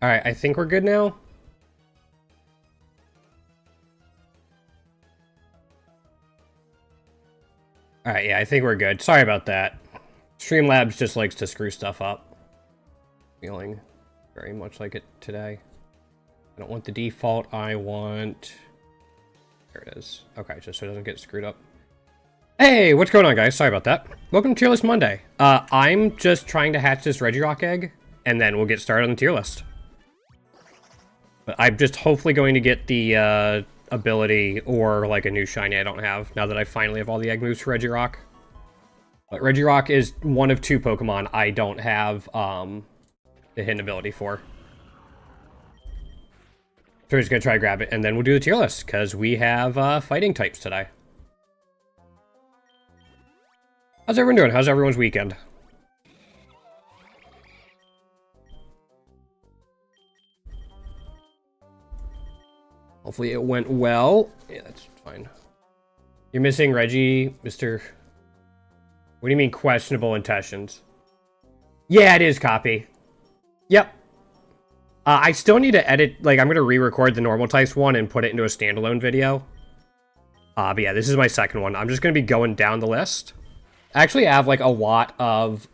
Alright, I think we're good now. Alright, yeah, I think we're good. Sorry about that. Streamlabs just likes to screw stuff up. Feeling very much like it today. I don't want the default, I want... There it is. Okay, just so it doesn't get screwed up. Hey, what's going on, guys? Sorry about that. Welcome to Tier List Monday. I'm just trying to hatch this Regirock egg, and then we'll get started on the tier list. But I'm just hopefully going to get the ability or like a new shiny I don't have, now that I finally have all the egg moves for Regirock. But Regirock is one of 2 Pokemon I don't have the hidden ability for. So we're just going to try to grab it, and then we'll do the tier list, because we have fighting types today. How's everyone doing? How's everyone's weekend? Hopefully it went well. Yeah, that's fine. You're missing Reggie, Mr. What do you mean questionable intentions? Yeah, it is copy. Yep. I still need to edit, like, I'm going to re-record the normal types one and put it into a standalone video. But yeah, this is my second one. I'm just going to be going down the list. I actually have, like, a lot of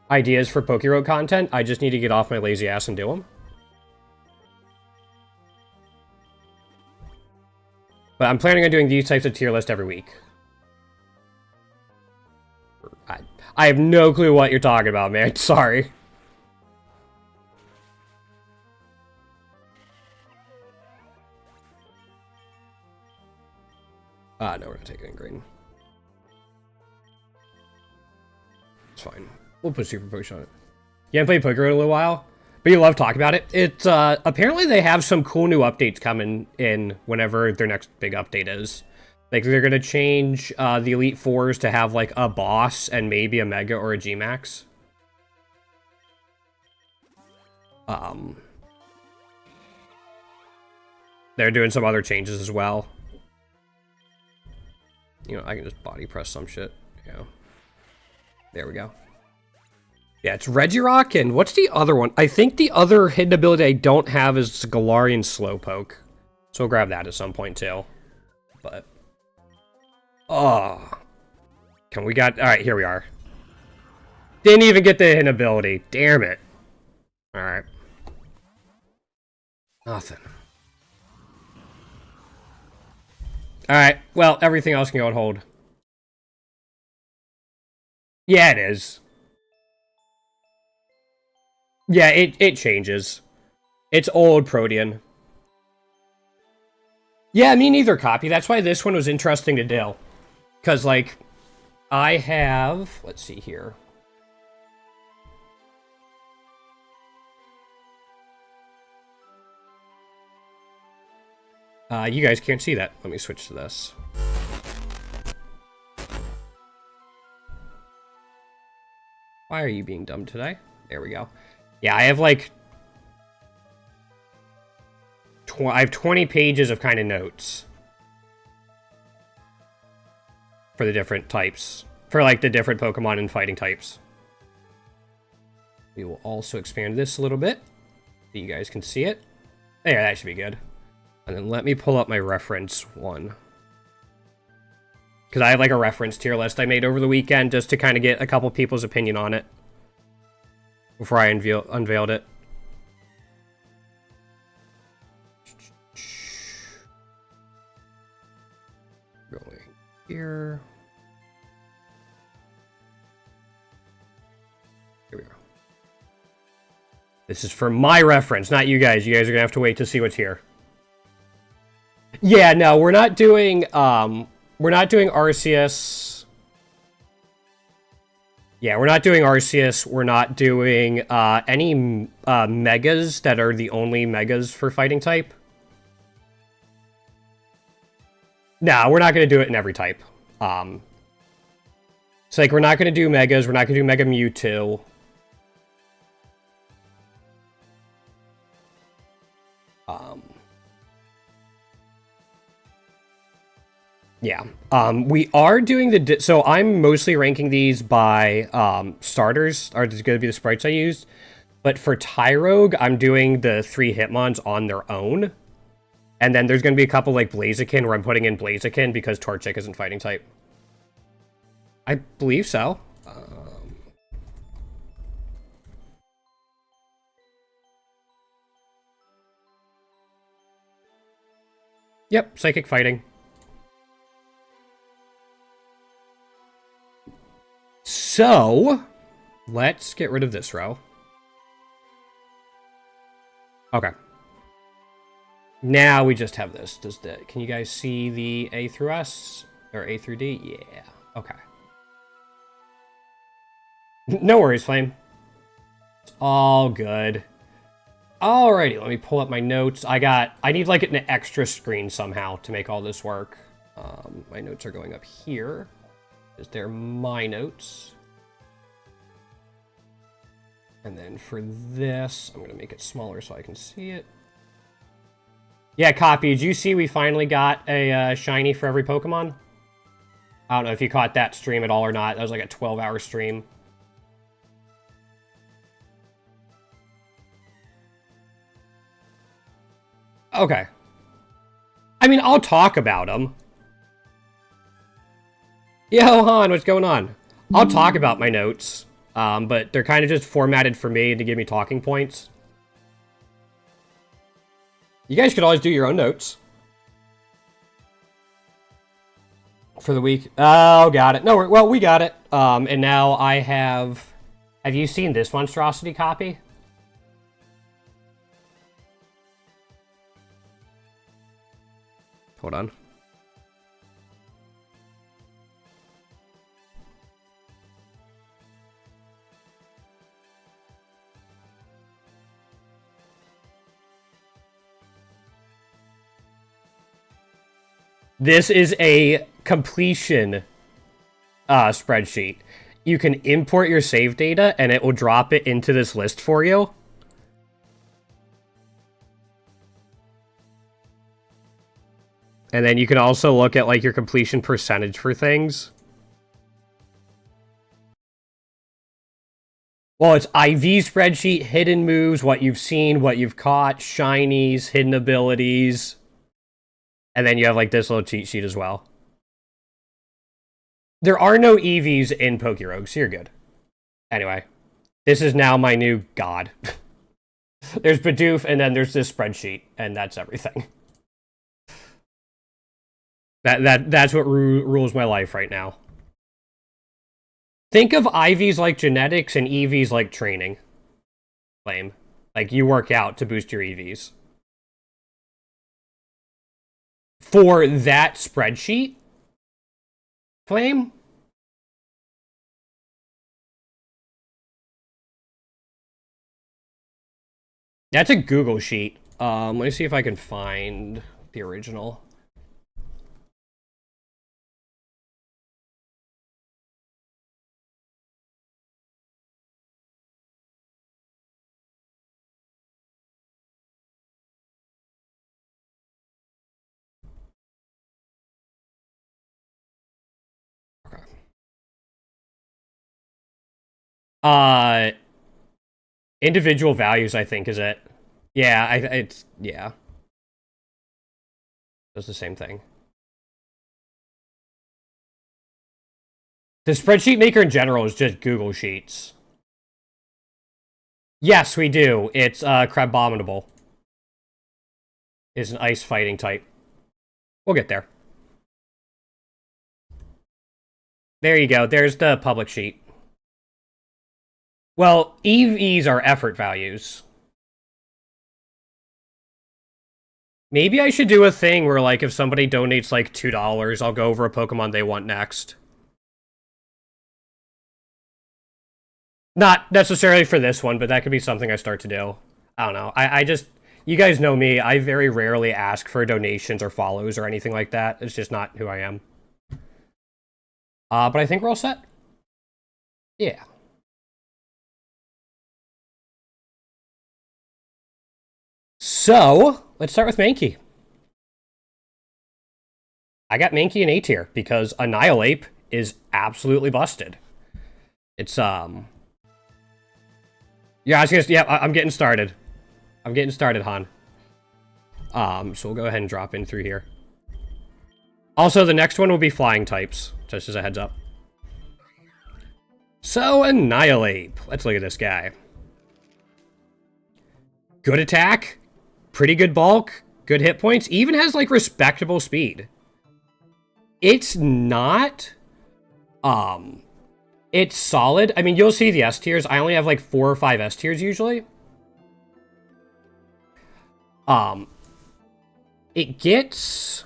ideas for Pokerogue content. I just need to get off my lazy ass and do them. But I'm planning on doing these types of tier list every week. I have no clue what you're talking about, man. Sorry. No, we're not taking it green. It's fine. We'll put Super Potion on it. You haven't played Pokerogue in a little while, but you love talking about it. It's, apparently they have some cool new updates coming in whenever their next big update is. Like, they're gonna change, the Elite Fours to have, like, a boss and maybe a Mega or a G-Max. They're doing some other changes as well. You know, I can just body press some shit. Yeah. There we go. Yeah, it's Regirock, and what's the other one? I think the other hidden ability I don't have is Galarian Slowpoke. So we'll grab that at some point, too. But... oh. Can we got... alright, here we are. Didn't even get the hidden ability. Damn it. Alright. Nothing. Alright, well, everything else can go on hold. Yeah, it is. Yeah, it changes. It's old Protean. Yeah, me neither, Copy. That's why this one was interesting to do. Because, like, I have... let's see here. You guys can't see that. Let me switch to this. Why are you being dumb today? There we go. Yeah, I have, like... I have 20 pages of kind of notes. For the different types. For, like, the different Pokemon and fighting types. We will also expand this a little bit, so you guys can see it. There, that should be good. And then let me pull up my reference one. Because I have, like, a reference tier list I made over the weekend just to kind of get a couple people's opinion on it. Before I unveiled it. Going here. Here we go. This is for my reference, not you guys. You guys are going to have to wait to see what's here. Yeah, no, we're not doing Arceus. Yeah, we're not doing Arceus. We're not doing any Megas that are the only Megas for fighting type. No, we're not going to do it in every type. It's like, we're not going to do Megas. We're not going to do Mega Mewtwo. Yeah. We are doing the... so I'm mostly ranking these by starters, are going to be the sprites I used. But for Tyrogue, I'm doing the 3 Hitmons on their own. And then there's going to be a couple like Blaziken where I'm putting in Blaziken because Torchic isn't fighting type. I believe so. Yep, Psychic fighting. So, let's get rid of this row. Okay. Now we just have this. Can you guys see the A through S? Or A through D? Yeah. Okay. No worries, Flame. It's all good. Alrighty, let me pull up my notes. I need like an extra screen somehow to make all this work. My notes are going up here. Is there my notes? And then for this, I'm going to make it smaller so I can see it. Yeah, Copy, did you see we finally got a shiny for every Pokemon? I don't know if you caught that stream at all or not. That was like a 12-hour stream. Okay. I mean, I'll talk about them. Yo, Han, what's going on? I'll talk about my notes, but they're kind of just formatted for me to give me talking points. You guys could always do your own notes. For the week. Oh, got it. No, well, we got it. And now I have... Have you seen this monstrosity copy? Hold on. This is a completion spreadsheet. You can import your save data, and it will drop it into this list for you. And then you can also look at, like, your completion percentage for things. Well, it's IV spreadsheet, hidden moves, what you've seen, what you've caught, shinies, hidden abilities. And then you have, like, this little cheat sheet as well. There are no EVs in Pokerogue, so you're good. Anyway, this is now my new god. There's Bidoof, and then there's this spreadsheet, and that's everything. That's what rules my life right now. Think of IVs like genetics and EVs like training. Lame. Like, you work out to boost your EVs. For that spreadsheet, Flame? That's a Google sheet. Let me see if I can find the original. Individual values, I think, is it? Yeah, it's, yeah. Does the same thing. The spreadsheet maker in general is just Google Sheets. Yes, we do. It's, Crabominable. Is an ice fighting type. We'll get there. There you go. There's the public sheet. Well, EVs are effort values. Maybe I should do a thing where, like, if somebody donates, like, $2, I'll go over a Pokemon they want next. Not necessarily for this one, but that could be something I start to do. I don't know. I just... You guys know me. I very rarely ask for donations or follows or anything like that. It's just not who I am. But I think we're all set. Yeah. So, let's start with Mankey. I got Mankey in A tier because Annihilate is absolutely busted. It's, Yeah, I was gonna. Yeah, I'm getting started. I'm getting started, Han. So we'll go ahead and drop in through here. Also, the next one will be flying types, just as a heads up. So, Annihilate. Let's look at this guy. Good attack, pretty good bulk, good hit points, even has, like, respectable speed. It's not, it's solid. I mean, you'll see the S tiers. I only have, like, 4 or 5 S tiers usually. It gets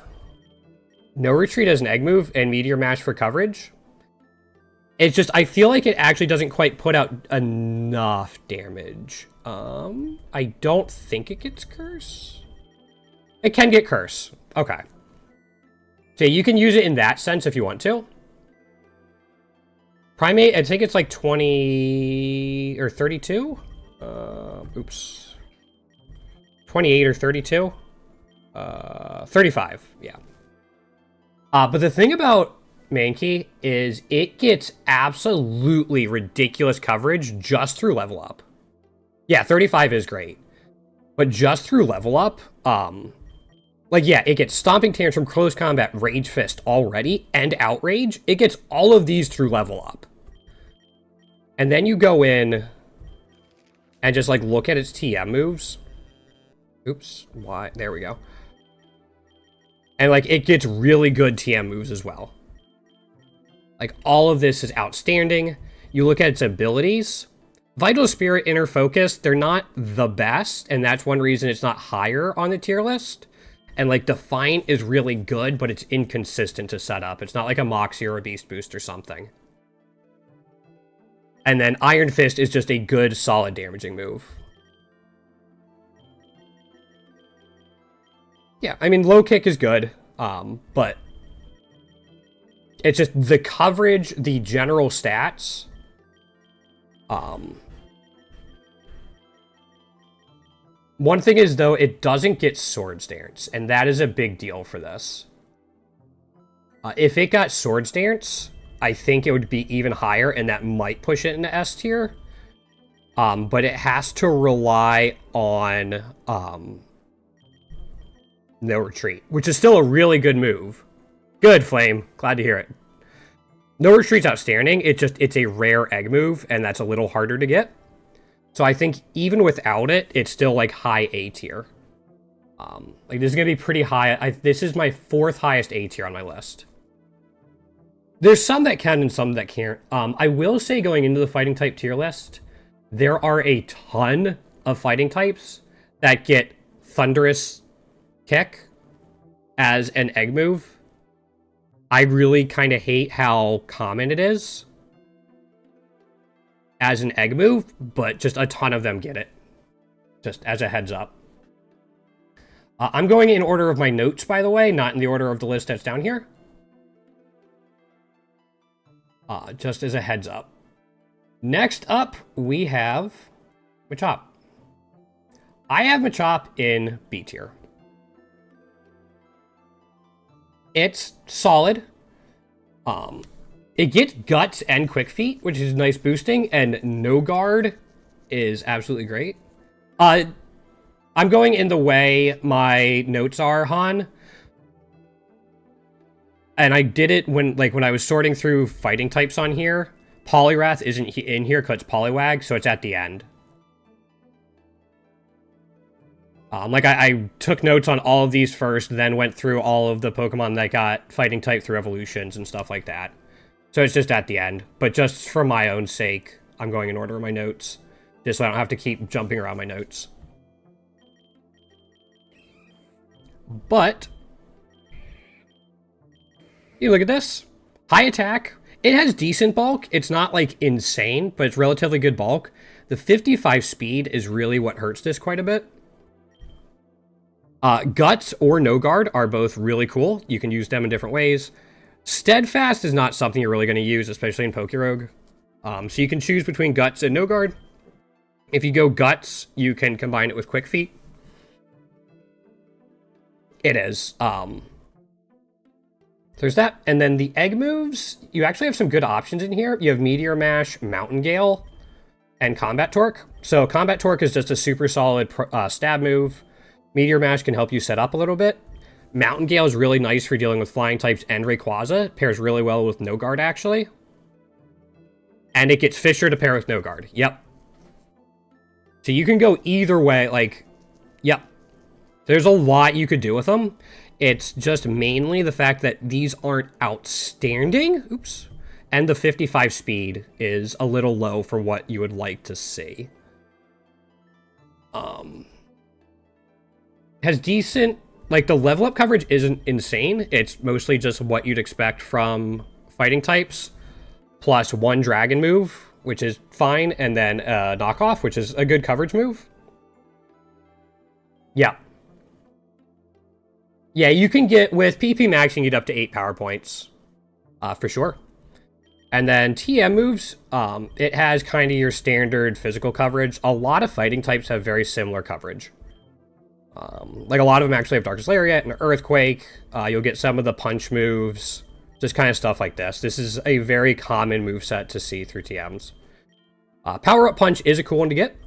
no retreat as an egg move and meteor mash for coverage. It's just, I feel like it actually doesn't quite put out enough damage. I don't think it gets curse. It can get curse. Okay. So you can use it in that sense if you want to. Primate, I think it's like 20 or 32. Oops. 28 or 32. 35, yeah. But the thing about Mankey is it gets absolutely ridiculous coverage just through level up. Yeah, 35 is great. But just through level up, like, yeah, it gets Stomping Tantrum, Close Combat, Rage Fist already, and Outrage. It gets all of these through level up. And then you go in and just, like, look at its TM moves. Oops, why? There we go. And, like, it gets really good TM moves as well. Like, all of this is outstanding. You look at its abilities. Vital Spirit, Inner Focus, they're not the best, and that's one reason it's not higher on the tier list. And, like, Defiant is really good, but it's inconsistent to set up. It's not like a Moxie or a Beast Boost or something. And then Iron Fist is just a good, solid damaging move. Yeah, I mean, Low Kick is good, but it's just the coverage, the general stats. One thing is, though, it doesn't get Swords Dance, and that is a big deal for this. If it got Swords Dance, I think it would be even higher, and that might push it into S tier. But it has to rely on No Retreat, which is still a really good move. Good, Flame. Glad to hear it. No Retreat's outstanding. It's a rare egg move, and that's a little harder to get. So I think even without it, it's still, like, high A tier. Like, this is going to be pretty high. This is my 4th highest A tier on my list. There's some that can and some that can't. I will say, going into the fighting type tier list, there are a ton of fighting types that get Thunderous Kick as an egg move. I really kind of hate how common it is as an egg move, but just a ton of them get it. Just as a heads up. I'm going in order of my notes, by the way, not in the order of the list that's down here. Just as a heads up. Next up, we have Machop. I have Machop in B tier. It's solid. It gets Guts and Quick Feet, which is nice boosting, and No Guard is absolutely great. I'm going in the way my notes are, Han. And I did it when I was sorting through fighting types on here. Poliwrath isn't in here because it's Poliwag, so it's at the end. I took notes on all of these first, then went through all of the Pokemon that got fighting type through evolutions and stuff like that. So it's just at the end. But just for my own sake, I'm going in order of my notes. Just so I don't have to keep jumping around my notes. But you look at this. High attack. It has decent bulk. It's not, like, insane, but it's relatively good bulk. The 55 speed is really what hurts this quite a bit. Guts or No Guard are both really cool. You can use them in different ways. Steadfast is not something you're really going to use, especially in Pokerogue. So you can choose between Guts and No Guard. If you go Guts, you can combine it with Quick Feet. It is. There's that. And then the egg moves, you actually have some good options in here. You have Meteor Mash, Mountain Gale. and Combat Torque. So Combat Torque is just a super solid stab move. Meteor Mash can help you set up a little bit. Mountain Gale is really nice for dealing with flying types and Rayquaza. It pairs really well with No Guard, actually. And it gets Fissure to pair with No Guard. Yep. So you can go either way, like, yep. There's a lot you could do with them. It's just mainly the fact that these aren't outstanding. Oops. And the 55 speed is a little low for what you would like to see. Has decent, like, the level up coverage isn't insane. It's mostly just what you'd expect from fighting types, plus one dragon move, which is fine, and then knockoff, which is a good coverage move. Yeah. Yeah, you can get, with PP Max, you can get up to 8 power points, for sure. And then TM moves, it has kind of your standard physical coverage. A lot of fighting types have very similar coverage. Like a lot of them actually have Darkest Lariat and Earthquake. You'll get some of the punch moves, just kind of stuff like this. This is a very common moveset to see through TMs. Power Up Punch is a cool one to get.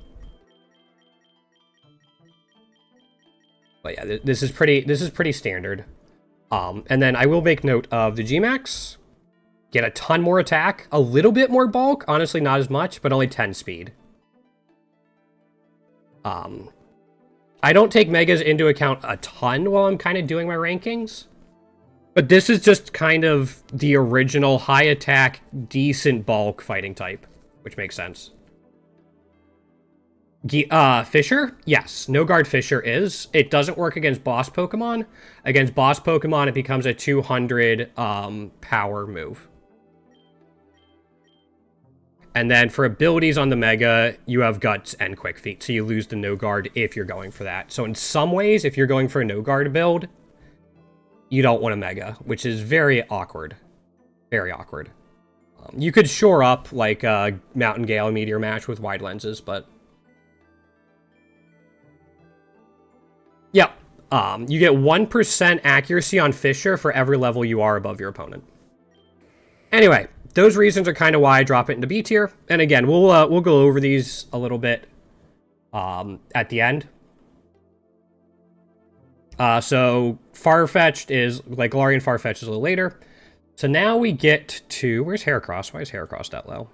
But yeah, this is pretty standard. And then I will make note of the Gmax. Get a ton more attack, a little bit more bulk, honestly not as much, but only 10 speed. I don't take Megas into account a ton while I'm kind of doing my rankings. But this is just kind of the original high attack, decent bulk fighting type, which makes sense. Fissure? Yes, No Guard Fissure is. It doesn't work against boss Pokemon. Against boss Pokemon, it becomes a 200 power move. And then for abilities on the Mega, you have Guts and Quick Feet, so you lose the No Guard if you're going for that. So in some ways, if you're going for a No Guard build, you don't want a Mega, which is very awkward. Very awkward. You could shore up, like, Mountain Gale and Meteor Mash with wide lenses, but... yeah, you get 1% accuracy on Fissure for every level you are above your opponent. Anyway, those reasons are kind of why I drop it into B tier. And again, we'll go over these a little bit at the end. So Farfetch'd is, like, Galarian Farfetch'd is a little later. So now we get to, where's Heracross? Why is Heracross that low?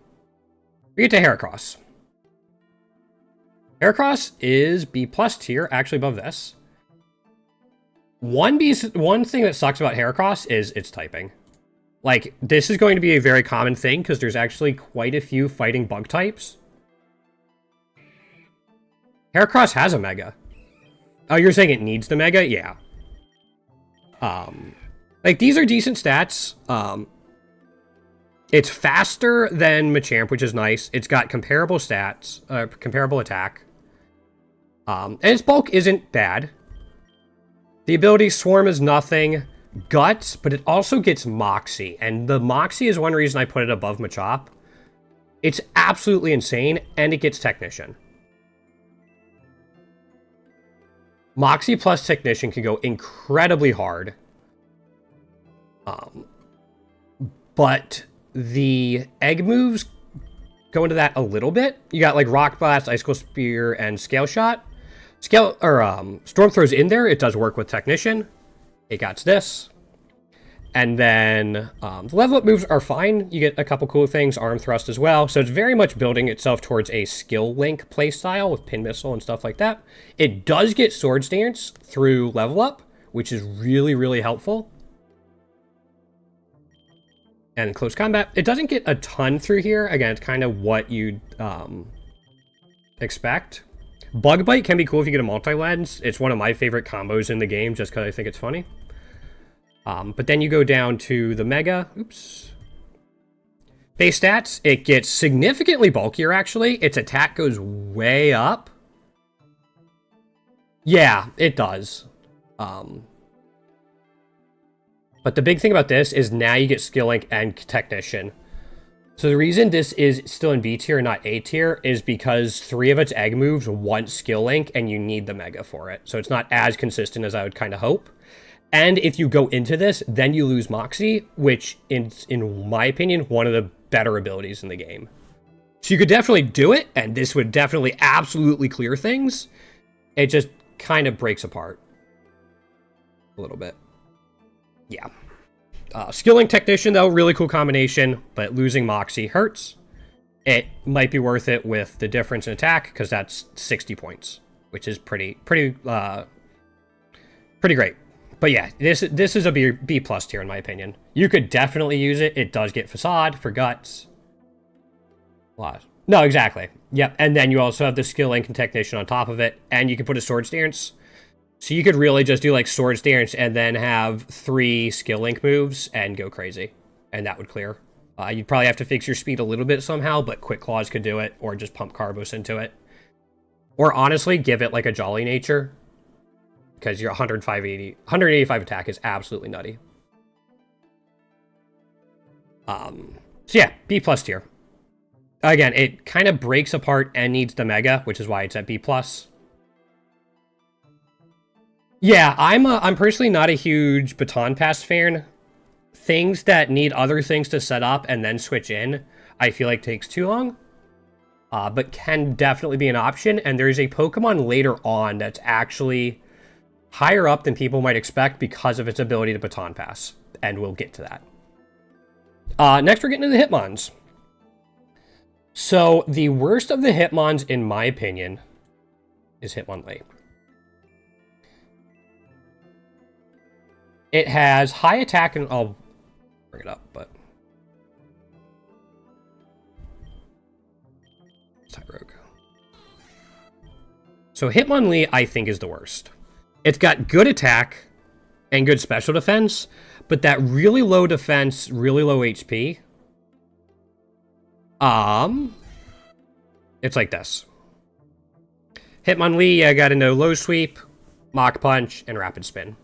We get to Heracross. Heracross is B+ tier, actually above this. One thing that sucks about Heracross is its typing. Like, this is going to be a very common thing, because there's actually quite a few fighting bug types. Heracross has a Mega. Oh, you're saying it needs the Mega? Yeah. Like, these are decent stats. It's faster than Machamp, which is nice. It's got comparable stats, comparable attack. And its bulk isn't bad. The ability Swarm is nothing. Guts, but it also gets Moxie. And the Moxie is one reason I put it above Machop. It's absolutely insane, and it gets Technician. Moxie plus Technician can go incredibly hard. But the egg moves go into that a little bit. You got, like, Rock Blast, Icicle Spear, and Scale Shot. Storm Throw's in there. It does work with Technician. It got this. And then the level up moves are fine. You get a couple cool things, Arm Thrust as well. So it's very much building itself towards a skill link playstyle with Pin Missile and stuff like that. It does get Swords Dance through level up, which is really, really helpful. And Close Combat. It doesn't get a ton through here. Again, it's kind of what you'd expect. Bug Bite can be cool if you get a multi-lens. It's one of my favorite combos in the game just because I think it's funny. But then you go down to the Mega. Oops. Base stats, it gets significantly bulkier, actually. Its attack goes way up. Yeah, it does. But the big thing about this is now you get Skill Link and Technician. So the reason this is still in B tier and not A tier is because 3 of its egg moves want Skill Link, and you need the Mega for it. So it's not as consistent as I would kind of hope. And if you go into this, then you lose Moxie, which is, in my opinion, one of the better abilities in the game. So you could definitely do it, and this would definitely absolutely clear things. It just kind of breaks apart a little bit. Yeah. Skilling Technician, though, really cool combination, but losing Moxie hurts. It might be worth it with the difference in attack, because that's 60 points, which is pretty great. But yeah, this is a B plus tier, in my opinion. You could definitely use it. It does get Facade for Guts. No, exactly. Yep, and then you also have the Skill Link and Technician on top of it, and you can put a Sword Stance. So you could really just do, like, Sword Stance and then have 3 Skill Link moves and go crazy. And that would clear. You'd probably have to fix your speed a little bit somehow, but Quick Claws could do it, or just pump Carbos into it. Or honestly, give it, like, a Jolly Nature. Because your 185 attack is absolutely nutty. So yeah, B plus tier. Again, it kind of breaks apart and needs the Mega, which is why it's at B plus. Yeah, I'm personally not a huge Baton Pass fan. Things that need other things to set up and then switch in, I feel like takes too long. But can definitely be an option, and there's a Pokemon later on that's actually higher up than people might expect because of its ability to Baton Pass, and we'll get to that. Next, we're getting to the Hitmons. So, the worst of the Hitmons, in my opinion, is Hitmonlee. It has high attack, and I'll bring it up, but... Pokerogue. So, Hitmonlee, I think, is the worst. It's got good attack and good special defense, but that really low defense, really low HP... It's like this. Hitmonlee, I gotta know low sweep, Mach Punch, and Rapid Spin.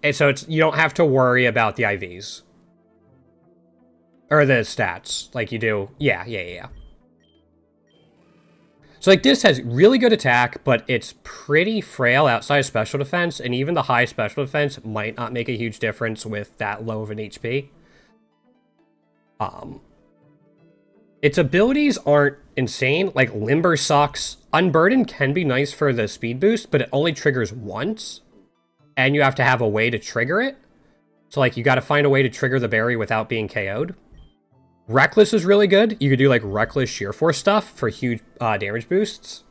And so you don't have to worry about the IVs. Or the stats, like you do. Yeah. So like this has really good attack, but it's pretty frail outside of special defense, and even the high special defense might not make a huge difference with that low of an HP. Its abilities aren't insane. Like, Limber sucks. Unburden can be nice for the speed boost, but it only triggers once. And you have to have a way to trigger it. So, like, you gotta find a way to trigger the berry without being KO'd. Reckless is really good. You could do, like, Reckless Sheer Force stuff for huge damage boosts.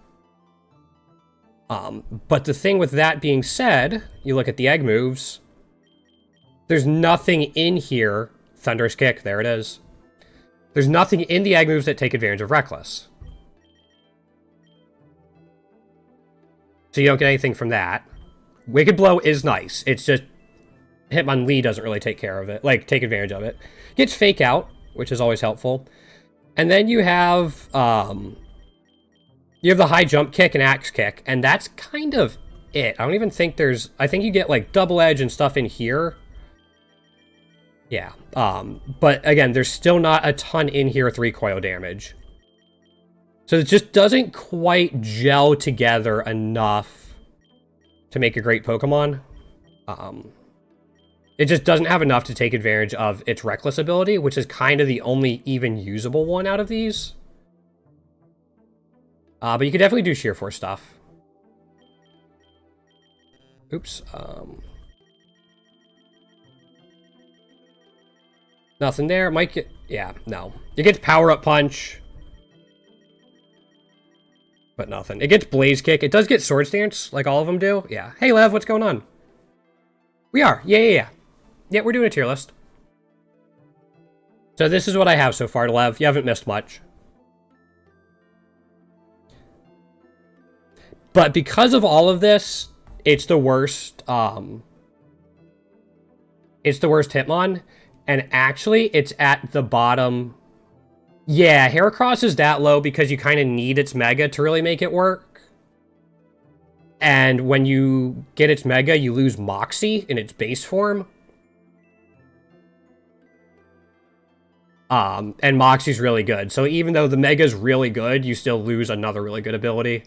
But the thing with that being said, you look at the egg moves. There's nothing in here. Thunderous Kick, there it is. There's nothing in the egg moves that take advantage of Reckless. So you don't get anything from that. Wicked Blow is nice. It's just Hitmonlee doesn't really take care of it, like take advantage of it. Gets Fake Out, which is always helpful. And then you have the High Jump Kick and Axe Kick, and that's kind of it. I don't even think there's... I think you get like Double Edge and stuff in here. Yeah, but again, there's still not a ton in here with recoil damage. So it just doesn't quite gel together enough to make a great Pokemon. It just doesn't have enough to take advantage of its Reckless ability, which is kind of the only even usable one out of these. But you could definitely do Sheer Force stuff. Oops, nothing there. Might get... Yeah, no. It gets Power Up Punch. But nothing. It gets Blaze Kick. It does get Sword Stance, like all of them do. Yeah. Hey, Lev, what's going on? We are. Yeah. Yeah, we're doing a tier list. So this is what I have so far, Lev. You haven't missed much. But because of all of this, it's the worst, it's the worst Hitmon. And actually, it's at the bottom. Yeah, Heracross is that low because you kind of need its Mega to really make it work. And when you get its Mega, you lose Moxie in its base form. And Moxie's really good. So even though the Mega's really good, you still lose another really good ability.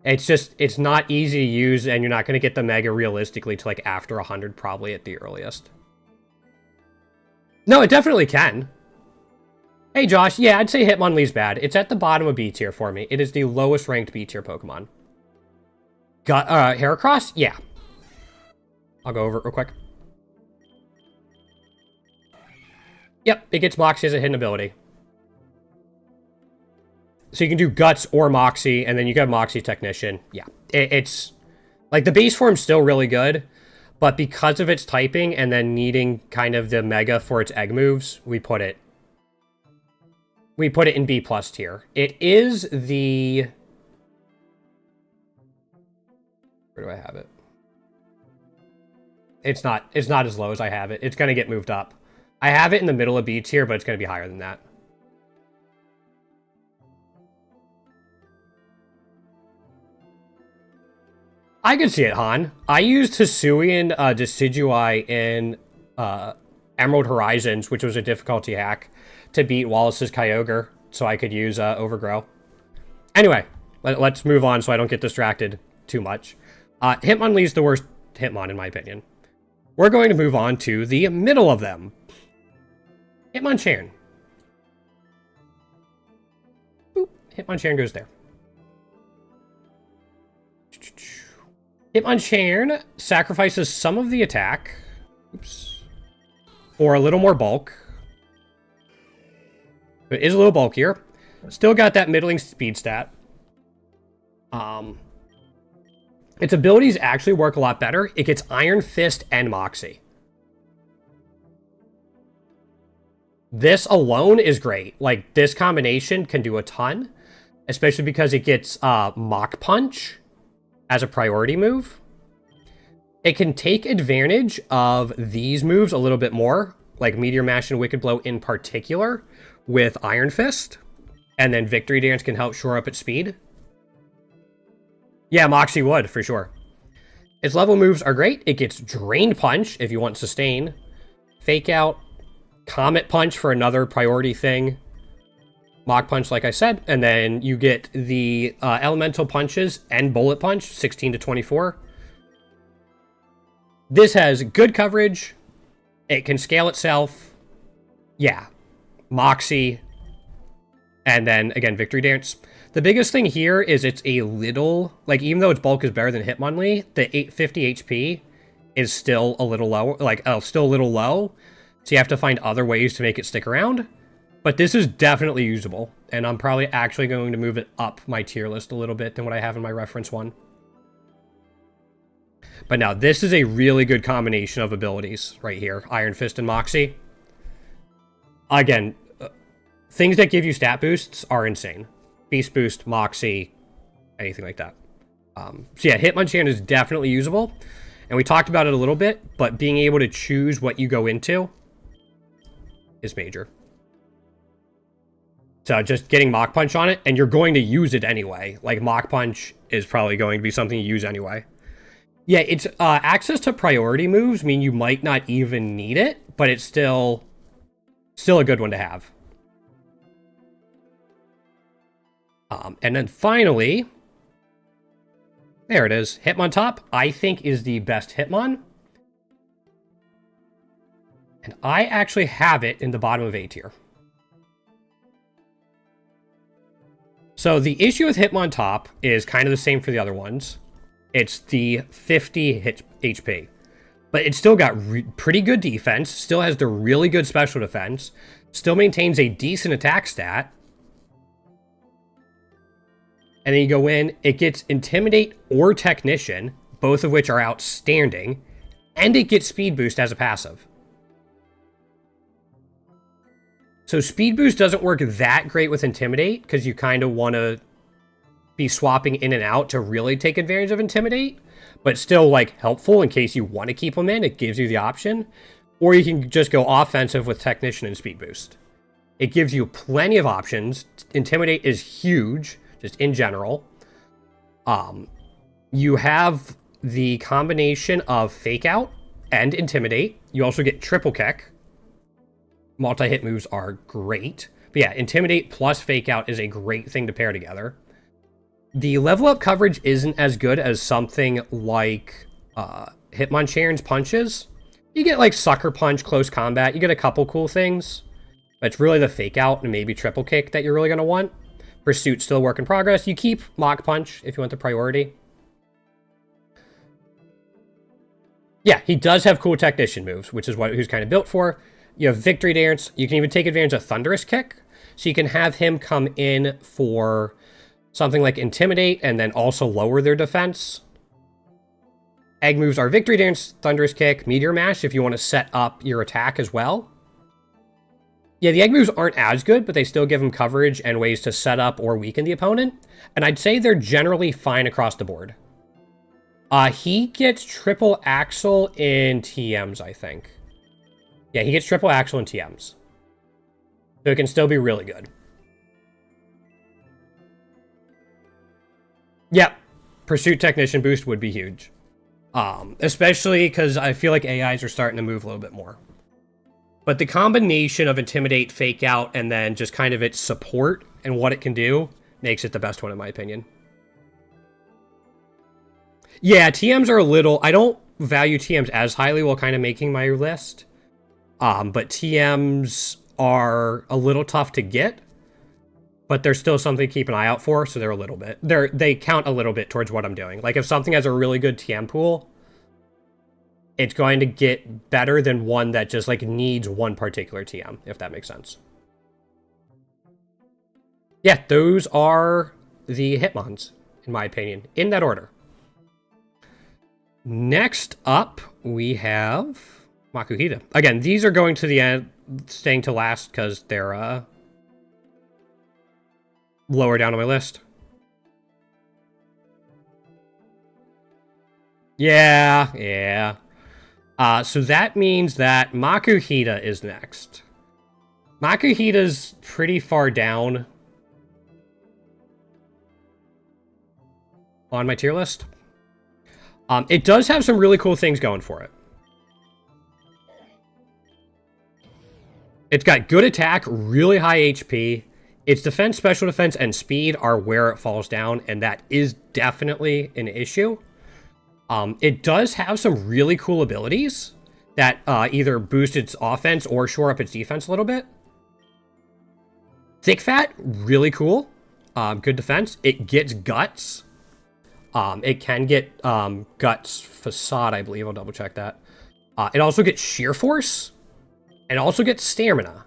It's just, it's not easy to use, and you're not going to get the Mega realistically to like after 100 probably at the earliest. No, it definitely can. Hey, Josh. Yeah, I'd say Hitmonlee's bad. It's at the bottom of B tier for me. It is the lowest ranked B tier Pokemon. Got, Heracross? Yeah. I'll go over it real quick. Yep, it gets Moxie as a hidden ability. So you can do Guts or Moxie, and then you got Moxie Technician. Yeah, it's... Like, the base form's still really good, but because of its typing and then needing kind of the Mega for its egg moves, we put it in B+ tier. It is the... Where do I have it? It's not as low as I have it. It's going to get moved up. I have it in the middle of B tier, but it's going to be higher than that. I could see it, Han. I used Hisuian Decidueye in Emerald Horizons, which was a difficulty hack, to beat Wallace's Kyogre, so I could use Overgrow. Anyway, let's move on so I don't get distracted too much. Hitmonlee's the worst Hitmon, in my opinion. We're going to move on to the middle of them. Hitmonchan. Boop. Hitmonchan goes there. Hitmonchan sacrifices some of the attack. Oops. For a little more bulk. It is a little bulkier. Still got that middling speed stat. Its abilities actually work a lot better. It gets Iron Fist and Moxie. This alone is great. Like, this combination can do a ton. Especially because it gets Mach Punch as a priority move. It can take advantage of these moves a little bit more. Like Meteor Mash and Wicked Blow in particular. With Iron Fist. And then Victory Dance can help shore up its speed. Yeah, Moxie would, for sure. Its level moves are great. It gets Drain Punch if you want Sustain. Fake Out. Comet Punch for another priority thing. Mach Punch, like I said. And then you get the Elemental Punches and Bullet Punch, 16 to 24. This has good coverage. It can scale itself. Yeah. Moxie. And then, again, Victory Dance. The biggest thing here is it's a little... Like, even though its bulk is better than Hitmonlee, the 850 HP is still a little low. Like, still a little low. So you have to find other ways to make it stick around. But this is definitely usable. And I'm probably actually going to move it up my tier list a little bit than what I have in my reference one. But now, this is a really good combination of abilities right here. Iron Fist and Moxie. Again, things that give you stat boosts are insane. Beast Boost, Moxie, anything like that. So yeah, Hitmonchan is definitely usable. And we talked about it a little bit, but being able to choose what you go into is major. So just getting Mach Punch on it, and you're going to use it anyway. Like, Mach Punch is probably going to be something you use anyway. Yeah, it's access to priority moves mean you might not even need it, but it's still a good one to have. And then finally, there it is. Hitmontop, I think, is the best Hitmon. And I actually have it in the bottom of A tier. So the issue with Hitmontop is kind of the same for the other ones. It's the 50 HP. But it's still got pretty good defense, still has the really good special defense, still maintains a decent attack stat. And then you go in, it gets Intimidate or Technician, both of which are outstanding, and it gets Speed Boost as a passive. So Speed Boost doesn't work that great with Intimidate, because you kind of want to be swapping in and out to really take advantage of Intimidate, but still, like, helpful in case you want to keep them in. It gives you the option. Or you can just go offensive with Technician and Speed Boost. It gives you plenty of options. Intimidate is huge, just in general. You have the combination of Fake Out and Intimidate. You also get Triple Kick. Multi-hit moves are great. But yeah, Intimidate plus Fake Out is a great thing to pair together. The level up coverage isn't as good as something like Hitmonchan's punches. You get like Sucker Punch, Close Combat. You get a couple cool things. It's really the fake out and maybe triple kick that you're really going to want. Pursuit, still work in progress. You keep Mach Punch if you want the priority. Yeah, he does have cool technician moves, which is what he's kind of built for. You have Victory Dance. You can even take advantage of Thunderous Kick. So you can have him come in for something like Intimidate and then also lower their defense. Egg moves are Victory Dance, Thunderous Kick, Meteor Mash if you want to set up your attack as well. Yeah, the egg moves aren't as good, but they still give him coverage and ways to set up or weaken the opponent. And I'd say they're generally fine across the board. He gets triple axle in TMs, I think. Yeah, he gets triple axle in TMs. So it can still be really good. Yep. Pursuit Technician boost would be huge. Especially because I feel like AIs are starting to move a little bit more. But the combination of Intimidate, Fake Out, and then just kind of its support and what it can do makes it the best one in my opinion. Yeah, TMs are a little... I don't value TMs as highly while kind of making my list. But TMs are a little tough to get. But they're still something to keep an eye out for, so they're a little bit... They count a little bit towards what I'm doing. Like, if something has a really good TM pool, it's going to get better than one that just, like, needs one particular TM, if that makes sense. Yeah, those are the Hitmons, in my opinion, in that order. Next up, we have Makuhita. Again, these are going to the end, staying to last, because they're, lower down on my list. Yeah. So that means that Makuhita is next. Makuhita's pretty far down on my tier list. It does have some really cool things going for it. It's got good attack, really high HP. Its defense, special defense, and speed are where it falls down, and that is definitely an issue. It does have some really cool abilities that either boost its offense or shore up its defense a little bit. Thick Fat, really cool. Good defense. It gets Guts. It can get Guts Facade, I believe. I'll double check that. It also gets Sheer Force. And also gets Stamina.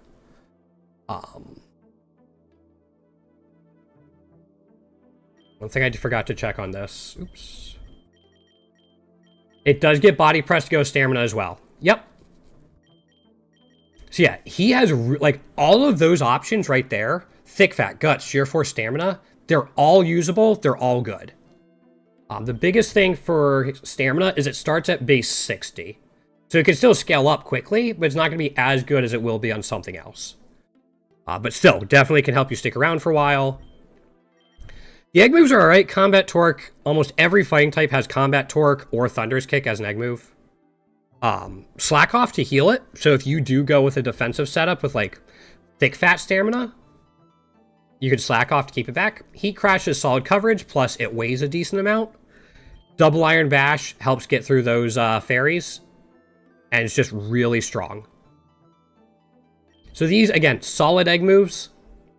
One thing I forgot to check on this. Oops. It does get Body Press to go Stamina as well. Yep. So yeah, he has, like, all of those options right there. Thick Fat, Guts, Sheer Force, Stamina. They're all usable. They're all good. The biggest thing for Stamina is it starts at base 60. So it can still scale up quickly, but it's not going to be as good as it will be on something else. But still, definitely can help you stick around for a while. The egg moves are alright. Combat Torque. Almost every fighting type has Combat Torque or Thunderous Kick as an egg move. Slack Off to heal it. So if you do go with a defensive setup with, like, Thick Fat Stamina, you could Slack Off to keep it back. Heat Crash is solid coverage, plus it weighs a decent amount. Double Iron Bash helps get through those fairies. And it's just really strong. So these, again, solid egg moves.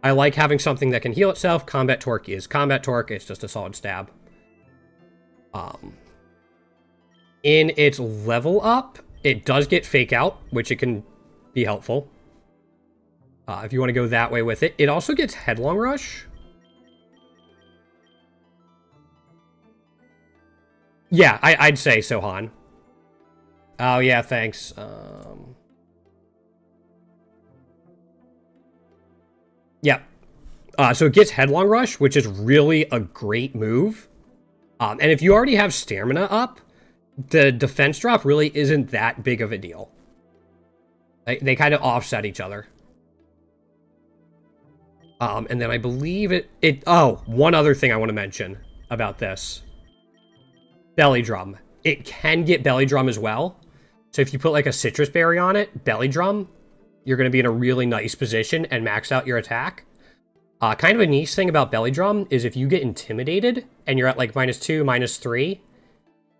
I like having something that can heal itself. Combat Torque is Combat Torque. It's just a solid stab. In its level up, it does get Fake Out, which it can be helpful. If you want to go that way with it. It also gets Headlong Rush. Yeah, I'd say so, Han. Oh, yeah, thanks. Yeah. So it gets Headlong Rush, which is really a great move. And if you already have Stamina up, the defense drop really isn't that big of a deal. They kind of offset each other. And then I believe oh, one other thing I want to mention about this. Belly Drum. It can get Belly Drum as well. So if you put like a Citrus Berry on it, Belly Drum, you're going to be in a really nice position and max out your attack. Kind of a niche thing about Belly Drum is if you get intimidated and you're at like -2, -3,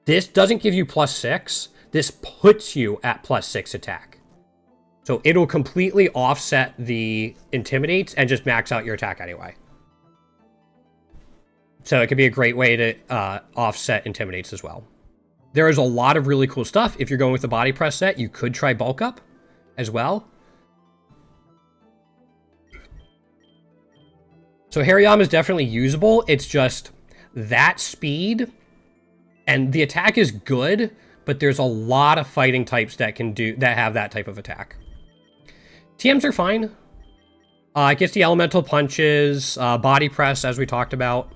this doesn't give you +6. This puts you at +6 attack. So it'll completely offset the Intimidates and just max out your attack anyway. So it could be a great way to offset Intimidates as well. There is a lot of really cool stuff. If you're going with the body press set, you could try bulk up as well. So Hariyama is definitely usable. It's just that speed, and the attack is good, but there's a lot of fighting types that have that type of attack. TMs are fine. It gets the elemental punches, body press, as we talked about.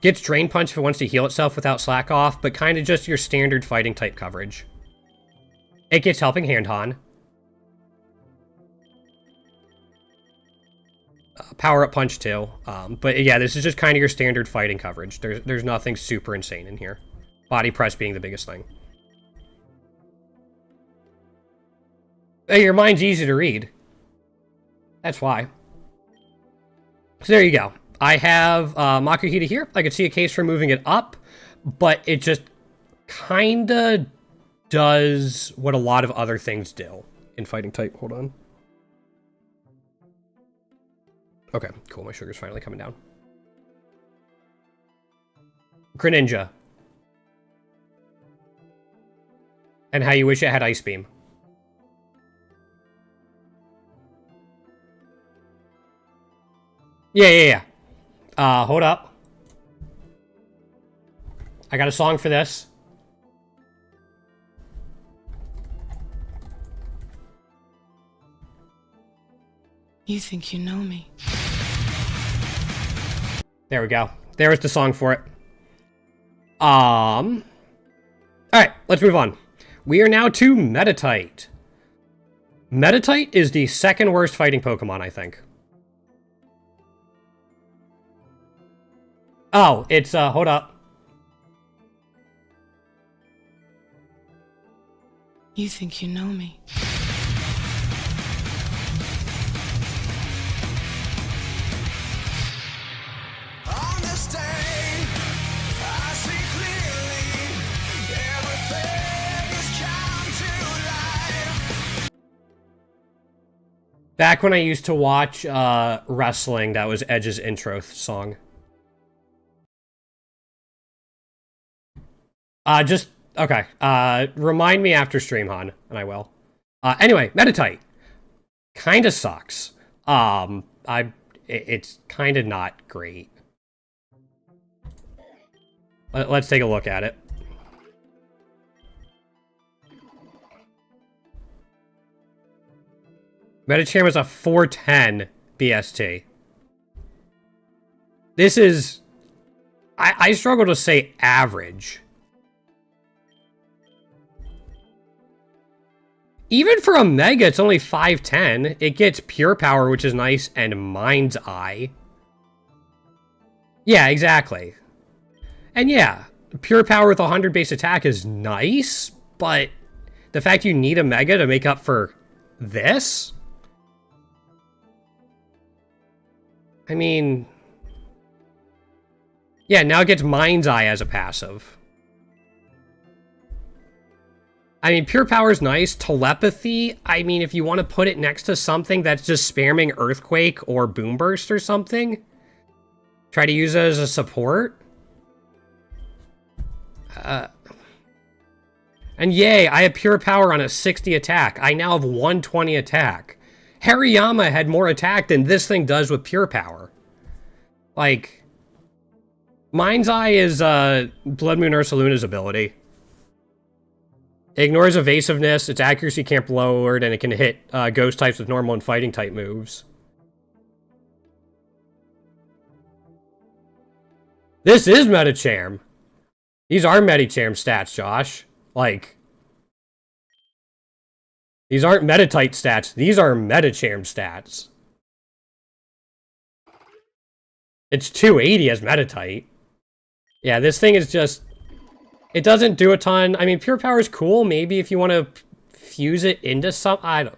Gets drain punch if it wants to heal itself without slack off, but kind of just your standard fighting type coverage. It gets helping hand Han. Power up punch too. But yeah, this is just kind of your standard fighting coverage. There's nothing super insane in here. Body press being the biggest thing. Hey, your mind's easy to read. That's why. So there you go. I have Makuhita here. I could see a case for moving it up, but it just kind of does what a lot of other things do in fighting type. Hold on. Okay, cool. My sugar's finally coming down. Greninja. And how you wish it had Ice Beam. Yeah. Hold up. I got a song for this. You think you know me? There we go. There was the song for it. Alright, let's move on. We are now to Meditite. Meditite is the second worst fighting Pokemon, I think. Oh, it's, hold up. You think you know me? On this day, I see clearly everything has come to life. Back when I used to watch wrestling, that was Edge's intro song. Okay. Remind me after stream, Han, and I will. Anyway, Meditite. Kinda sucks. It's kinda not great. Let's take a look at it. Medicham is a 410 BST. This is... I struggle to say average. Even for a Mega, it's only 510. It gets Pure Power, which is nice, and Mind's Eye. Yeah, exactly. And yeah, Pure Power with 100 base attack is nice, but the fact you need a Mega to make up for this? I mean... yeah, now it gets Mind's Eye as a passive. I mean, Pure Power's nice. Telepathy, I mean, if you want to put it next to something that's just spamming Earthquake or Boom Burst or something, try to use it as a support. And yay, I have Pure Power on a 60 attack. I now have 120 attack. Hariyama had more attack than this thing does with Pure Power. Like, Mind's Eye is Blood Moon Ursaluna's ability. It ignores evasiveness, its accuracy can't be lowered, and it can hit ghost types with normal and fighting type moves. This is Medicham. These are Medicham stats, Josh. Like, these aren't Meditite stats. These are Medicham stats. It's 280 as Meditite. Yeah, this thing is just... it doesn't do a ton. I mean, Pure Power is cool. Maybe if you want to fuse it into some... I don't...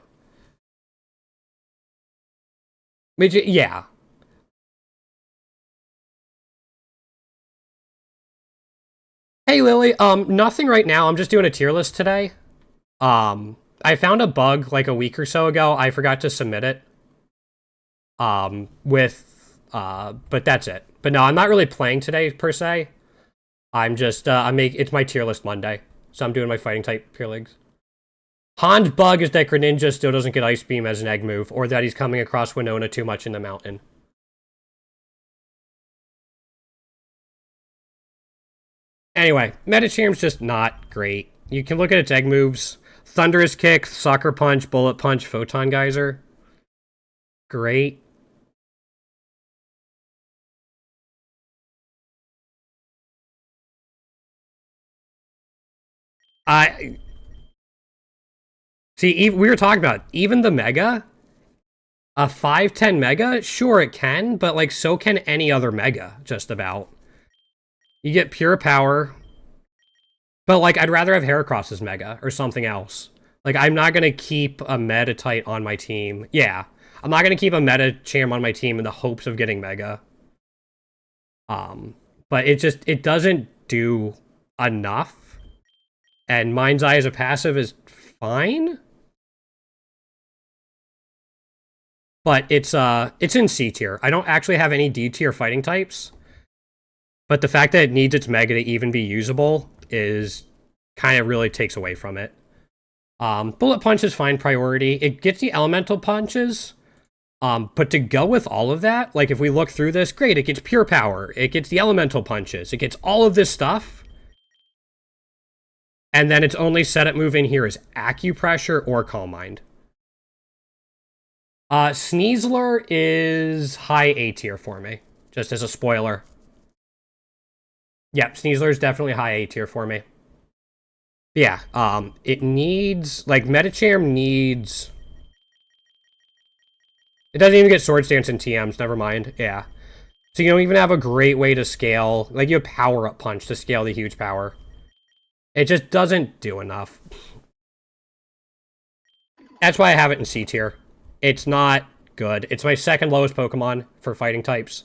yeah. Hey, Lily. Nothing right now. I'm just doing a tier list today. I found a bug like a week or so ago. I forgot to submit it. But that's it. But no, I'm not really playing today per se. I'm just it's my tier list Monday, so I'm doing my fighting type tier leagues. Han's bug is that Greninja still doesn't get Ice Beam as an egg move, or that he's coming across Winona too much in the mountain. Anyway, Medichir's just not great. You can look at its egg moves. Thunderous Kick, Sucker Punch, Bullet Punch, Photon Geyser. Great. See, we were talking about, even the Mega, a 510 Mega, sure it can, but like so can any other Mega, just about. You get pure power, but like I'd rather have Heracross's Mega or something else. Like I'm not gonna keep a Meditite on my team. Yeah, I'm not gonna keep a Medicham on my team in the hopes of getting Mega. But it doesn't do enough. And Mind's Eye as a passive is fine. But it's in C tier. I don't actually have any D tier fighting types. But the fact that it needs its Mega to even be usable is kind of really takes away from it. Bullet Punch is fine priority. It gets the elemental punches. But to go with all of that, like if we look through this, great, it gets pure power. It gets the elemental punches. It gets all of this stuff. And then its only setup move in here is Acupressure or Calm Mind. Sneasler is high A tier for me, just as a spoiler. Yep, Sneasler is definitely high A tier for me. Yeah, it needs, like, Medicham needs... It doesn't even get Swords Dance and TMs, never mind, yeah. So you don't even have a great way to scale, like, you have Power Up Punch to scale the huge power. It just doesn't do enough. That's why I have it in C tier. It's not good. It's my second lowest Pokemon for fighting types.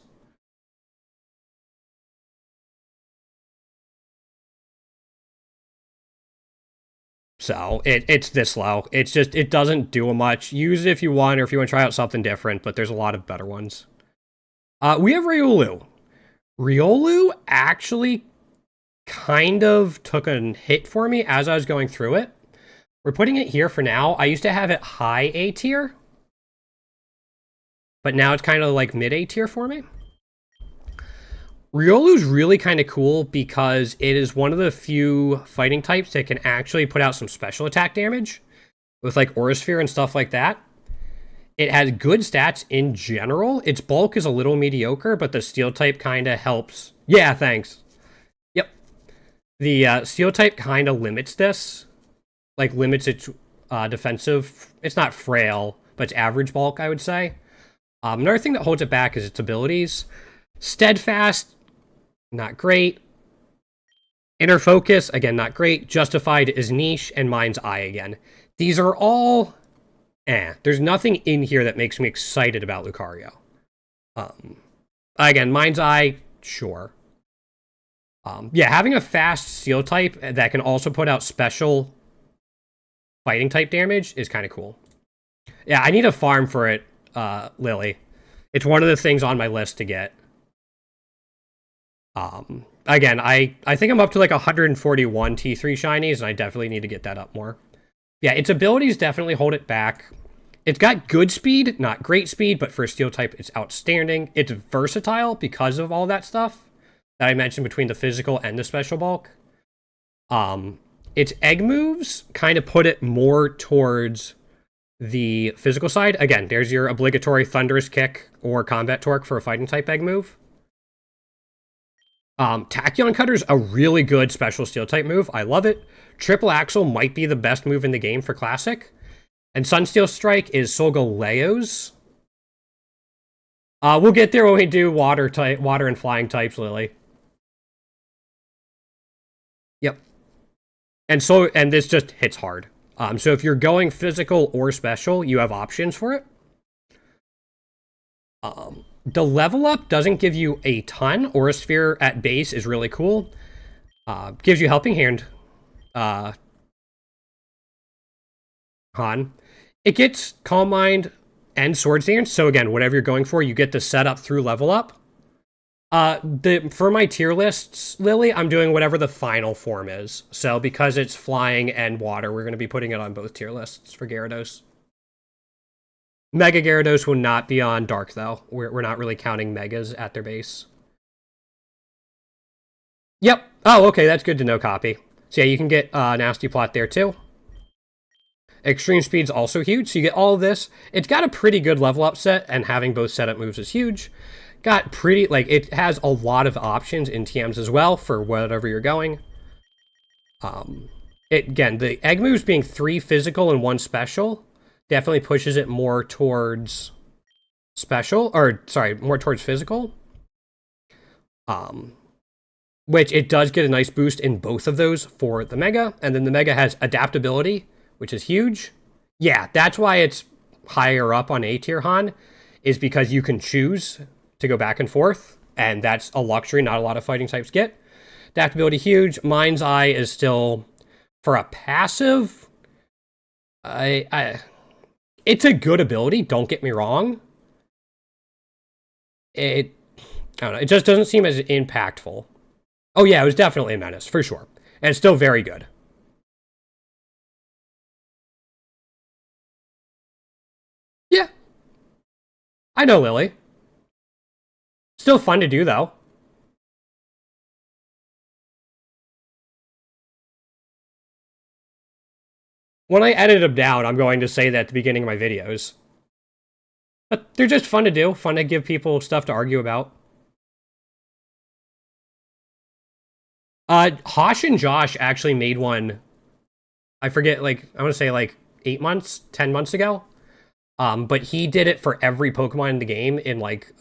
So, it's this low. It's just, it doesn't do much. Use it if you want, or if you want to try out something different, but there's a lot of better ones. We have Riolu. Riolu actually kind of took a hit for me as I was going through it. We're putting it here for now. I used to have it high A tier, but now it's kind of like mid A tier for me. Riolu's really kind of cool because it is one of the few fighting types that can actually put out some special attack damage with like Aura Sphere and stuff like that. It has good stats in general. Its bulk is a little mediocre, but the steel type kind of helps. Yeah, thanks. Yep. The steel type kind of limits this. Like limits its defensive. It's not frail, but it's average bulk, I would say. Another thing that holds it back is its abilities. Steadfast, not great. Inner Focus, again, not great. Justified is niche, and Mind's Eye again. These are all There's nothing in here that makes me excited about Lucario. Again, Mind's Eye, sure. Yeah, having a fast Steel type that can also put out special fighting type damage is kind of cool. Yeah, I need a farm for it, Lily. It's one of the things on my list to get. Again, I think I'm up to like 141 T3 shinies, and I definitely need to get that up more. Yeah, its abilities definitely hold it back. It's got good speed, not great speed, but for a steel type, it's outstanding. It's versatile because of all that stuff that I mentioned between the physical and the special bulk. Its egg moves kind of put it more towards the physical side. Again, there's your obligatory Thunderous Kick or Combat Torque for a fighting type egg move. Tachyon Cutter's a really good special steel type move. I love it. Triple Axle might be the best move in the game for Classic. And Sunsteel Strike is Solgaleo's. We'll get there when we do water and flying types, Lily. Yep. And this just hits hard. So if you're going physical or special, you have options for it. The level up doesn't give you a ton. Aura Sphere at base is really cool. Gives you Helping Hand. Han. It gets Calm Mind and Swords Dance, so again, whatever you're going for, you get the setup through level up. For my tier lists, Lily, I'm doing whatever the final form is. So because it's flying and water, we're going to be putting it on both tier lists for Gyarados. Mega Gyarados will not be on Dark, though. We're not really counting Megas at their base. Yep. Oh, okay, that's good to know, Copy. So yeah, you can get Nasty Plot there, too. Extreme Speed's also huge, so you get all of this. It's got a pretty good level up set, and having both setup moves is huge. Got pretty, like, it has a lot of options in TMs as well for whatever you're going. Again, the egg moves being 3 physical and 1 special definitely pushes it more towards special, or sorry, more towards physical. Which it does get a nice boost in both of those for the Mega, and then the Mega has adaptability, which is huge. Yeah, that's why it's higher up on A tier, Han, is because you can choose to go back and forth, and that's a luxury not a lot of fighting types get. Adaptability huge. Mind's Eye is still, for a passive, it's a good ability, don't get me wrong. I don't know, it just doesn't seem as impactful. Oh yeah, it was definitely a menace, for sure. And it's still very good. Yeah. I know, Lily. Still fun to do, though. When I edit them down, I'm going to say that at the beginning of my videos. But they're just fun to do. Fun to give people stuff to argue about. Hosh and Josh actually made one, I forget, like, I want to say like 8 months, 10 months ago. But he did it for every Pokemon in the game in like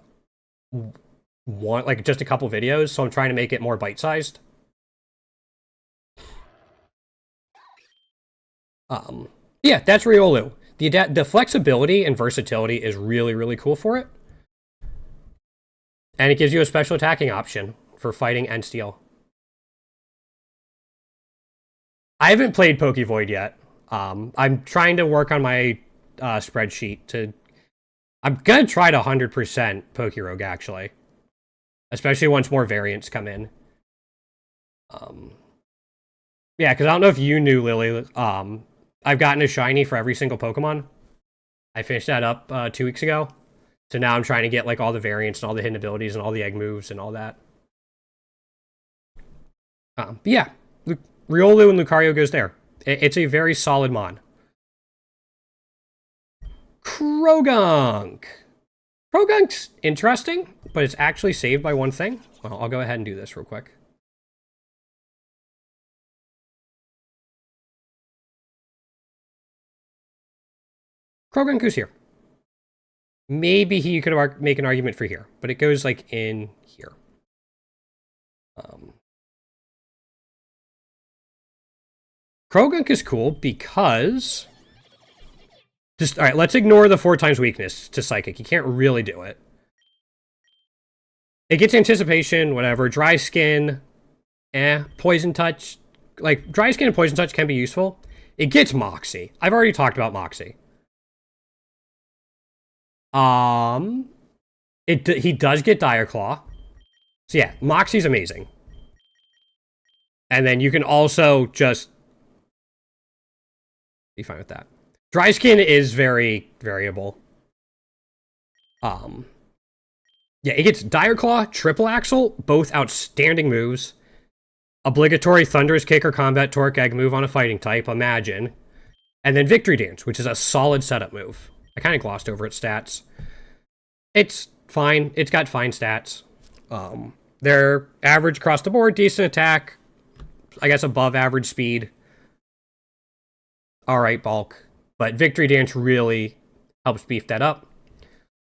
just a couple videos, so I'm trying to make it more bite-sized. Yeah, that's Riolu. The flexibility and versatility is really, really cool for it. And it gives you a special attacking option for fighting and steel. I haven't played Pokevoid yet. I'm trying to work on my spreadsheet to... I'm gonna try to 100% Pokerogue, actually. Especially once more variants come in. Yeah, because I don't know if you knew, Lily, I've gotten a shiny for every single Pokemon. I finished that up 2 weeks ago. So now I'm trying to get like all the variants and all the hidden abilities and all the egg moves and all that. But yeah, Riolu and Lucario goes there. It's a very solid mon. Krogunk. Krogunk's interesting, but it's actually saved by one thing. Well, I'll go ahead and do this real quick. Krogunk goes here. Maybe he could make an argument for here, but it goes like in here. Krogunk is cool because... Alright, let's ignore the 4 times weakness to Psychic. You can't really do it. It gets Anticipation, whatever. Dry Skin, Poison Touch. Like, Dry Skin and Poison Touch can be useful. It gets Moxie. I've already talked about Moxie. He does get Dire Claw. So yeah, Moxie's amazing. And then you can also just... be fine with that. Dry Skin is very variable. Yeah, it gets Dire Claw, Triple Axle, both outstanding moves. Obligatory Thunderous Kick or Combat Torque Egg move on a fighting type, imagine. And then Victory Dance, which is a solid setup move. I kind of glossed over its stats. It's fine. It's got fine stats. They're average across the board, decent attack, I guess above average speed. Alright, bulk. But Victory Dance really helps beef that up.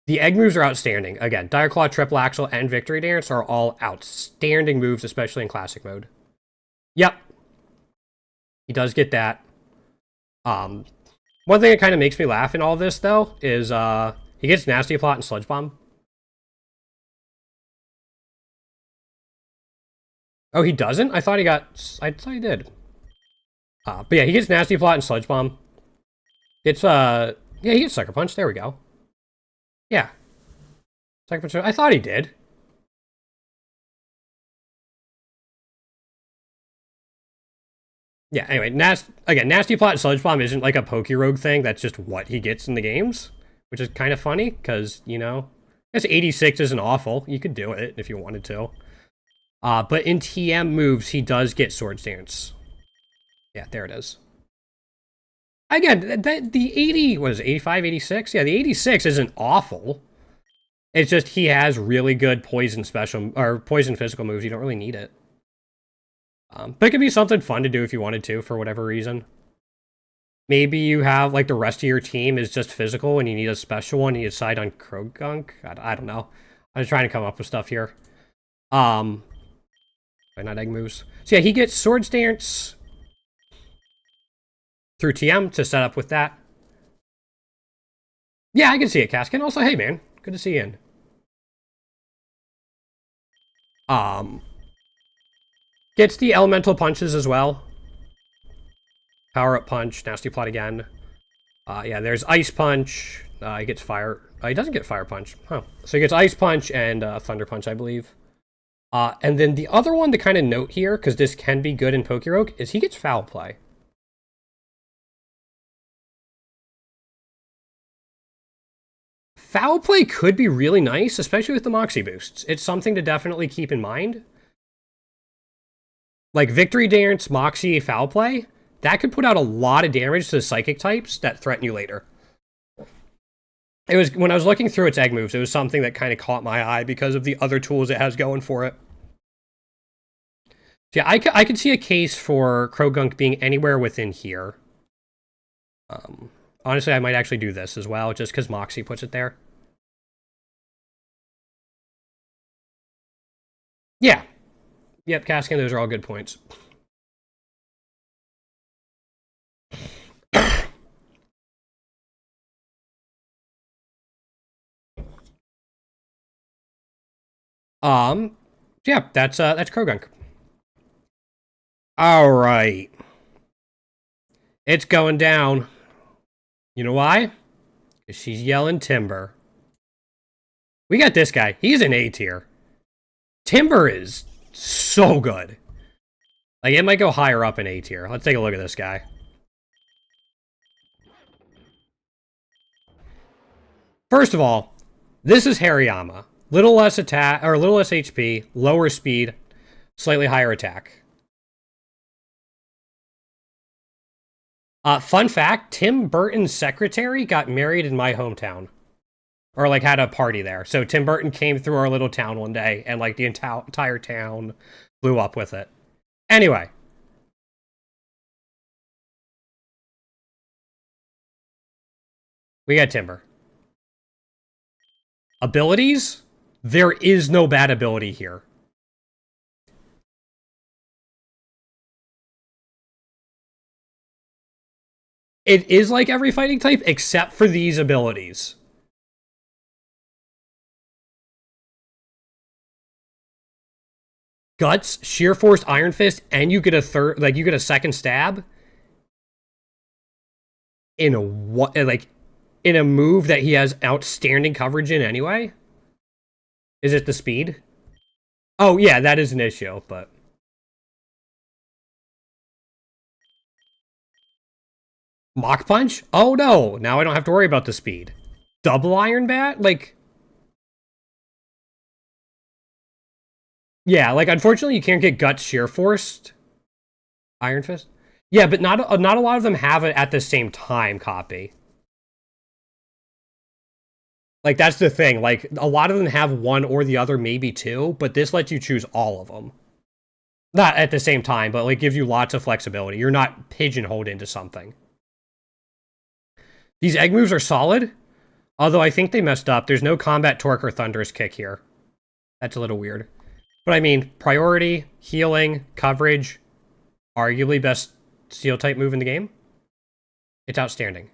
The egg moves are outstanding. Again, Dire Claw, Triple Axle, and Victory Dance are all outstanding moves, especially in Classic mode. Yep. He does get that. One thing that kind of makes me laugh in all this, though, is he gets Nasty Plot and Sludge Bomb. Oh, he doesn't? I thought he did. But yeah, he gets Nasty Plot and Sludge Bomb. It's, yeah, he gets Sucker Punch. There we go. Yeah. Sucker Punch. I thought he did. Yeah, anyway, Nasty Plot and Sludge Bomb isn't like a Pokerogue thing. That's just what he gets in the games, which is kind of funny because, you know, I guess 86 isn't awful. You could do it if you wanted to. But in TM moves, he does get Swords Dance. Yeah, there it is. Again, the 80, what is it, 85, 86? Yeah, the 86 isn't awful. It's just he has really good poison special, or poison physical moves. You don't really need it. But it could be something fun to do if you wanted to, for whatever reason. Maybe you have, like, the rest of your team is just physical and you need a special one and you decide on Croagunk. I don't know. I'm just trying to come up with stuff here. Not egg moves. So yeah, he gets Swords Dance through TM to set up with that. Yeah, I can see it, Caskin. Also, hey, man. Good to see you in. Gets the elemental punches as well. Power up punch, nasty plot again. Yeah, there's ice punch. He gets fire. He doesn't get fire punch. Huh. So he gets ice punch and thunder punch, I believe. And then the other one to kind of note here, because this can be good in Pokerogue, is he gets foul play. Foul play could be really nice, especially with the Moxie boosts. It's something to definitely keep in mind. Like Victory Dance, Moxie, Foul Play, that could put out a lot of damage to the Psychic types that threaten you later. It was, when I was looking through its egg moves, it was something that kind of caught my eye because of the other tools it has going for it. So yeah, I could see a case for Croagunk being anywhere within here. Honestly, I might actually do this as well, just because Moxie puts it there. Yeah. Yep, Caskin, those are all good points. Yeah, that's Croagunk. Alright. It's going down. You know why? Because she's yelling timber. We got this guy. He's an A tier. Timber is so good. Like, it might go higher up in A tier. Let's take a look at this guy. First of all, this is Hariyama. Little less attack, or little less HP, lower speed, slightly higher attack. Fun fact, Tim Burton's secretary got married in my hometown. Or, like, had a party there. So Tim Burton came through our little town one day, and, like, the entire town blew up with it. Anyway. We got Timber. Abilities? There is no bad ability here. It is like every fighting type, except for these abilities. Guts, Sheer Force, Iron Fist, and you get a third, like, you get a second stab in a what, like, in a move that he has outstanding coverage in anyway. Is it the speed? Oh yeah, that is an issue, but Mach Punch? Oh no, now I don't have to worry about the speed. Double Iron Bat? Like, yeah, like, unfortunately you can't get Guts Sheer Forced. Iron Fist? Yeah, but not a lot of them have it at the same time, copy. Like, that's the thing. Like, a lot of them have one or the other, maybe two, but this lets you choose all of them. Not at the same time, but, like, gives you lots of flexibility. You're not pigeonholed into something. These egg moves are solid, although I think they messed up. There's no combat torque or thunderous kick here. That's a little weird. But I mean, priority, healing, coverage, arguably best steel type move in the game. It's outstanding.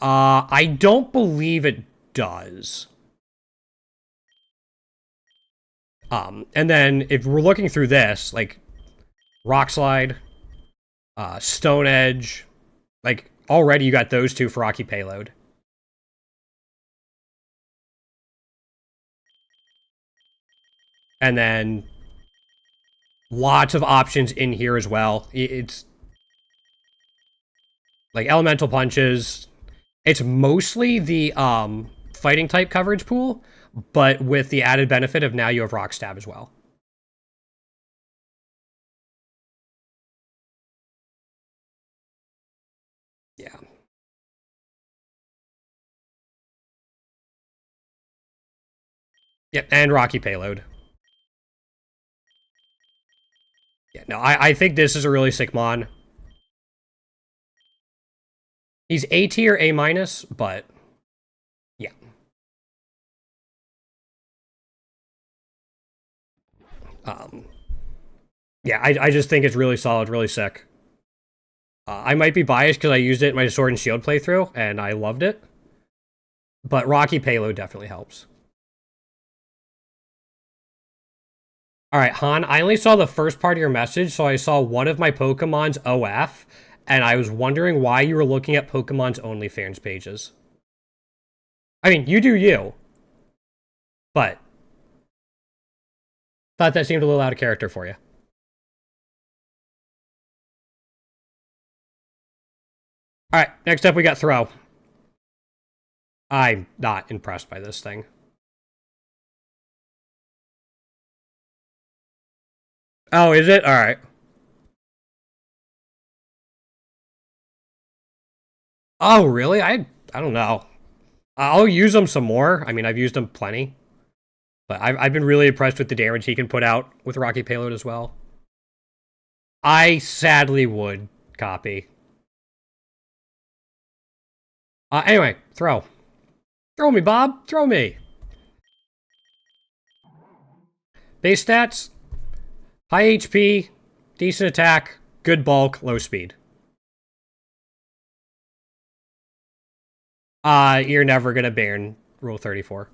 I don't believe it does. And then if we're looking through this, like, Rock Slide, Stone Edge. Like, already you got those two for Rocky Payload. And then lots of options in here as well. It's like elemental punches. It's mostly the fighting type coverage pool, but with the added benefit of now you have Rock Stab as well. Yeah. Yep, and Rocky Payload. Yeah, no, I think this is a really sick mon. He's A tier, A minus, but yeah. Yeah, I just think it's really solid, really sick. I might be biased because I used it in my Sword and Shield playthrough, and I loved it. But Rocky Payload definitely helps. Alright, Han, I only saw the first part of your message, so I saw one of my Pokemon's OF, and I was wondering why you were looking at Pokemon's OnlyFans pages. I mean, you do you. But thought that seemed a little out of character for you. Alright, next up we got Throw. I'm not impressed by this thing. Oh, is it? Alright. Oh, really? I don't know. I'll use them some more. I mean, I've used them plenty. But I've been really impressed with the damage he can put out with Rocky Payload as well. I sadly would copy. Anyway, Throw. Throw me, Bob. Throw me. Base stats. High HP. Decent attack. Good bulk. Low speed. You're never gonna ban Rule 34.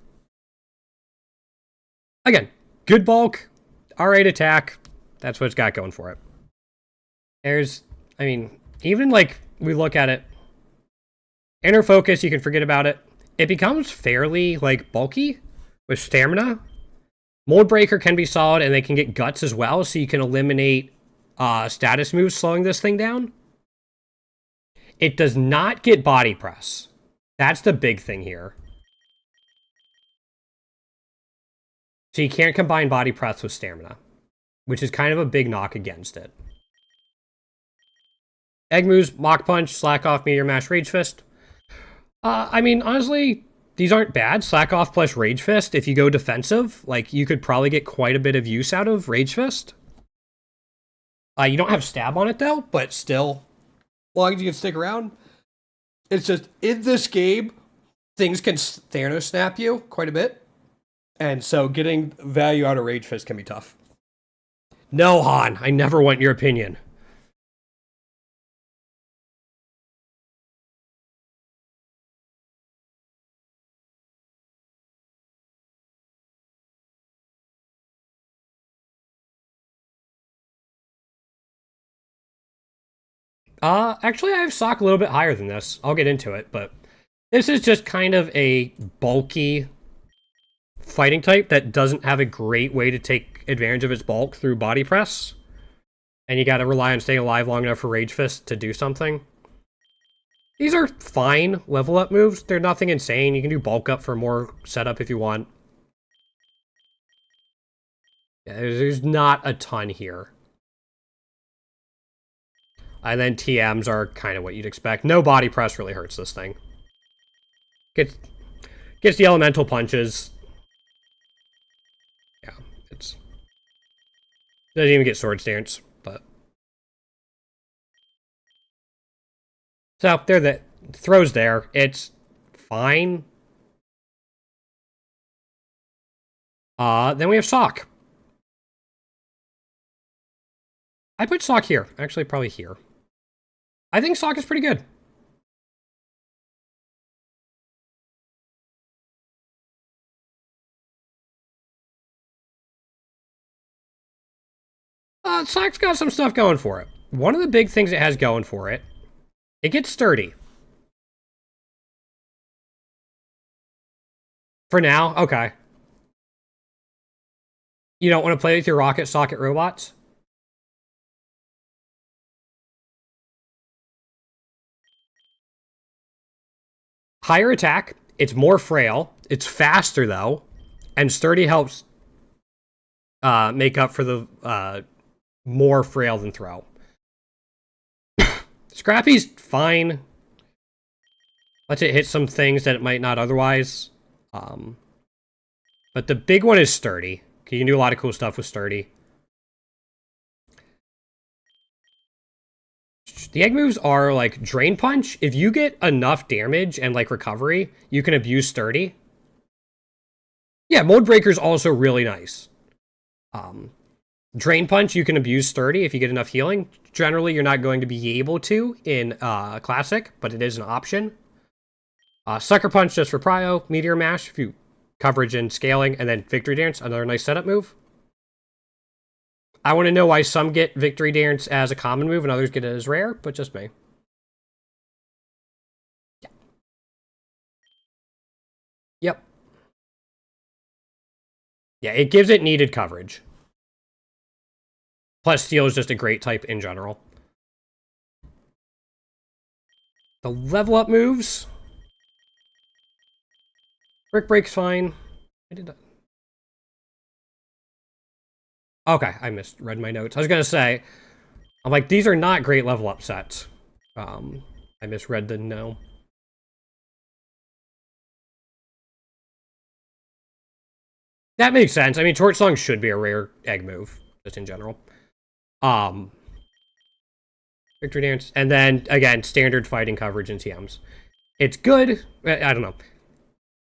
Again, good bulk. R8 attack. That's what it's got going for it. There's, I mean, even like we look at it. Inner focus, you can forget about it. It becomes fairly, like, bulky with stamina. Mold Breaker can be solid, and they can get guts as well, so you can eliminate status moves slowing this thing down. It does not get body press. That's the big thing here. So you can't combine body press with stamina, which is kind of a big knock against it. Egg moves, Mach Punch, Slack Off, Meteor Mash, Rage Fist. I mean, honestly, these aren't bad. Slack Off plus Rage Fist, if you go defensive, like, you could probably get quite a bit of use out of Rage Fist. You don't have Stab on it, though, but still, as long as you can stick around. It's just, in this game, things can Thanos snap you quite a bit. And so getting value out of Rage Fist can be tough. No, Han, I never want your opinion. Actually, I have Sock a little bit higher than this. I'll get into it, but this is just kind of a bulky fighting type that doesn't have a great way to take advantage of its bulk through body press. And you gotta rely on staying alive long enough for Rage Fist to do something. These are fine level up moves. They're nothing insane. You can do bulk up for more setup if you want. Yeah, there's not a ton here. And then TMs are kind of what you'd expect. No body press really hurts this thing. Gets the elemental punches. Yeah, it's... Doesn't even get sword stance, but... So, there the Throw's there. It's fine. Then we have Sock. I put Sock here. Actually, probably here. I think Sock is pretty good. Sock's got some stuff going for it. one of the big things it has going for it, it gets sturdy. For now? Okay. You don't want to play with your rocket socket robots? Higher attack. It's more frail. It's faster, though. And sturdy helps make up for the more frail than throw. Scrappy's fine. Lets it hit some things that it might not otherwise. But the big one is sturdy. You can do a lot of cool stuff with sturdy. The egg moves are like Drain Punch. If you get enough damage and like recovery, you can abuse sturdy. Yeah, Mold Breaker's also really nice. Drain Punch, you can abuse sturdy if you get enough healing. Generally, you're not going to be able to in Classic, but it is an option. Sucker Punch just for Prio. Meteor Mash, if you coverage and scaling, and then Victory Dance, another nice setup move. I want to know why some get Victory Dance as a common move and others get it as rare, but just me. Yeah. Yep. Yeah, it gives it needed coverage. Plus, Steel is just a great type in general. The level up moves. Brick Break's fine. I did that. Okay, I misread my notes. I was gonna say, I'm like, these are not great level up sets. I misread the no. That makes sense. I mean, Torch Song should be a rare egg move, just in general. Victory Dance, and then, again, standard fighting coverage in TMs. It's good. I don't know.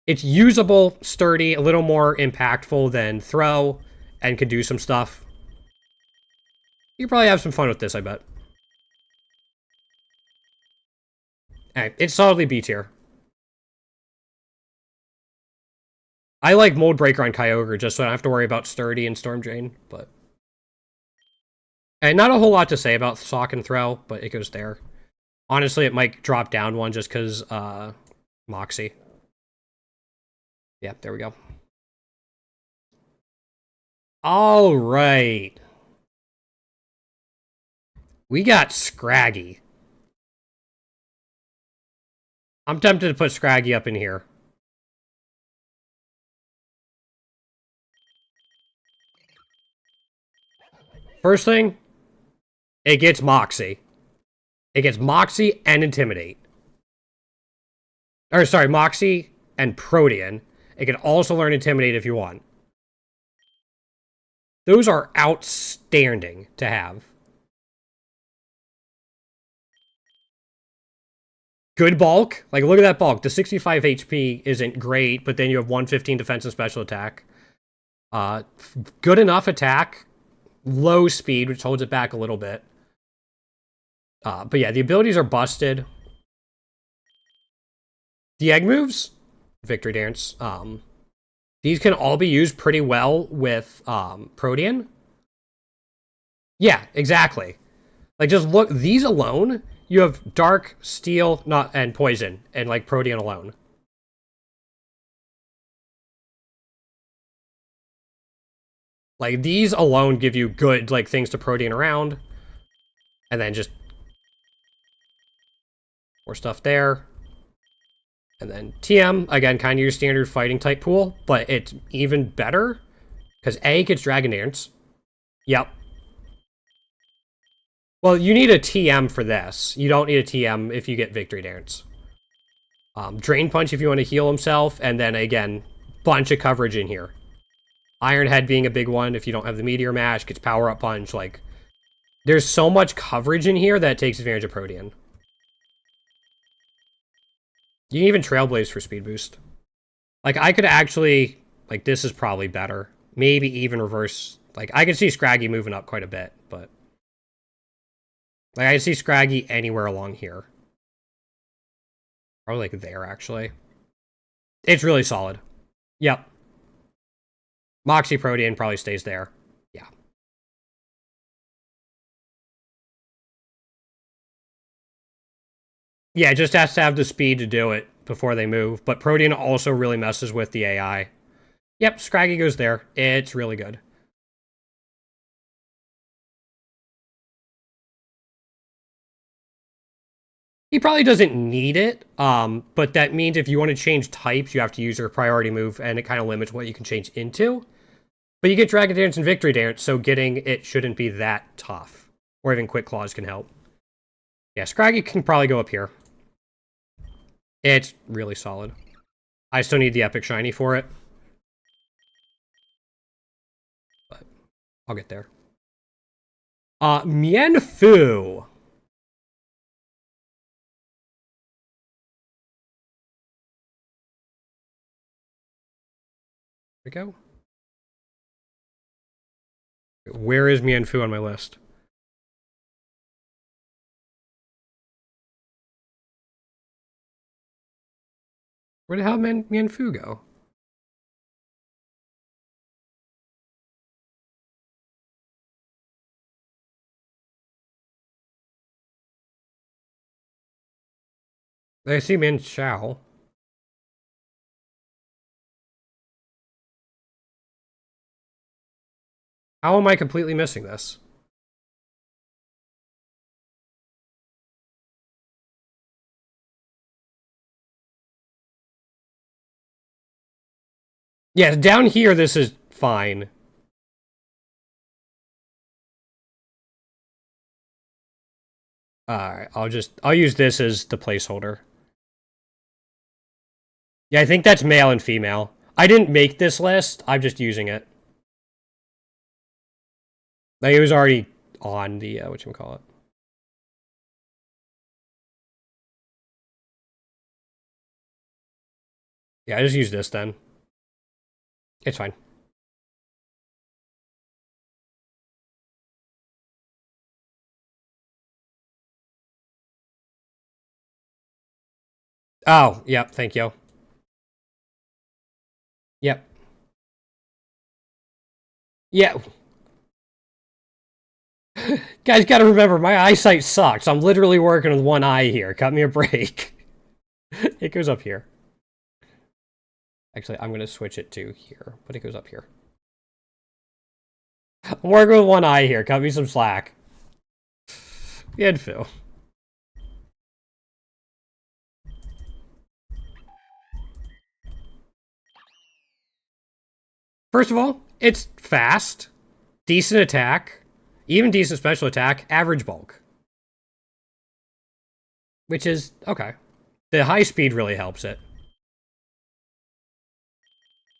It's usable, sturdy, a little more impactful than Throw, and could do some stuff. You could probably have some fun with this, I bet. Alright, it's solidly B tier. I like Mold Breaker on Kyogre just so I don't have to worry about Sturdy and Storm Drain, but... And not a whole lot to say about Sock and Throw, but it goes there. Honestly, it might drop down one just because, Moxie. Yeah, there we go. All right. We got Scraggy. I'm tempted to put Scraggy up in here. First thing, it gets Moxie. It gets Moxie and Intimidate. Or, sorry, Moxie and Protean. It can also learn Intimidate if you want. Those are outstanding to have. Good bulk. Like, look at that bulk. The 65 HP isn't great, but then you have 115 defense and special attack. Good enough attack. Low speed, which holds it back a little bit. But yeah, the abilities are busted. The egg moves, Victory Dance, these can all be used pretty well with Protean. Yeah, exactly. Like, just look, these alone, you have Dark, Steel, and Poison, and like Protean alone. Like, these alone give you good, like, things to Protean around. And then just more stuff there. And then TM, again, kind of your standard fighting type pool, but it's even better because A gets Dragon Dance. Yep. Well, you need a TM for this. You don't need a TM if you get Victory Dance. Drain Punch if you want to heal himself, and then, again, bunch of coverage in here. Iron Head being a big one if you don't have the Meteor Mash, gets Power Up Punch, like... There's so much coverage in here that takes advantage of Protean. You can even Trailblaze for speed boost. Like, I could actually... Like, this is probably better. Maybe even reverse... Like, I could see Scraggy moving up quite a bit, but... Like, I see Scraggy anywhere along here. Probably, like, there, actually. It's really solid. Yep. Moxie Protean probably stays there. Yeah. Yeah, it just has to have the speed to do it before they move. But Protean also really messes with the AI. Yep, Scraggy goes there. It's really good. He probably doesn't need it, but that means if you want to change types, you have to use your priority move, and it kind of limits what you can change into. But you get Dragon Dance and Victory Dance, so getting it shouldn't be that tough. Or even Quick Claws can help. Yeah, Scraggy can probably go up here. It's really solid. I still need the Epic Shiny for it. But I'll get there. Mienfoo. Here we go. Where is Mienfoo on my list? Where the hell did Mienfoo go? I see Mienshao. How am I completely missing this? Yeah, down here this is fine. Alright, I'll use this as the placeholder. Yeah, I think that's male and female. I didn't make this list, I'm just using it. Like, it was already on the, whatchamacallit. Yeah, I just use this then. It's fine. Oh, yep, thank you. Yep. Yeah. Guys gotta remember, my eyesight sucks. I'm literally working with one eye here. Cut me a break. It goes up here. Actually, I'm gonna switch it to here, but it goes up here. I'm working with one eye here. Cut me some slack. Mienfoo. First of all, it's fast, decent attack, even decent special attack, average bulk. Which is, okay. The high speed really helps it.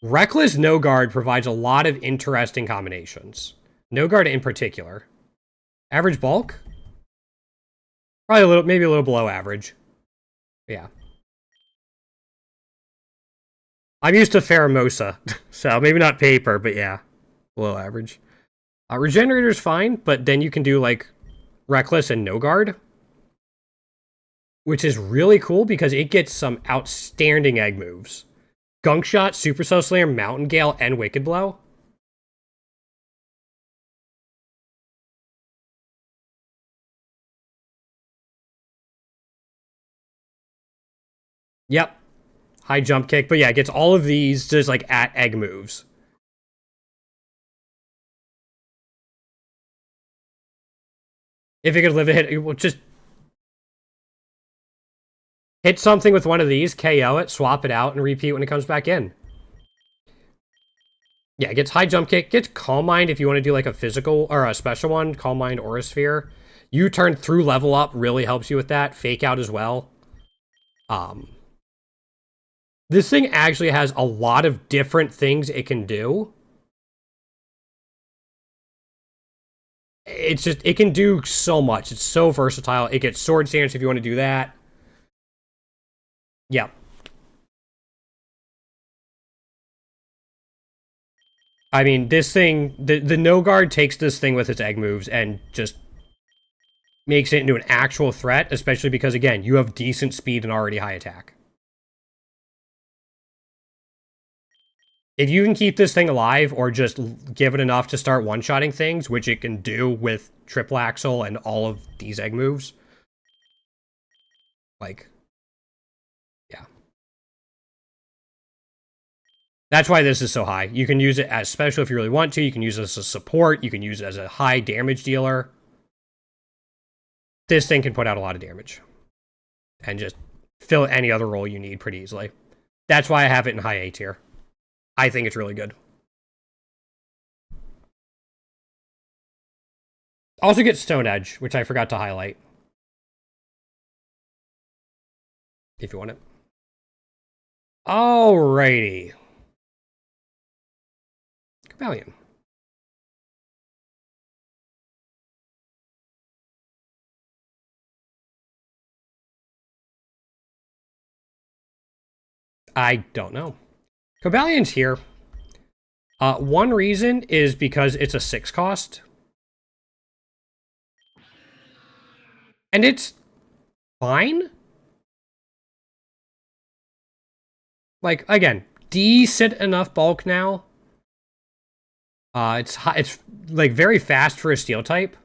Reckless No Guard provides a lot of interesting combinations. No Guard in particular. Average bulk? Probably a little, maybe a little below average. But yeah. I'm used to Pheromosa, so maybe not paper, but yeah. Below average. Regenerator's fine, but then you can do, like, Reckless and No Guard. Which is really cool because it gets some outstanding egg moves. Gunk Shot, Supercell Slayer, Mountain Gale, and Wicked Blow. Yep. High jump kick. But yeah, it gets all of these just like at egg moves. If it could live a hit, it will just hit something with one of these, KO it, swap it out, and repeat when it comes back in. Yeah, it gets high jump kick, gets Calm Mind if you want to do like a physical or a special one, Calm Mind or a Sphere. U-turn through level up really helps you with that. Fake out as well. This thing actually has a lot of different things it can do. It's just, it can do so much. It's so versatile. It gets Sword Stance if you want to do that. Yeah. I mean, this thing, the No Guard takes this thing with its egg moves and just makes it into an actual threat, especially because, again, you have decent speed and already high attack. If you can keep this thing alive or just give it enough to start one-shotting things, which it can do with Triple Axle and all of these egg moves, Like, yeah. That's why this is so high. You can use it as special if you really want to. You can use it as a support. You can use it as a high damage dealer. This thing can put out a lot of damage. And just fill any other role you need pretty easily. That's why I have it in high A tier. I think it's really good. Also get Stone Edge, which I forgot to highlight. If you want it. Alrighty. Rebellion. I don't know. Coballion's here. One reason is because it's a 6 cost. And it's fine. Like, again, decent enough bulk now. It's like very fast for a steel type.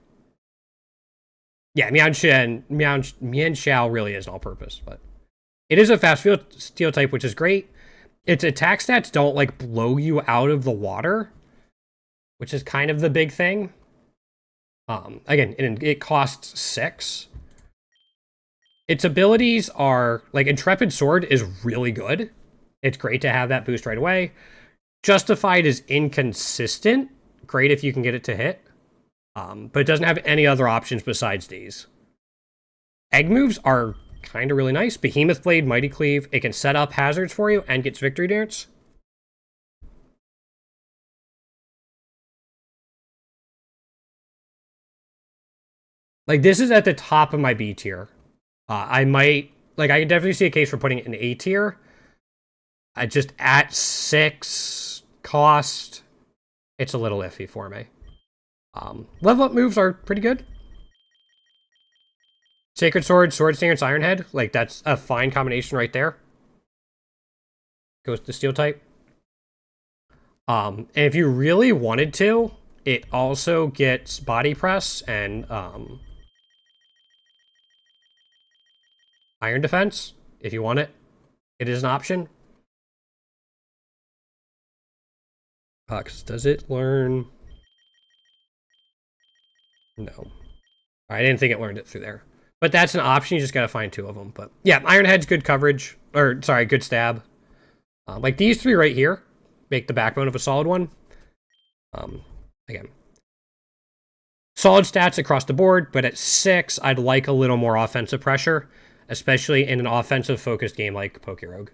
Yeah, Mian Xiao really is all purpose, but it is a fast steel type, which is great. Its attack stats don't like blow you out of the water, which is kind of the big thing. Again, it costs 6. Its abilities are like Intrepid Sword is really good. It's great to have that boost right away. Justified is inconsistent. Great if you can get it to hit. But it doesn't have any other options besides these. Egg moves are kind of really nice. Behemoth Blade, Mighty Cleave. It can set up hazards for you and gets Victory Dance. Like, this is at the top of my B tier. I can definitely see a case for putting it in A tier. Just at 6 cost, it's a little iffy for me. Level up moves are pretty good. Sacred Sword, Sword Stance, Iron Head. Like, that's a fine combination right there. Goes to Steel type. And if you really wanted to, it also gets Body Press and Iron Defense, if you want it. It is an option. Does it learn? No. I didn't think it learned it through there. But that's an option, you just gotta find 2 of them. But yeah, Iron Head's good coverage. Or, sorry, good stab. Like these 3 right here make the backbone of a solid one. Again. Solid stats across the board, but at 6, I'd like a little more offensive pressure. Especially in an offensive-focused game like Pokerogue.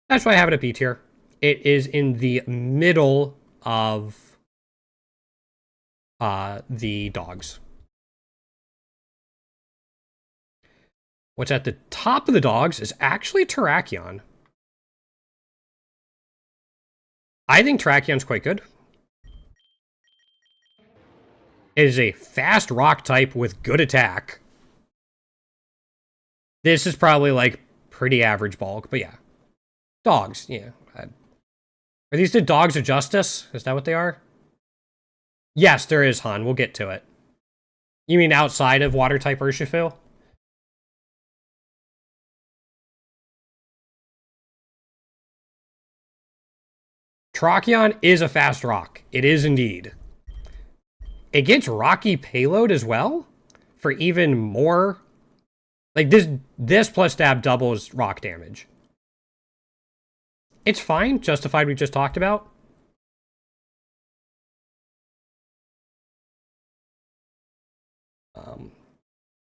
That's why I have it at B tier. It is in the middle of the dogs. What's at the top of the dogs is actually Terrakion. I think Terrakion's quite good. It is a fast rock type with good attack. This is probably like pretty average bulk, but yeah. Dogs, yeah. Are these the Dogs of Justice? Is that what they are? Yes, there is, Han. We'll get to it. You mean outside of water type Urshifu? Terrakion is a fast rock. It is indeed. It gets Rocky Payload as well for even more. Like this plus stab doubles rock damage. It's fine. Justified we just talked about.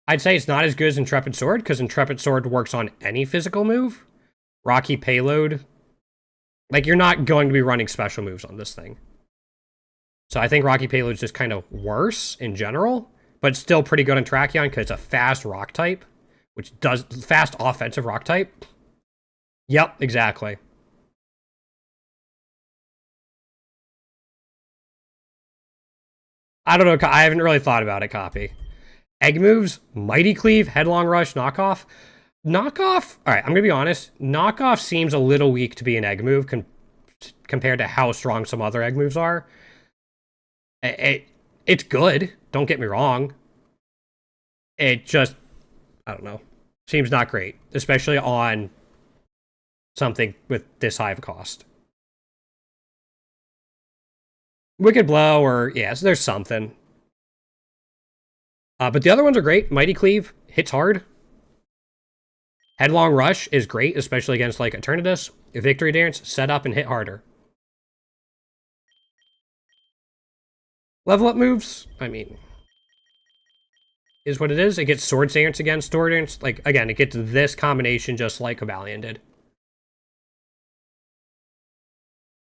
I'd say it's not as good as Intrepid Sword, because Intrepid Sword works on any physical move. Rocky Payload. Like, you're not going to be running special moves on this thing. So I think Rocky Payload is just kind of worse in general, but still pretty good on Terrakion because it's a fast rock type, which does fast offensive rock type. Yep, exactly. I don't know. I haven't really thought about it, Copy. Egg moves, Mighty Cleave, Headlong Rush, Knockoff. Knockoff, all right, I'm going to be honest. Knockoff seems a little weak to be an egg move compared to how strong some other egg moves are. It's good, don't get me wrong. It just, I don't know. Seems not great, especially on something with this high of a cost. Wicked Blow, or yeah, so there's something. But the other ones are great. Mighty Cleave hits hard. Headlong Rush is great, especially against like Eternatus. Victory Dance, set up and hit harder. Level up moves, I mean, is what it is. It gets Sword Dance against Sword Dance. Like, again, it gets this combination just like Cobalion did.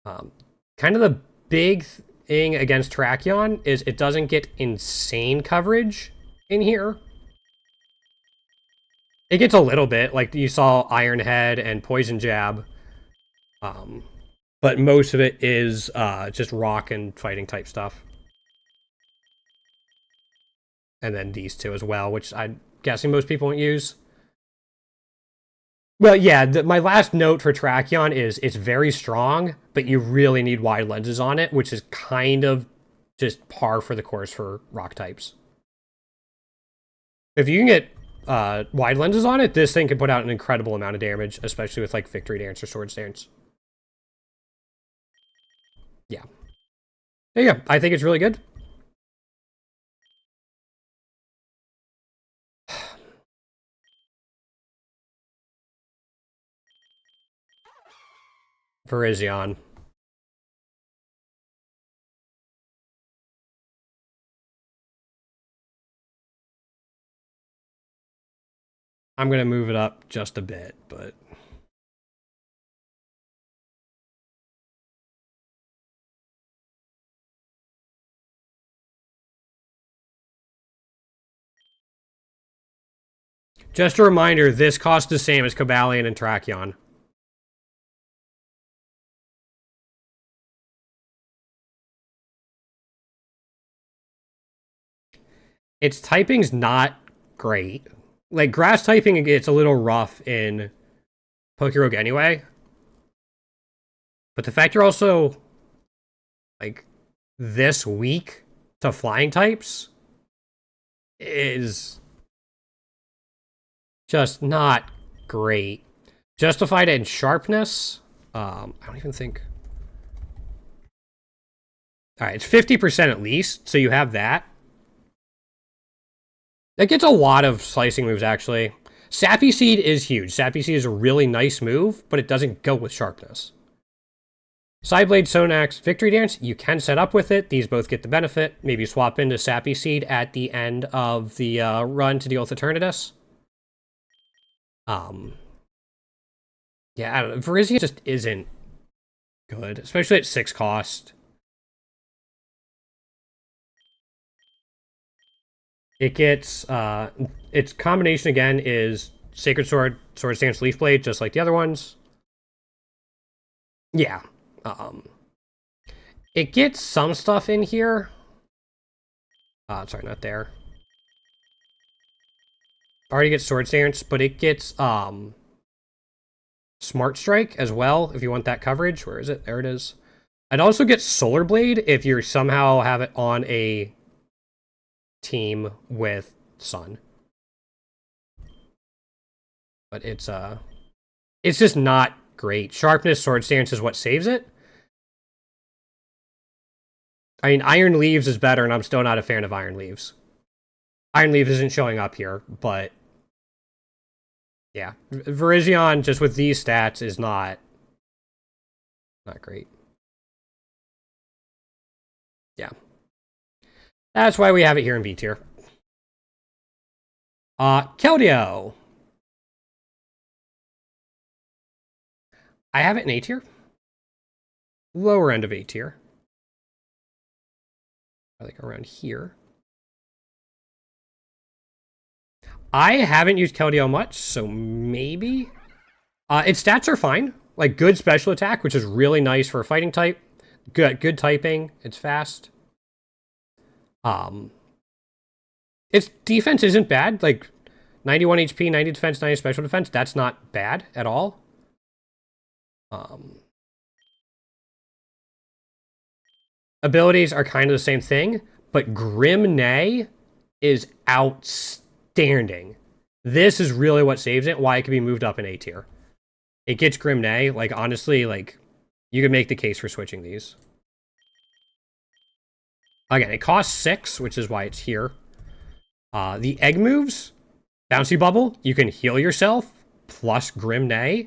Kind of the big thing against Terrakion is it doesn't get insane coverage in here. It gets a little bit, like you saw Iron Head and Poison Jab. But most of it is just rock and fighting type stuff. And then these two as well, which I'm guessing most people won't use. Well, yeah, my last note for Terrakion is it's very strong, but you really need wide lenses on it, which is kind of just par for the course for rock types. If you can get wide lenses on it, this thing can put out an incredible amount of damage, especially with like Victory Dance or Sword Dance. Yeah. There you go. I think it's really good. Virizion. I'm going to move it up just a bit, but... Just a reminder, this costs the same as Cobalion and Terrakion. Its typing's not great. Like, grass typing gets a little rough in Pokerogue anyway. But the fact you're also, like, this weak to flying types is just not great. Justified in sharpness. I don't even think... Alright, it's 50% at least, so you have that. That gets a lot of slicing moves, actually. Sappy Seed is huge. Sappy Seed is a really nice move, but it doesn't go with sharpness. Sideblade, Sonax, Victory Dance, you can set up with it. These both get the benefit. Maybe swap into Sappy Seed at the end of the run to deal with Eternatus. Yeah, I don't know. Virizion just isn't good, especially at 6 cost. It gets, its combination again is Sacred Sword, Sword Stance, Leaf Blade, just like the other ones. Yeah. It gets some stuff in here. Sorry, not there. Already gets Sword Stance, but it gets, Smart Strike as well, if you want that coverage. Where is it? There it is. It also gets Solar Blade if you somehow have it on a team with Sun. But it's just not great. Sharpness, Sword Stance is what saves it. I mean, Iron Leaves is better, and I'm still not a fan of Iron Leaves. Iron Leaves isn't showing up here, but yeah, Virizion just with these stats is not great. Yeah. That's why we have it here in B tier. Keldeo. I have it in A tier. Lower end of A tier. I think around here. I haven't used Keldeo much, so maybe. Its stats are fine. Like, good special attack, which is really nice for a fighting type. Good typing. It's fast. Its defense isn't bad. Like, 91 HP, 90 defense, 90 special defense. That's not bad at all. Abilities are kind of the same thing, but Grim Neigh is outstanding. This is really what saves it, why it can be moved up in A tier. It gets Grimnay. Like, honestly, like, you could make the case for switching these. Again, it costs 6, which is why it's here. The egg moves, Bouncy Bubble, you can heal yourself, plus Grimnay.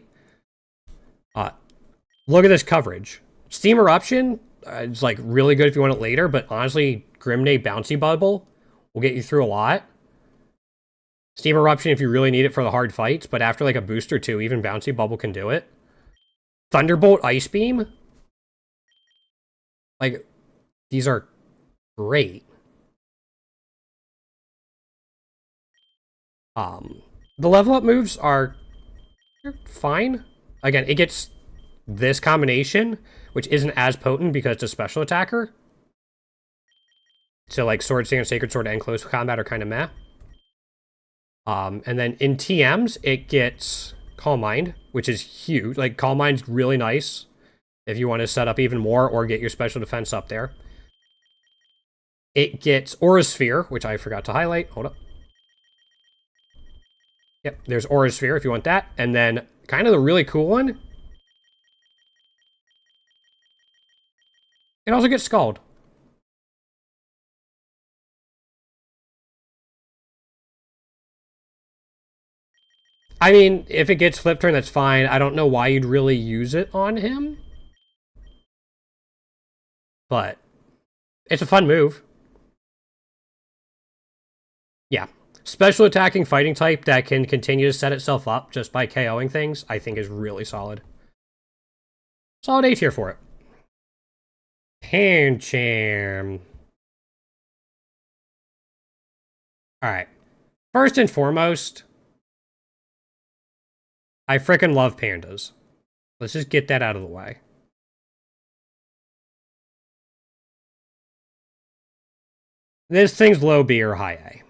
Look at this coverage. Steam Eruption is, like, really good if you want it later, but honestly, Grimnay Bouncy Bubble will get you through a lot. Steam Eruption if you really need it for the hard fights, but after, like, a boost or two, even Bouncy Bubble can do it. Thunderbolt Ice Beam. Like, these are great. The level up moves are fine. Again, it gets this combination, which isn't as potent because it's a special attacker. So, like, Sword Stance, Sacred Sword, and Close Combat are kind of meh. And then in TMs, it gets Calm Mind, which is huge. Like, Calm Mind's really nice if you want to set up even more or get your special defense up there. It gets Aura Sphere, which I forgot to highlight. Hold up. Yep, there's Aura Sphere if you want that. And then, kind of the really cool one, it also gets Scald. I mean, if it gets Flip Turn, that's fine. I don't know why you'd really use it on him. But it's a fun move. Yeah. Special attacking fighting type that can continue to set itself up just by KOing things, I think is really solid. Solid A tier for it. Pancham. Alright. First and foremost, I frickin' love pandas. Let's just get that out of the way. This thing's low B or high A.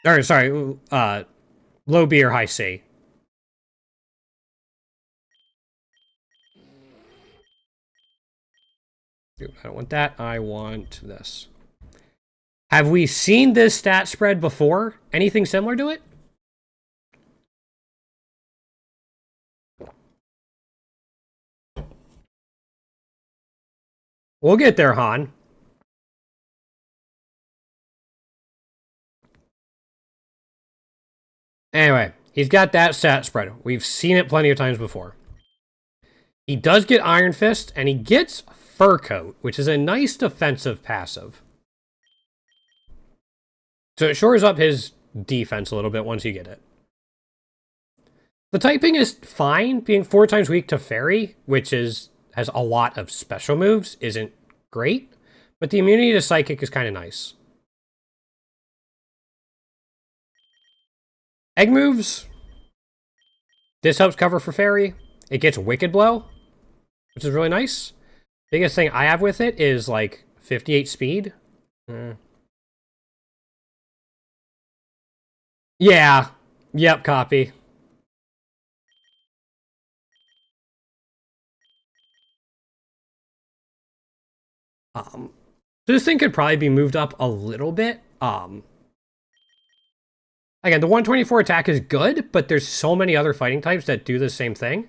Or, sorry, low B or high C. I don't want that. I want this. Have we seen this stat spread before? Anything similar to it? We'll get there, Han. Anyway, he's got that stat spread. We've seen it plenty of times before. He does get Iron Fist, and he gets Fur Coat, which is a nice defensive passive. So it shores up his defense a little bit once you get it. The typing is fine. Being 4 times weak to Fairy, which has a lot of special moves, isn't great. But the immunity to Psychic is kind of nice. Egg moves. This helps cover for Fairy. It gets Wicked Blow, which is really nice. Biggest thing I have with it is, like, 58 speed. Yeah. Yep, copy. So this thing could probably be moved up a little bit. Again, the 124 attack is good, but there's so many other fighting types that do the same thing.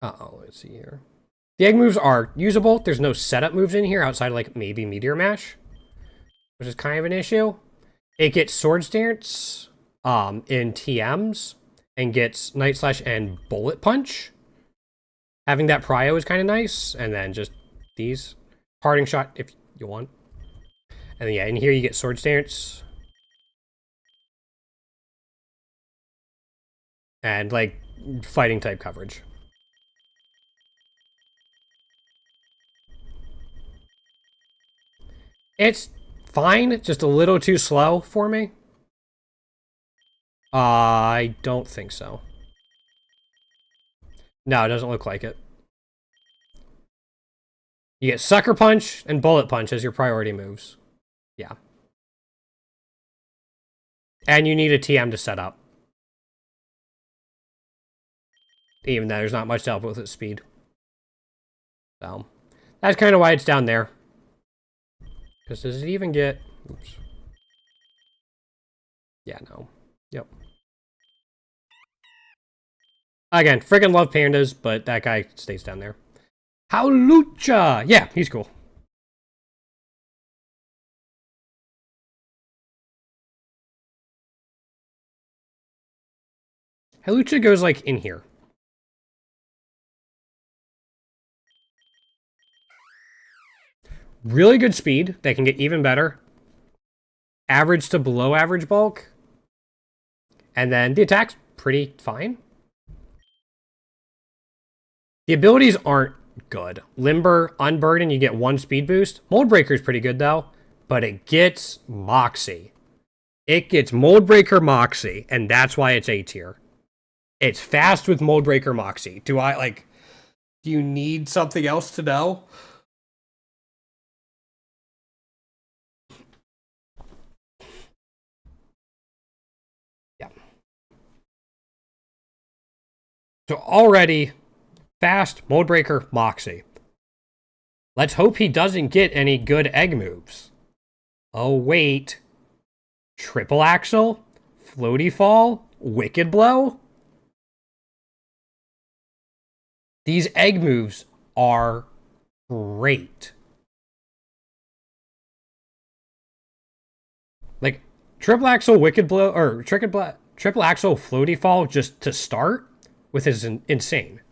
Let's see here. The egg moves are usable. There's no setup moves in here outside of, like, maybe Meteor Mash, which is kind of an issue. It gets Sword Stance in TMs and gets Night Slash and Bullet Punch. Having that prio is kind of nice. And then just these. Parting Shot if you want. And then, yeah, in here you get Sword Stance. And, like, fighting type coverage. It's fine, just a little too slow for me. I don't think so. No, it doesn't look like it. You get Sucker Punch and Bullet Punch as your priority moves. Yeah. And you need a TM to set up. Even though there's not much to help with its speed. So, that's kind of why it's down there. Because does it even get... Oops. Yeah, no. Yep. Again, friggin' love pandas, but that guy stays down there. Howlucha! Yeah, he's cool. Howlucha goes, like, in here. Really good speed. They can get even better. Average to below average bulk. And then the attack's pretty fine. The abilities aren't good. Limber, Unburden, you get 1 speed boost. Mold Breaker is pretty good, though. But it gets Moxie. It gets Mold Breaker Moxie, and that's why it's A tier. It's fast with Mold Breaker Moxie. Do you need something else to know? Yeah. So already, fast, Mold Breaker, Moxie. Let's hope he doesn't get any good egg moves. Oh, wait. Triple Axle? Floaty Fall? Wicked Blow? These egg moves are great. Like, Triple Axle, Wicked Blow, or Triple Axle, Floaty Fall, just to start with is insane.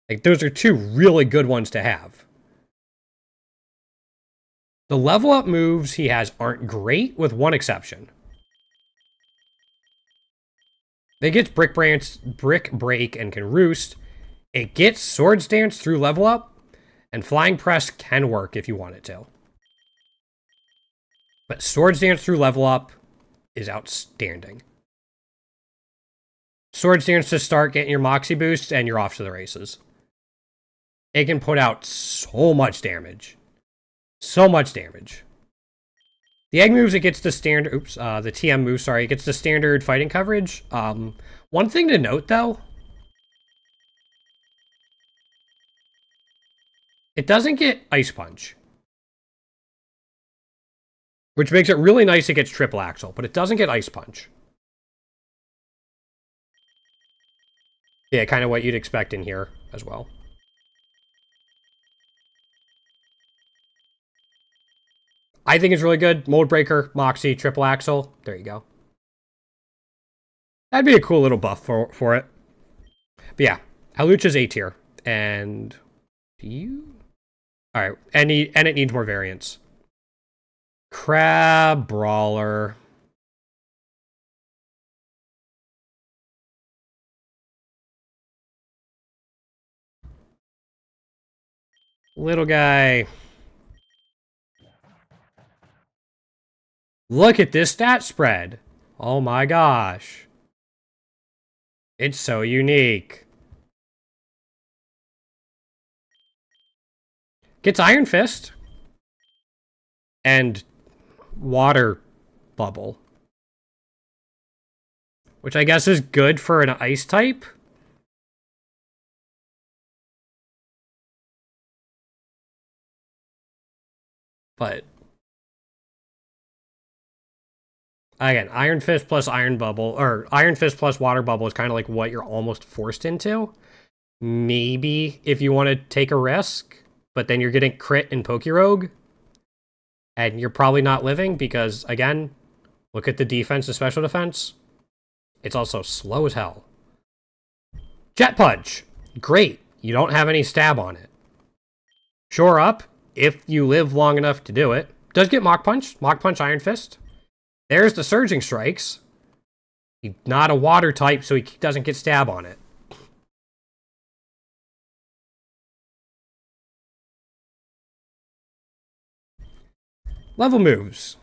Like, those are 2 really good ones to have. The level up moves he has aren't great, with one exception. It gets Brick Break, and can Roost. It gets Swords Dance through level up, and Flying Press can work if you want it to. But Swords Dance through level up is outstanding. Swords Dance to start getting your Moxie boosts, and you're off to the races. It can put out so much damage. So much damage. The egg moves, it gets the standard... Oops, the TM moves, sorry. It gets the standard fighting coverage. One thing to note, though... It doesn't get Ice Punch. Which makes it really nice it gets Triple Axle, but it doesn't get Ice Punch. Yeah, kind of what you'd expect in here as well. I think it's really good. Mold Breaker, Moxie, Triple Axle. There you go. That'd be a cool little buff for it. But yeah, Howlucha's A tier. And... do you... Alright, and it needs more variants. Crab Brawler. Little guy. Look at this stat spread. Oh my gosh. It's so unique. Gets Iron Fist. And Water Bubble. Which I guess is good for an ice type. But again, Iron Fist plus Iron Bubble, or Iron Fist plus Water Bubble is kind of like what you're almost forced into. Maybe if you want to take a risk, but then you're getting crit in Pokerogue. And you're probably not living because, again, look at the defense and special defense. It's also slow as hell. Jet Punch. Great. You don't have any stab on it. Shore Up, if you live long enough to do it. Does get Mach Punch. Mach Punch, Iron Fist. There's the Surging Strikes. He's not a water type, so he doesn't get stab on it. Level moves.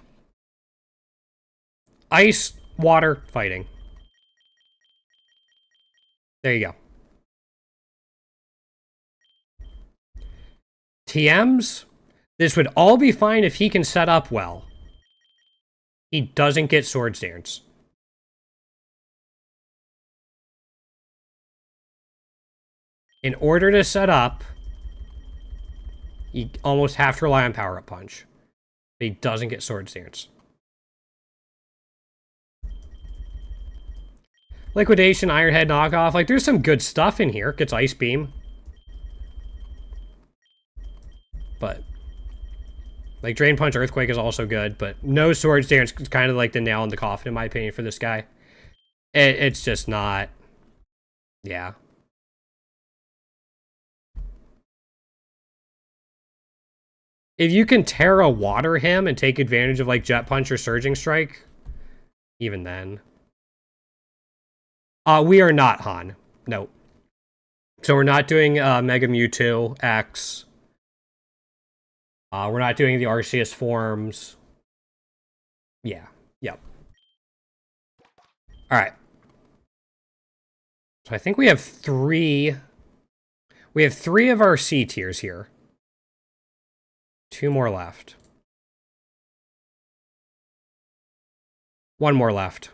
Ice, water, fighting. There you go. TMs? This would all be fine if he can set up well. He doesn't get Swords Dance. In order to set up, you almost have to rely on Power Up Punch. He doesn't get Sword Stance. Liquidation, Iron Head knockoff. Like, there's some good stuff in here. Gets Ice Beam. But, like, Drain Punch, Earthquake is also good. But no Sword Stance is kind of like the nail in the coffin, in my opinion, for this guy. It's just not... Yeah. If you can Terra Water him and take advantage of, like, Jet Punch or Surging Strike, even then... we are not Han. No. So we're not doing Mega Mewtwo X. We're not doing the Arceus forms. Yeah. Yep. Alright. So I think we have three... We have 3 of our C tiers here. 2 more left. 1 more left.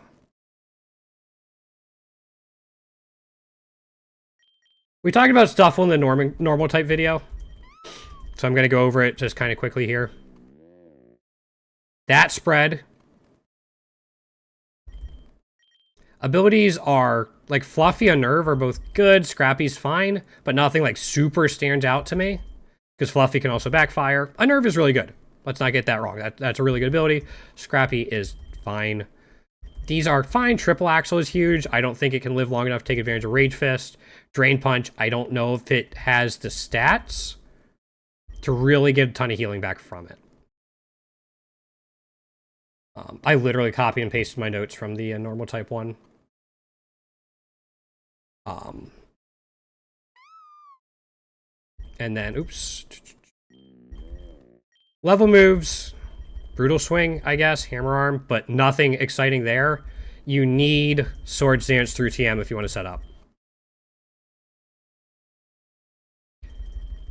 We talked about Stuffle in the normal type video. So I'm going to go over it just kind of quickly here. That spread. Abilities are, like, Fluffy and Nerve are both good. Scrappy's fine, but nothing, like, super stands out to me. Because Fluffy can also backfire. A Nerve is really good. Let's not get that wrong. That's a really good ability. Scrappy is fine. These are fine. Triple Axle is huge. I don't think it can live long enough to take advantage of Rage Fist. Drain Punch, I don't know if it has the stats to really get a ton of healing back from it. I literally copy and pasted my notes from the normal type one. And then, oops. Level moves. Brutal Swing, I guess. Hammer Arm, but nothing exciting there. You need Sword Stance through TM if you want to set up.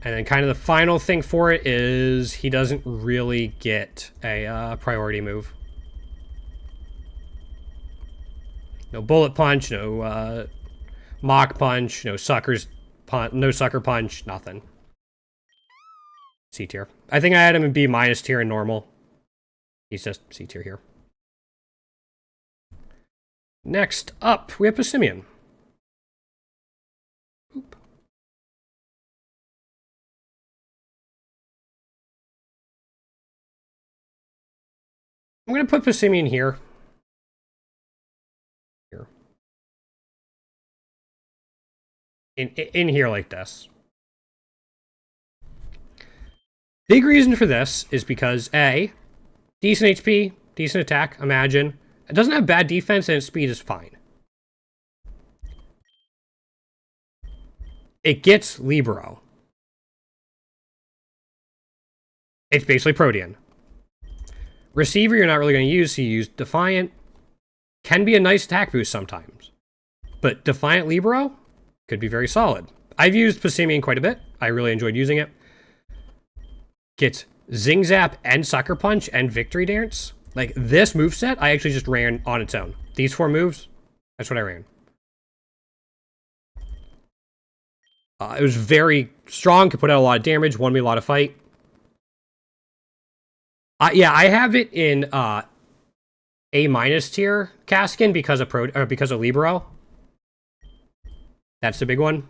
And then kind of the final thing for it is he doesn't really get a priority move. No Bullet Punch, no Mach Punch, no Sucker Punch, nothing. C tier. I think I had him in B- tier in normal. He's just C tier here. Next up, we have Passimian. Oop. I'm going to put Passimian here. In here like this. Big reason for this is because A, decent HP, decent attack, imagine. It doesn't have bad defense and its speed is fine. It gets Libero. It's basically Protean. Receiver you're not really going to use, so you use Defiant. Can be a nice attack boost sometimes. But Defiant Libero could be very solid. I've used Passimian quite a bit. I really enjoyed using it. Gets Zing Zap and Sucker Punch and Victory Dance. Like, this moveset, I actually just ran on its own. These 4 moves, that's what I ran. It was very strong, could put out a lot of damage, won me a lot of fight. Yeah, I have it in A- tier Caskin because of Libero. That's the big one.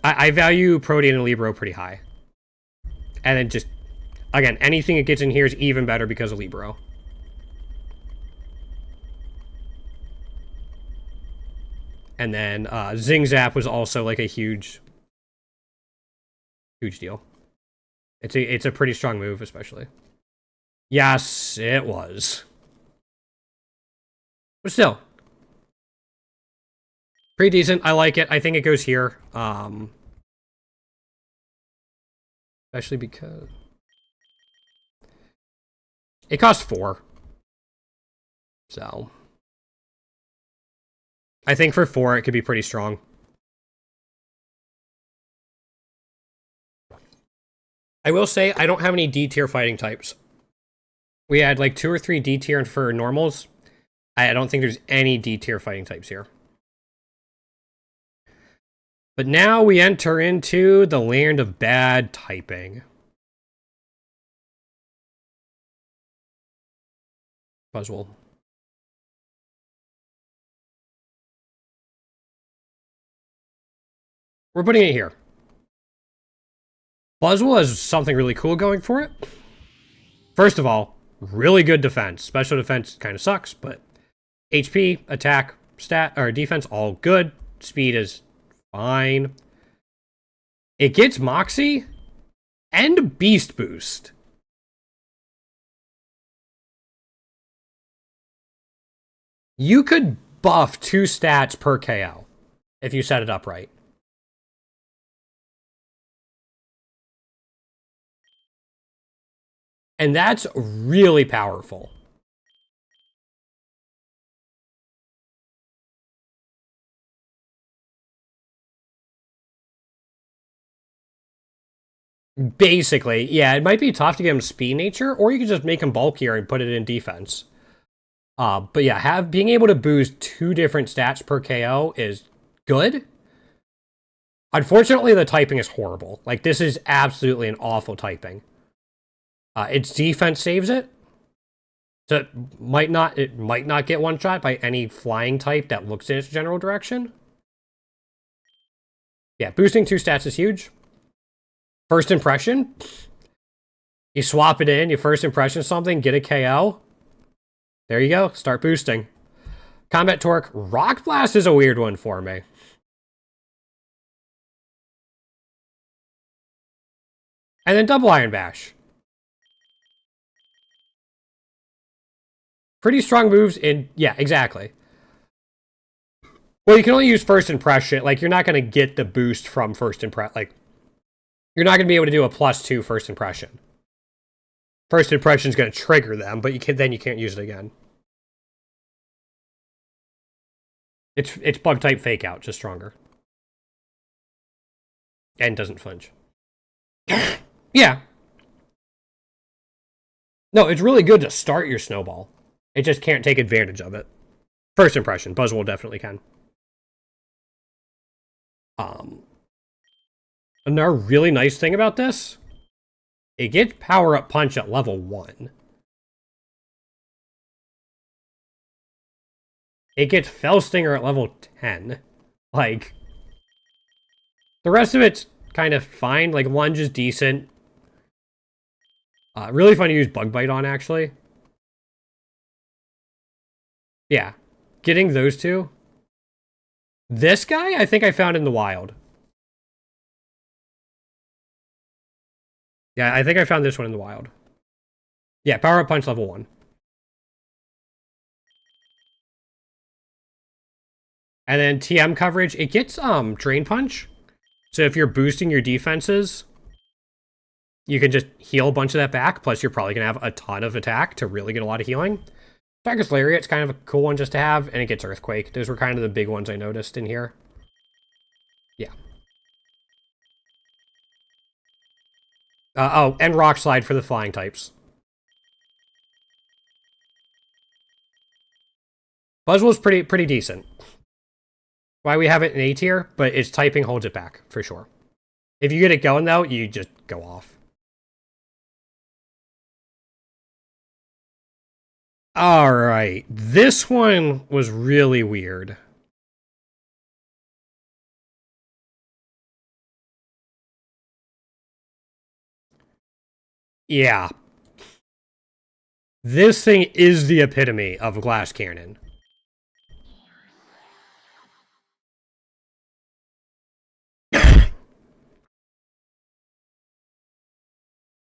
I value Protean and Libero pretty high. And then just, again, anything it gets in here is even better because of Libero. And then Zing Zap was also like a huge deal. It's a pretty strong move, especially. Yes, it was. But still. Pretty decent. I like it. I think it goes here. Especially because it costs 4. So I think for 4 it could be pretty strong. I will say I don't have any D tier fighting types. We had like 2 or 3 D tier for normals. I don't think there's any D tier fighting types here. But now we enter into the land of bad typing. Buzzwole. We're putting it here. Buzzwole has something really cool going for it. First of all, really good defense. Special defense kind of sucks, but HP, attack, stat, or defense, all good. Speed is fine. It gets Moxie and Beast Boost. You could buff 2 stats per KO if you set it up right. And that's really powerful. Basically, yeah, it might be tough to get him speed nature, or you could just make him bulkier and put it in defense. But yeah, being able to boost 2 different stats per KO is good. Unfortunately, the typing is horrible. Like, this is absolutely an awful typing. Its defense saves it. So it might not get one shot by any flying type that looks in its general direction. Yeah, boosting 2 stats is huge. First impression. You swap it in, you first impression something, get a KO. There you go, start boosting. Combat Torque. Rock Blast is a weird one for me. And then Double Iron Bash. Pretty strong moves in... Yeah, exactly. Well, you can only use first impression. Like, you're not going to get the boost from first impression. Like, you're not going to be able to do a +2 first impression. First impression is going to trigger them, but then you can't use it again. It's bug type fake out, just stronger. And doesn't flinch. Yeah. No, it's really good to start your snowball. It just can't take advantage of it. First impression, Buzzwole definitely can. Another really nice thing about this, it gets Power Up Punch at level 1. It gets Fell Stinger at level 10. Like, the rest of it's kind of fine. Like, Lunge is decent. Really fun to use Bug Bite on, actually. Yeah. Getting those 2. This guy, I think I found in the wild. Yeah, I think I found this one in the wild. Yeah, Power Up Punch level 1. And then TM coverage, it gets Drain Punch. So if you're boosting your defenses, you can just heal a bunch of that back. Plus, you're probably going to have a ton of attack to really get a lot of healing. Stagger's Lariat's kind of a cool one just to have, and it gets Earthquake. Those were kind of the big ones I noticed in here. Yeah. Oh, and Rock Slide for the flying types. Buzzwole's pretty decent. Why we have it in A tier, but its typing holds it back, for sure. If you get it going, though, you just go off. Alright, this one was really weird. Yeah. This thing is the epitome of a glass cannon.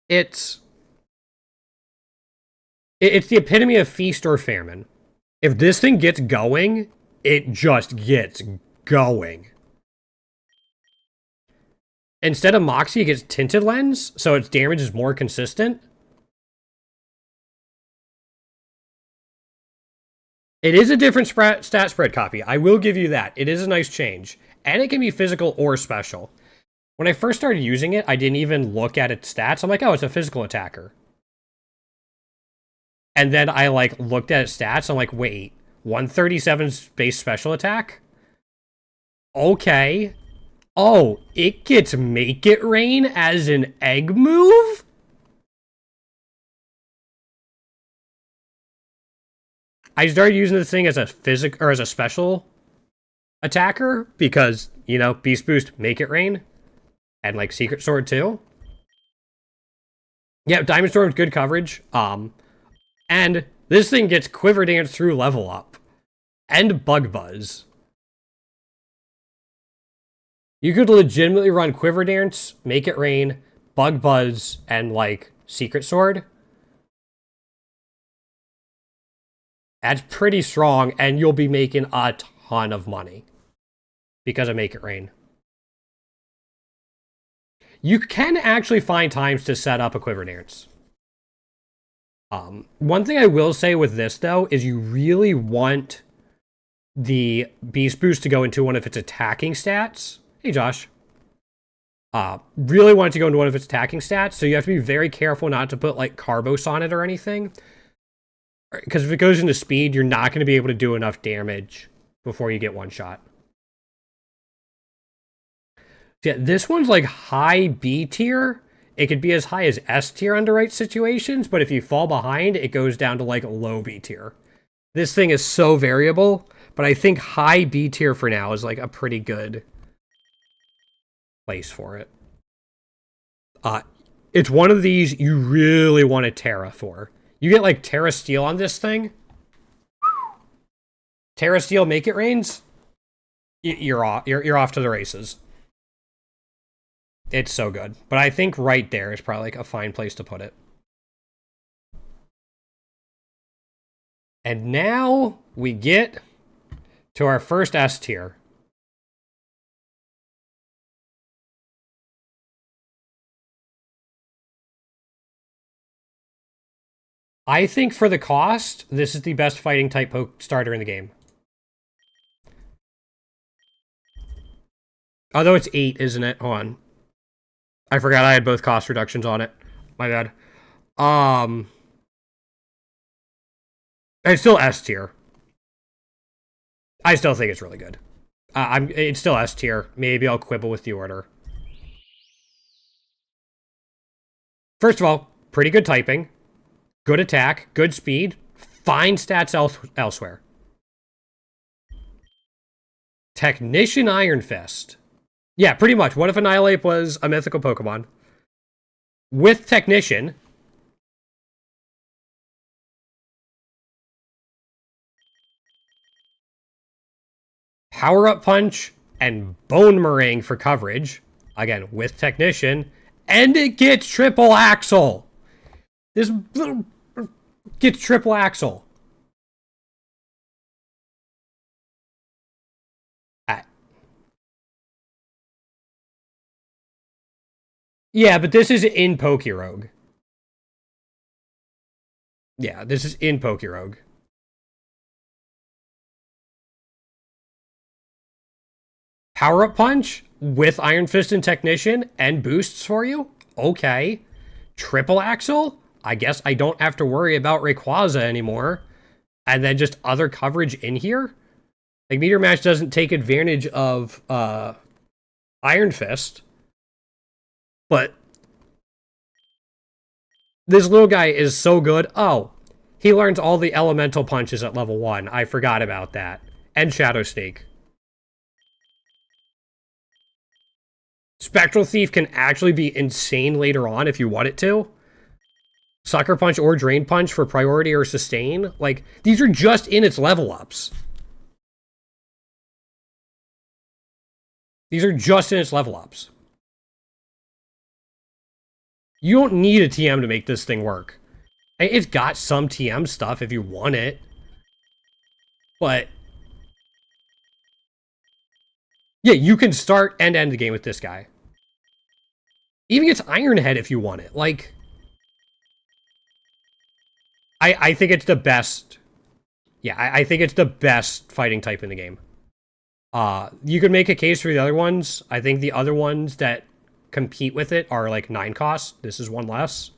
It's the epitome of feast or famine. If this thing gets going, it just gets going. Instead of Moxie, it gets Tinted Lens, so its damage is more consistent. It is a different stat spread copy. I will give you that. It is a nice change. And it can be physical or special. When I first started using it, I didn't even look at its stats. I'm like, oh, it's a physical attacker. And then I looked at its stats. I'm like, wait, 137 base special attack? Okay. Oh, it gets Make It Rain as an egg move? I started using this thing as a as a special attacker because, you know, Beast Boost, Make It Rain, and like Secret Sword too. Yeah, Diamond Storm's good coverage. And this thing gets Quiver Dance through level up. And Bug Buzz. You could legitimately run Quiver Dance, Make It Rain, Bug Buzz, and like Secret Sword. That's pretty strong, and you'll be making a ton of money because of Make It Rain. You can actually find times to set up a Quiver Dance. One thing I will say with this, though, is you really want the Beast Boost to go into one of its attacking stats. Hey, Josh. Really want it to go into one of its attacking stats, so you have to be very careful not to put, like, Carbos on it or anything. Because if it goes into speed, you're not going to be able to do enough damage before you get one shot. Yeah, this one's like high B tier. It could be as high as S tier under right situations, but if you fall behind, it goes down to like low B tier. This thing is so variable, but I think high B tier for now is like a pretty good place for it. It's one of these you really want a Terra for. You get like Terra Steel on this thing. Terra Steel Make It Rains. You're off. You're off to the races. It's so good. But I think right there is probably like a fine place to put it. And now we get to our first S tier. I think for the cost, this is the best fighting type poke starter in the game. Although it's 8, isn't it? Hold on. I forgot I had both cost reductions on it. My bad. It's still S tier. I still think it's really good. It's still S tier. Maybe I'll quibble with the order. First of all, pretty good typing. Good attack. Good speed. Fine stats elsewhere. Technician Iron Fist. Yeah, pretty much. What if Annihilate was a mythical Pokemon? With Technician. Power-Up Punch and Bone Meringue for coverage. Again, with Technician. And it gets Triple Axle. This little gets Triple Axle. Yeah, but this is in Pokerogue. Yeah, this is in Pokerogue. Power-Up Punch with Iron Fist and Technician and boosts for you? Okay. Triple Axle? I guess I don't have to worry about Rayquaza anymore. And then just other coverage in here? Like, Meteor Mash doesn't take advantage of Iron Fist. But this little guy is so good. Oh, he learns all the elemental punches at level 1. I forgot about that. And Shadow Snake. Spectral Thief can actually be insane later on if you want it to. Sucker Punch or Drain Punch for priority or sustain. Like, these are just in its level ups. These are just in its level ups. You don't need a TM to make this thing work. It's got some TM stuff if you want it. But yeah, you can start and end the game with this guy. Even gets Iron Head if you want it. Like, I think it's the best. Yeah, I think it's the best fighting type in the game. You could make a case for the other ones. I think the other ones that compete with it are like 9 costs. This is 1 less.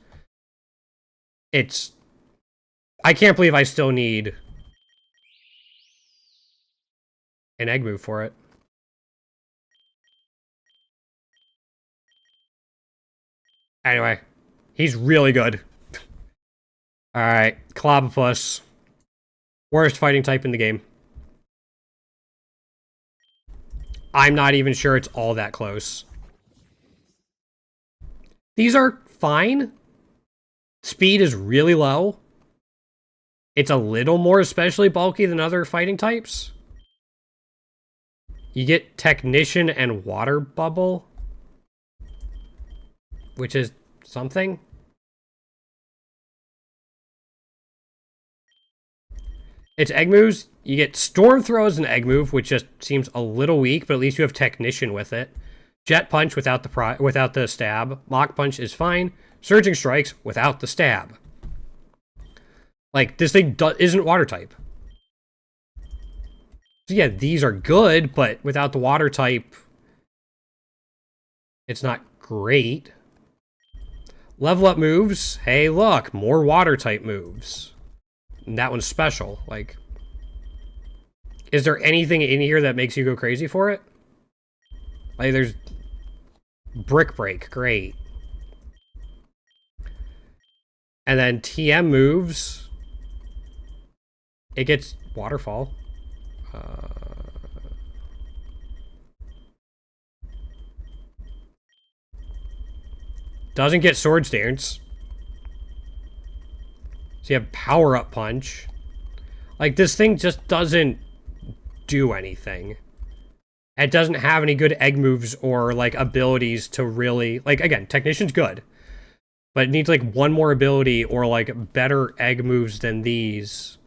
I can't believe I still need an egg move for it. Anyway, he's really good. Alright, Clobopus. Worst fighting type in the game. I'm not even sure it's all that close. These are fine. Speed is really low. It's a little more especially bulky than other fighting types. You get Technician and Water Bubble, which is something. It's egg moves. You get Storm Throw as an egg move, which just seems a little weak, but at least you have Technician with it. Jet Punch without the stab. Mach Punch is fine. Surging Strikes without the stab. Like, this thing isn't water type. So yeah, these are good, but without the water type, it's not great. Level up moves. Hey, look, more water type moves. And that one's special. Like, is there anything in here that makes you go crazy for it? Like, there's Brick Break, great. And then TM moves. It gets Waterfall. Doesn't get Sword Stance. So you have Power Up Punch. Like, this thing just doesn't do anything. It doesn't have any good egg moves or, like, abilities to really... Like, again, Technician's good. But it needs, like, one more ability or, like, better egg moves than these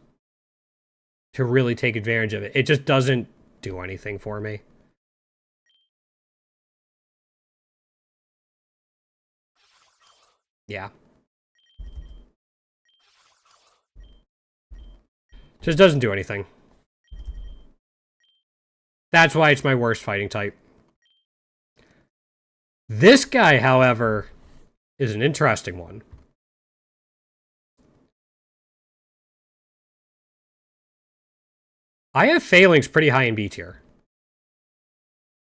to really take advantage of it. It just doesn't do anything for me. Yeah. Just doesn't do anything. That's why it's my worst fighting type. This guy, however, is an interesting one. I have Phalanx pretty high in B tier.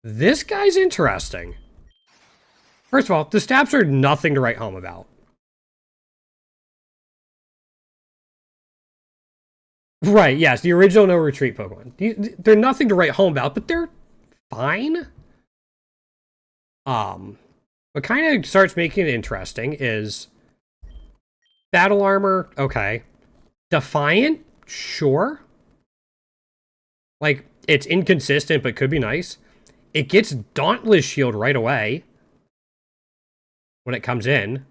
This guy's interesting. First of all, the stabs are nothing to write home about. Right, yes, the original no retreat Pokemon. They're nothing to write home about, but they're fine. What kind of starts making it interesting is Battle Armor, okay. Defiant, sure. Like, it's inconsistent, but could be nice. It gets Dauntless Shield right away when it comes in.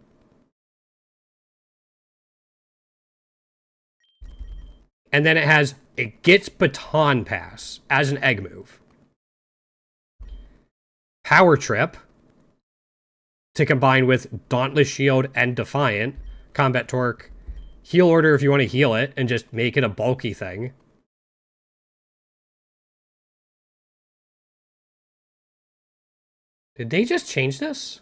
And then it gets Baton Pass as an egg move. Power Trip to combine with Dauntless Shield and Defiant. Combat Torque. Heal Order if you want to heal it and just make it a bulky thing. Did they just change this?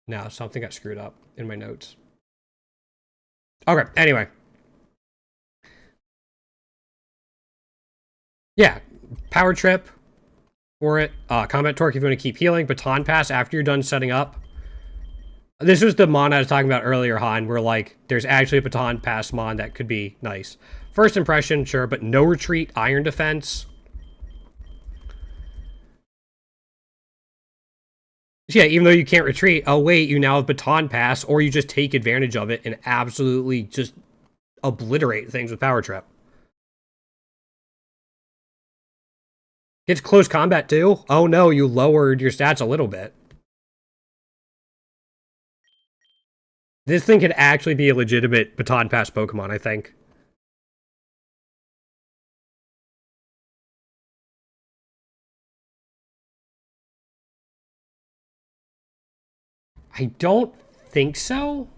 No, something got screwed up in my notes. Okay, anyway. Yeah, Power Trip for it. Combat Torque if you want to keep healing. Baton Pass after you're done setting up. This was the mon I was talking about earlier, Han, where, like, there's actually a Baton Pass mon that could be nice. First Impression, sure, but no retreat, Iron Defense. Yeah, even though you can't retreat, oh wait, you now have Baton Pass, or you just take advantage of it and absolutely just obliterate things with Power Trip. Gets close combat too? Oh no, you lowered your stats a little bit. This thing could actually be a legitimate Baton Pass Pokemon, I think. I don't think so.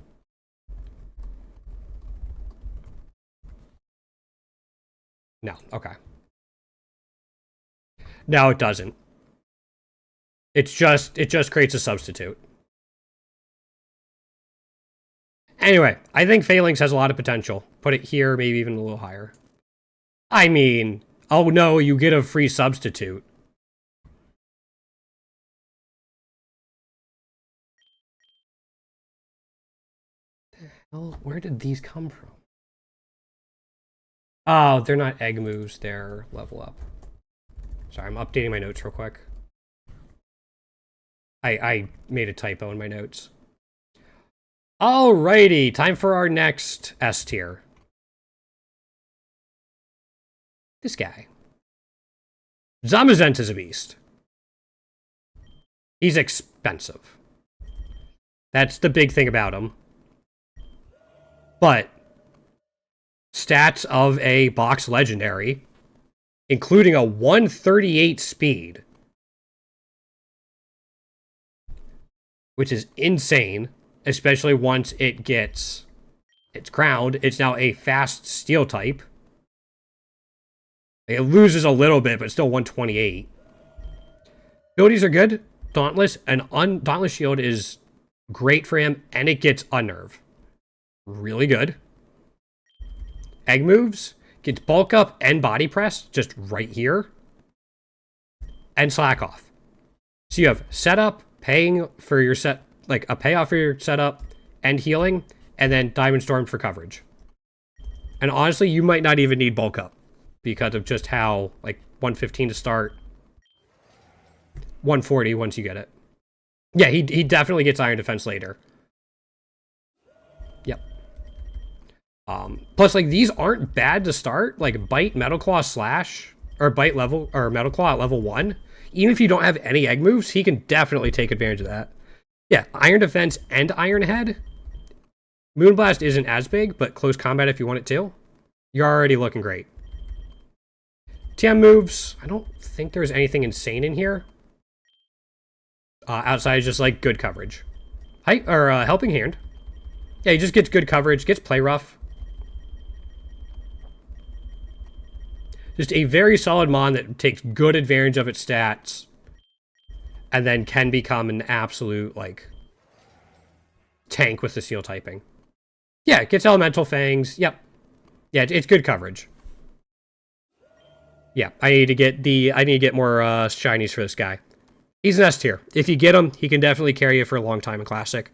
No, okay. No, it doesn't. It just creates a substitute. Anyway, I think Phalanx has a lot of potential. Put it here, maybe even a little higher. I mean, Oh no, you get a free substitute. Well, where did these come from? Oh, they're not egg moves, they're level up. Sorry, I'm updating my notes real quick. I made a typo in my notes. Alrighty, time for our next S tier. This guy. Zamazent is a beast. He's expensive. That's the big thing about him. But stats of a box legendary, including a 138 speed, which is insane, especially once it gets its crowned. It's now a fast steel type. It loses a little bit, but still 128. Abilities are good. Dauntless, and Dauntless Shield is great for him, and it gets Unnerve. Really good. Egg moves, gets Bulk Up and Body Press, just right here. And Slack Off. So you have setup, paying for your set, like a payoff for your setup and healing, and then Diamond Storm for coverage. And honestly, you might not even need Bulk Up because of just how, like, 115 to start, 140 once you get it. Yeah, he definitely gets Iron Defense later. Yep. Plus, like, these aren't bad to start. Like, Bite, Metal Claw, Slash, or Bite level, or Metal Claw at level 1. Even if you don't have any egg moves, he can definitely take advantage of that. Yeah, Iron Defense and Iron Head. Moonblast isn't as big, but close combat if you want it to. You're already looking great. TM moves. I don't think there's anything insane in here. Outside is just, like, good coverage. Helping Hand. Yeah, he just gets good coverage, gets Play Rough. Just a very solid mon that takes good advantage of its stats. And then can become an absolute, like, tank with the Steel typing. Yeah, it gets Elemental Fangs. Yep. Yeah, it's good coverage. Yeah, I need to get more shinies for this guy. He's an S tier. If you get him, he can definitely carry you for a long time in Classic.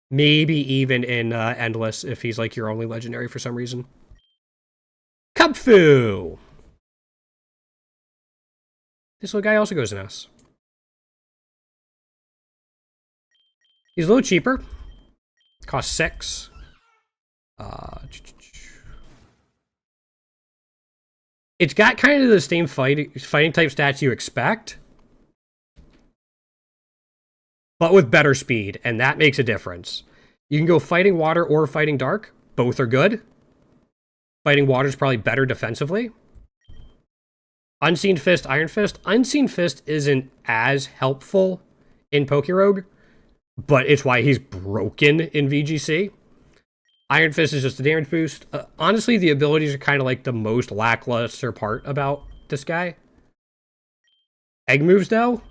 Maybe even in Endless if he's like your only legendary for some reason. Kubfu! This little guy also goes in S. He's a little cheaper. Costs 6. It's got kind of the same fighting type stats you expect, but with better speed, and that makes a difference. You can go Fighting Water or Fighting Dark. Both are good. Fighting Water is probably better defensively. Unseen Fist, Iron Fist. Unseen Fist isn't as helpful in Pokerogue, but it's why he's broken in VGC. Iron Fist is just a damage boost. Honestly, the abilities are kind of like the most lackluster part about this guy. Egg moves, though.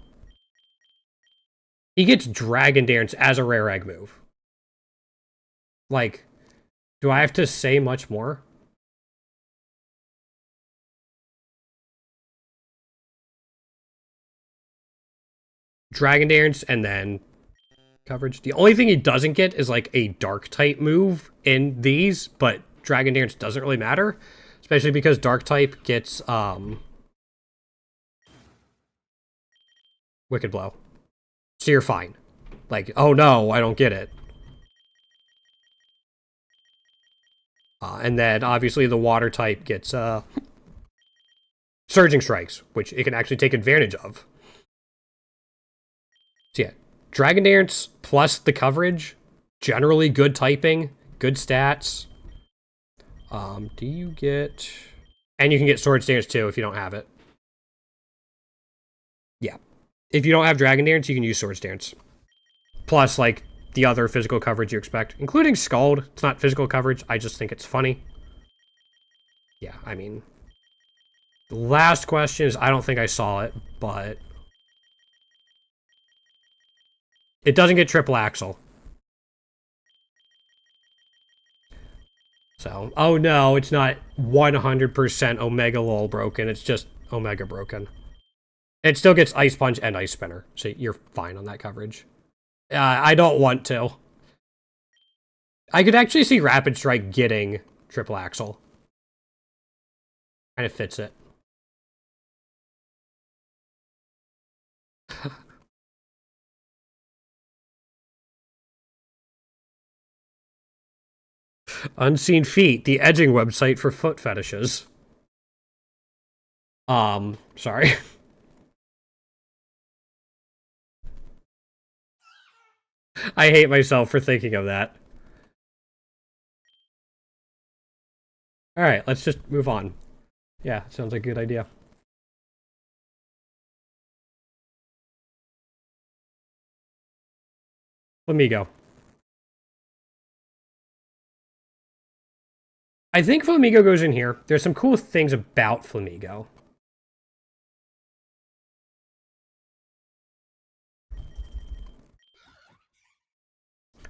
He gets Dragon Dance as a rare egg move. Like, do I have to say much more? Dragon Dance and then coverage. The only thing he doesn't get is like a dark type move in these, but Dragon Dance doesn't really matter, especially because dark type gets Wicked Blow. So you're fine. Like, oh no, I don't get it. And then obviously the water type gets Surging Strikes, which it can actually take advantage of. So yeah, Dragon Dance plus the coverage, generally good typing, good stats. Do you get... And you can get Sword Dance too if you don't have it. Yeah. If you don't have Dragon Dance, you can use Sword Dance. Plus, like, the other physical coverage you expect, including Scald. It's not physical coverage, I just think it's funny. Yeah, I mean... The last question is, I don't think I saw it, but... It doesn't get Triple Axle. So, oh no, it's not 100% Omega Lol broken. It's just Omega broken. It still gets Ice Punch and Ice Spinner, so you're fine on that coverage. I don't want to. I could actually see Rapid Strike getting Triple Axle. Kind of fits it. Unseen Feet, the edging website for foot fetishes. Sorry. I hate myself for thinking of that. Alright, let's just move on. Yeah, sounds like a good idea. Flamigo. I think Flamigo goes in here. There's some cool things about Flamigo.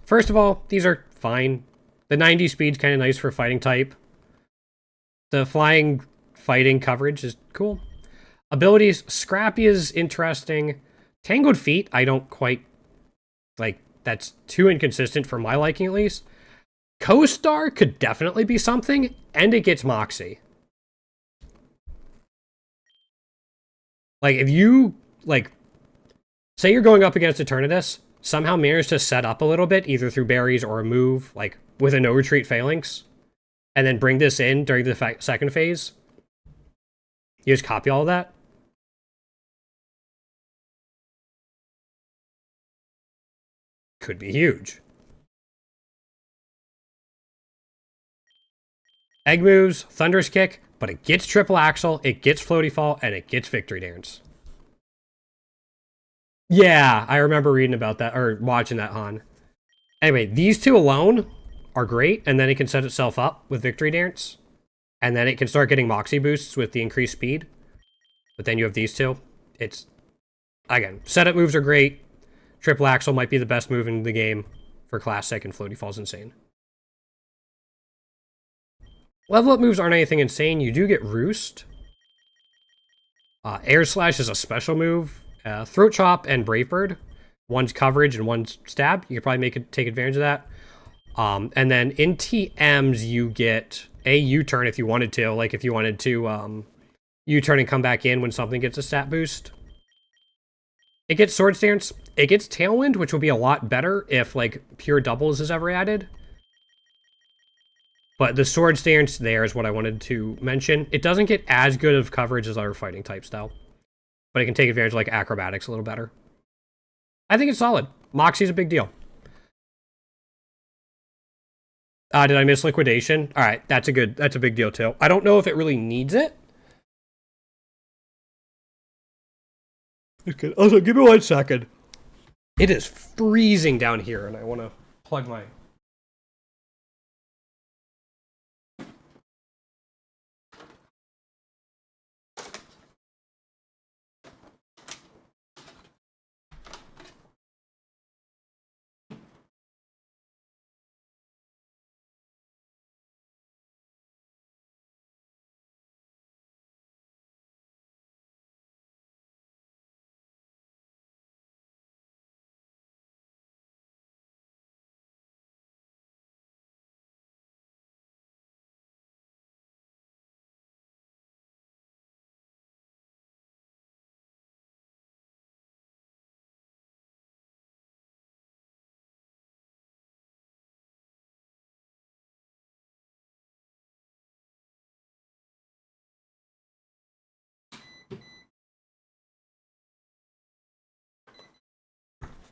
First of all, these are fine. The 90 speed's kind of nice for fighting type. The flying fighting coverage is cool. Abilities, Scrappy is interesting. Tangled Feet, I don't quite... like, that's too inconsistent for my liking, at least. Co-Star could definitely be something, and it gets Moxie. Like, if you, like... say you're going up against Eternatus, somehow manage to set up a little bit, either through berries or a move, like, with a no-retreat Phalanx, and then bring this in during the second phase. You just copy all of that. Could be huge. Egg moves, Thunderous Kick, but it gets Triple Axle, it gets Floaty Fall, and it gets Victory Dance. Yeah, I remember reading about that, or watching that, Han. Anyway, these two alone are great, and then it can set itself up with Victory Dance. And then it can start getting Moxie boosts with the increased speed. But then you have these two. It's, again, setup moves are great. Triple Axle might be the best move in the game for Classic, and Floaty Fall's insane. Level up moves aren't anything insane. You do get Roost. Air Slash is a special move. Throat Chop and Brave Bird. One's coverage and one's stab. You could probably take advantage of that. And then in TMs, you get a U-turn if you wanted to. Like if you wanted to U-turn and come back in when something gets a stat boost. It gets Sword Stance. It gets Tailwind, which will be a lot better if like Pure Doubles is ever added. But the Sword Stance there is what I wanted to mention. It doesn't get as good of coverage as other fighting types, though. But it can take advantage of like Acrobatics a little better. I think it's solid. Moxie's a big deal. Did I miss Liquidation? Alright, that's a big deal too. I don't know if it really needs it. Okay, also, give me 1 second. It is freezing down here, and I want to plug my...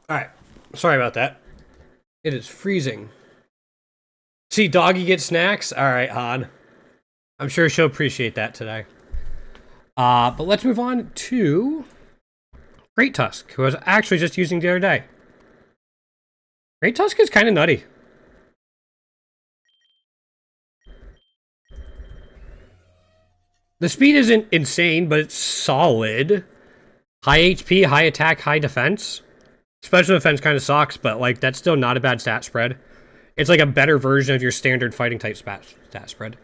Alright, sorry about that. It is freezing. See, Doggy gets snacks? Alright, Han. I'm sure she'll appreciate that today. But let's move on to Great Tusk, who I was actually just using the other day. Great Tusk is kind of nutty. The speed isn't insane, but it's solid. High HP, high attack, high defense. Special defense kind of sucks, but like that's still not a bad stat spread. It's like a better version of your standard fighting type stat spread.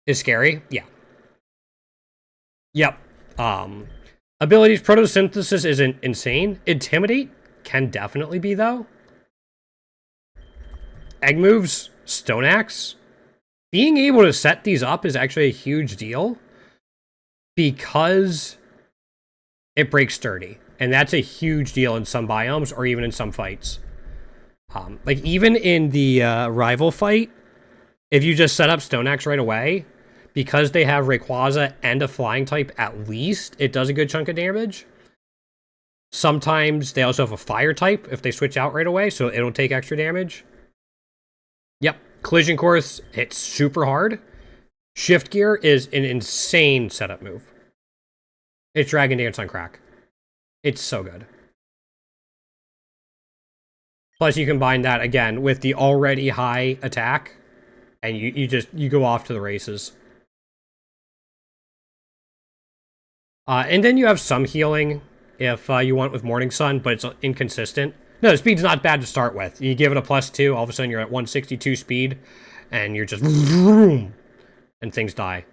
Is scary. Yeah. Yep. Abilities, photosynthesis isn't insane. Intimidate can definitely be, though. Egg moves, stone axe. Being able to set these up is actually a huge deal because it breaks sturdy. And that's a huge deal in some biomes or even in some fights. Like, even in the rival fight, if you just set up stone axe right away, because they have Rayquaza and a flying type at least, it does a good chunk of damage. Sometimes they also have a fire type if they switch out right away, so it'll take extra damage. Yep, Collision Course hits super hard. Shift Gear is an insane setup move. It's Dragon Dance on crack. It's so good. Plus you combine that again with the already high attack, and you go off to the races. And then you have some healing if you want with Morning Sun, but it's inconsistent. No, the speed's not bad to start with. You give it a +2, all of a sudden you're at 162 speed, and you're just vroom, and things die.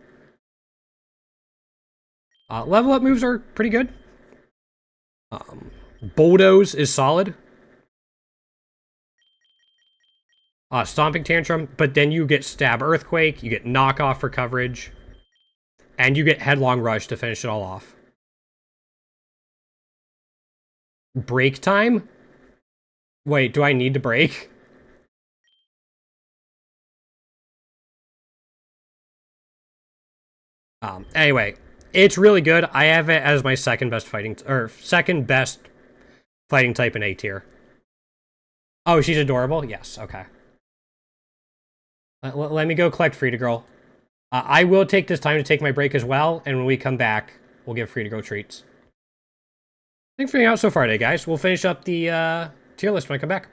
Level up moves are pretty good. Bulldoze is solid. Stomping Tantrum, but then you get Stab Earthquake, you get Knockoff for coverage, and you get Headlong Rush to finish it all off. Break time? Wait, do I need to break? Anyway, it's really good. I have it as my second best fighting type in A tier. Oh, she's adorable? Yes, okay. Let me go collect Frida Girl. I will take this time to take my break as well, and when we come back, we'll give Frida Girl treats. Thanks for hanging out so far today, guys. We'll finish up the tier list when I come back.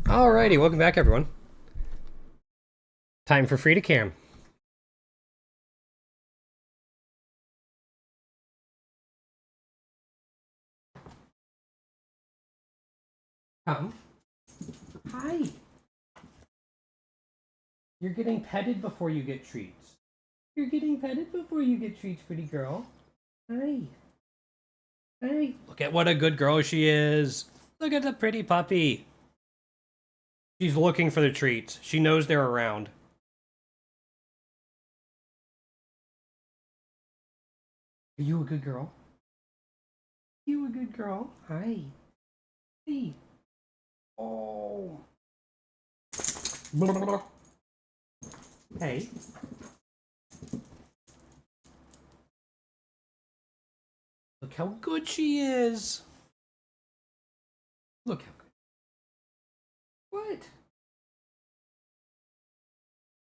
Alrighty, welcome back, everyone. Time for Free to Cam. Hi. You're getting petted before you get treats. You're getting petted before you get treats, pretty girl. Hi. Hi. Look at what a good girl she is. Look at the pretty puppy. She's looking for the treats. She knows they're around. Are you a good girl? You a good girl? Hi. Hey. Oh. Hey. Look how good she is. Look how good. What?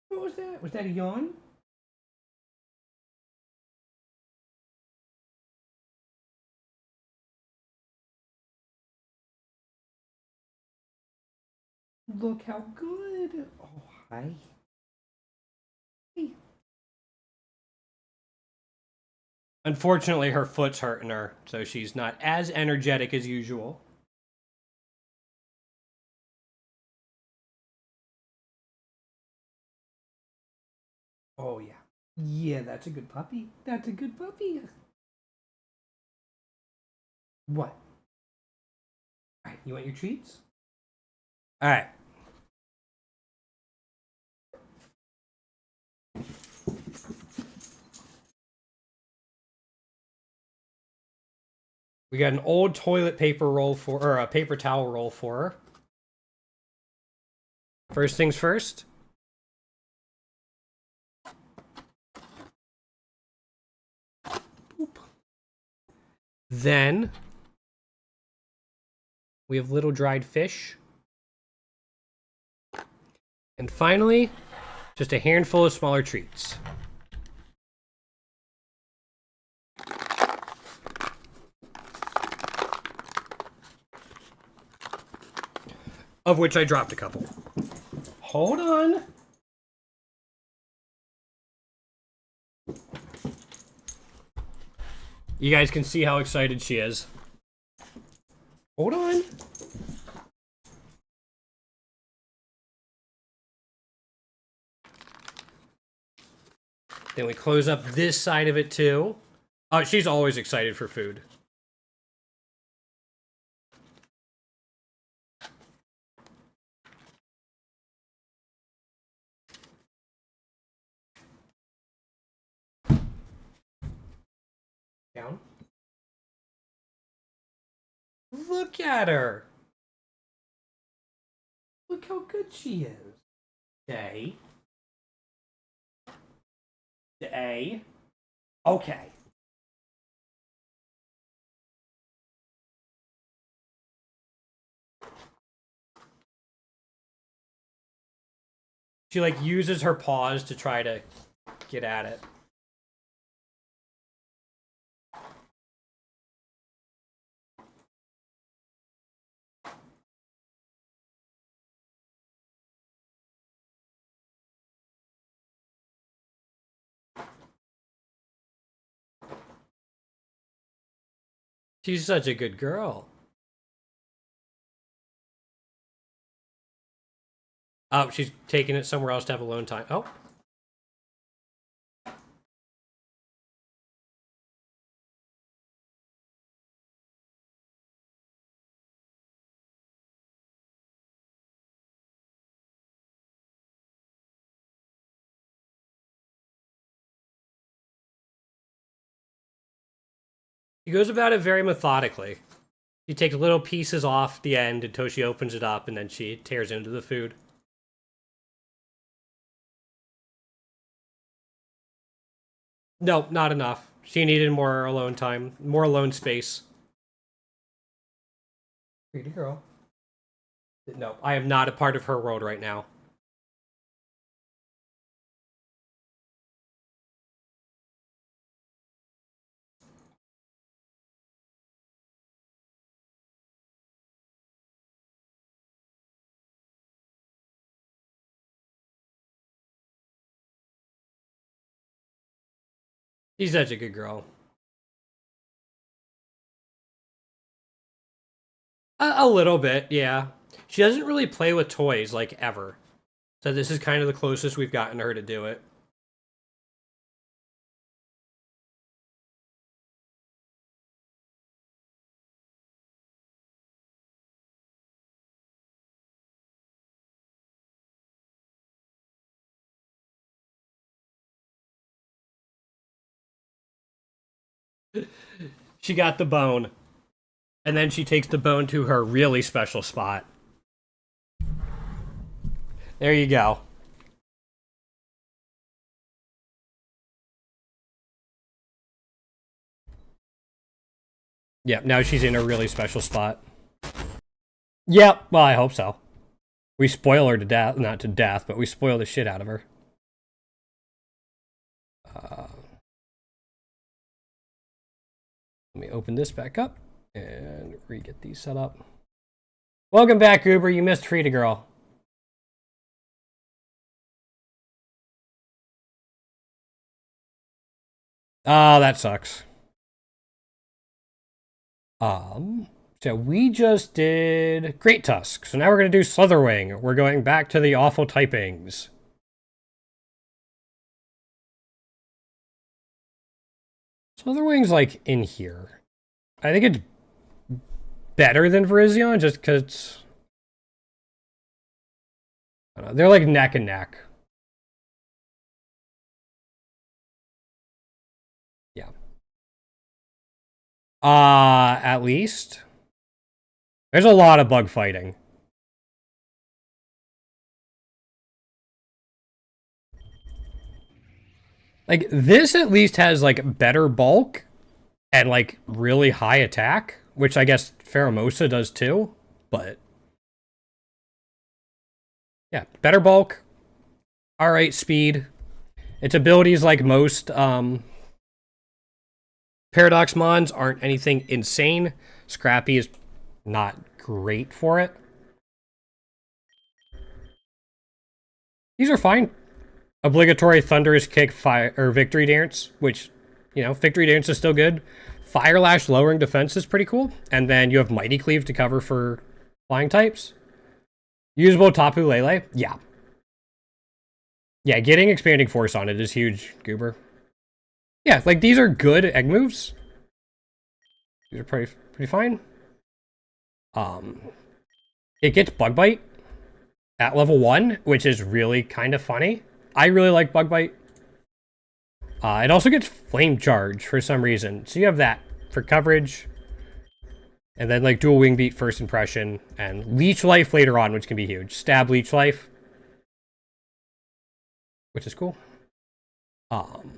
What was that? Was that a yawn? Look how good. Oh, hi. Hey. Unfortunately, her foot's hurting her, so she's not as energetic as usual. Oh, yeah. Yeah, that's a good puppy. That's a good puppy. What? All right, you want your treats? All right. We got an old toilet paper roll for, or a paper towel roll for her. First things first. Boop. Then we have little dried fish. And finally, just a handful of smaller treats. Of which I dropped a couple. Hold on. You guys can see how excited she is. Hold on. Then we close up this side of it too. Oh, she's always excited for food. Down. Look at her. Look how good she is. Day. Day. Okay. She like uses her paws to try to get at it. She's such a good girl. Oh, she's taking it somewhere else to have alone time. Oh. She goes about it very methodically. She takes little pieces off the end until she opens it up, and then she tears into the food. No, not enough. She needed more alone time, more alone space. Pretty girl. No, I am not a part of her world right now. She's such a good girl. A little bit, yeah. She doesn't really play with toys, like, ever. So this is kind of the closest we've gotten her to do it. She got the bone. And then she takes the bone to her really special spot. There you go. Yep, now she's in a really special spot. Yep, well, I hope so. We spoil her to death. Not to death, but we spoil the shit out of her. Let me open this back up and re-get these set up. Welcome back, Goober. You missed Frida Girl. Oh, that sucks. So we just did Great Tusk. So now we're going to do Slitherwing. We're going back to the awful typings. Slitherwing's like in here. I think it's better than Virizion just because they're like neck and neck. Yeah. At least. There's a lot of bug fighting. Like, this at least has, like, better bulk and, like, really high attack, which I guess Pheromosa does too, but... yeah, better bulk, alright speed. Its abilities, like most, Paradox Mons, aren't anything insane. Scrappy is not great for it. These are fine. Obligatory Thunderous Kick, Fire, or Victory Dance, which, you know, Victory Dance is still good. Fire Lash lowering defense is pretty cool. And then you have Mighty Cleave to cover for flying types. Usable Tapu Lele, yeah. Yeah, getting Expanding Force on it is huge, Goober. Yeah, like, these are good egg moves. These are pretty fine. It gets Bug Bite at level 1, which is really kind of funny. I really like Bug Bite. It also gets Flame Charge for some reason. So you have that for coverage. And then like Dual Wing Beat first impression. And Leech Life later on, which can be huge. Stab Leech Life. Which is cool. And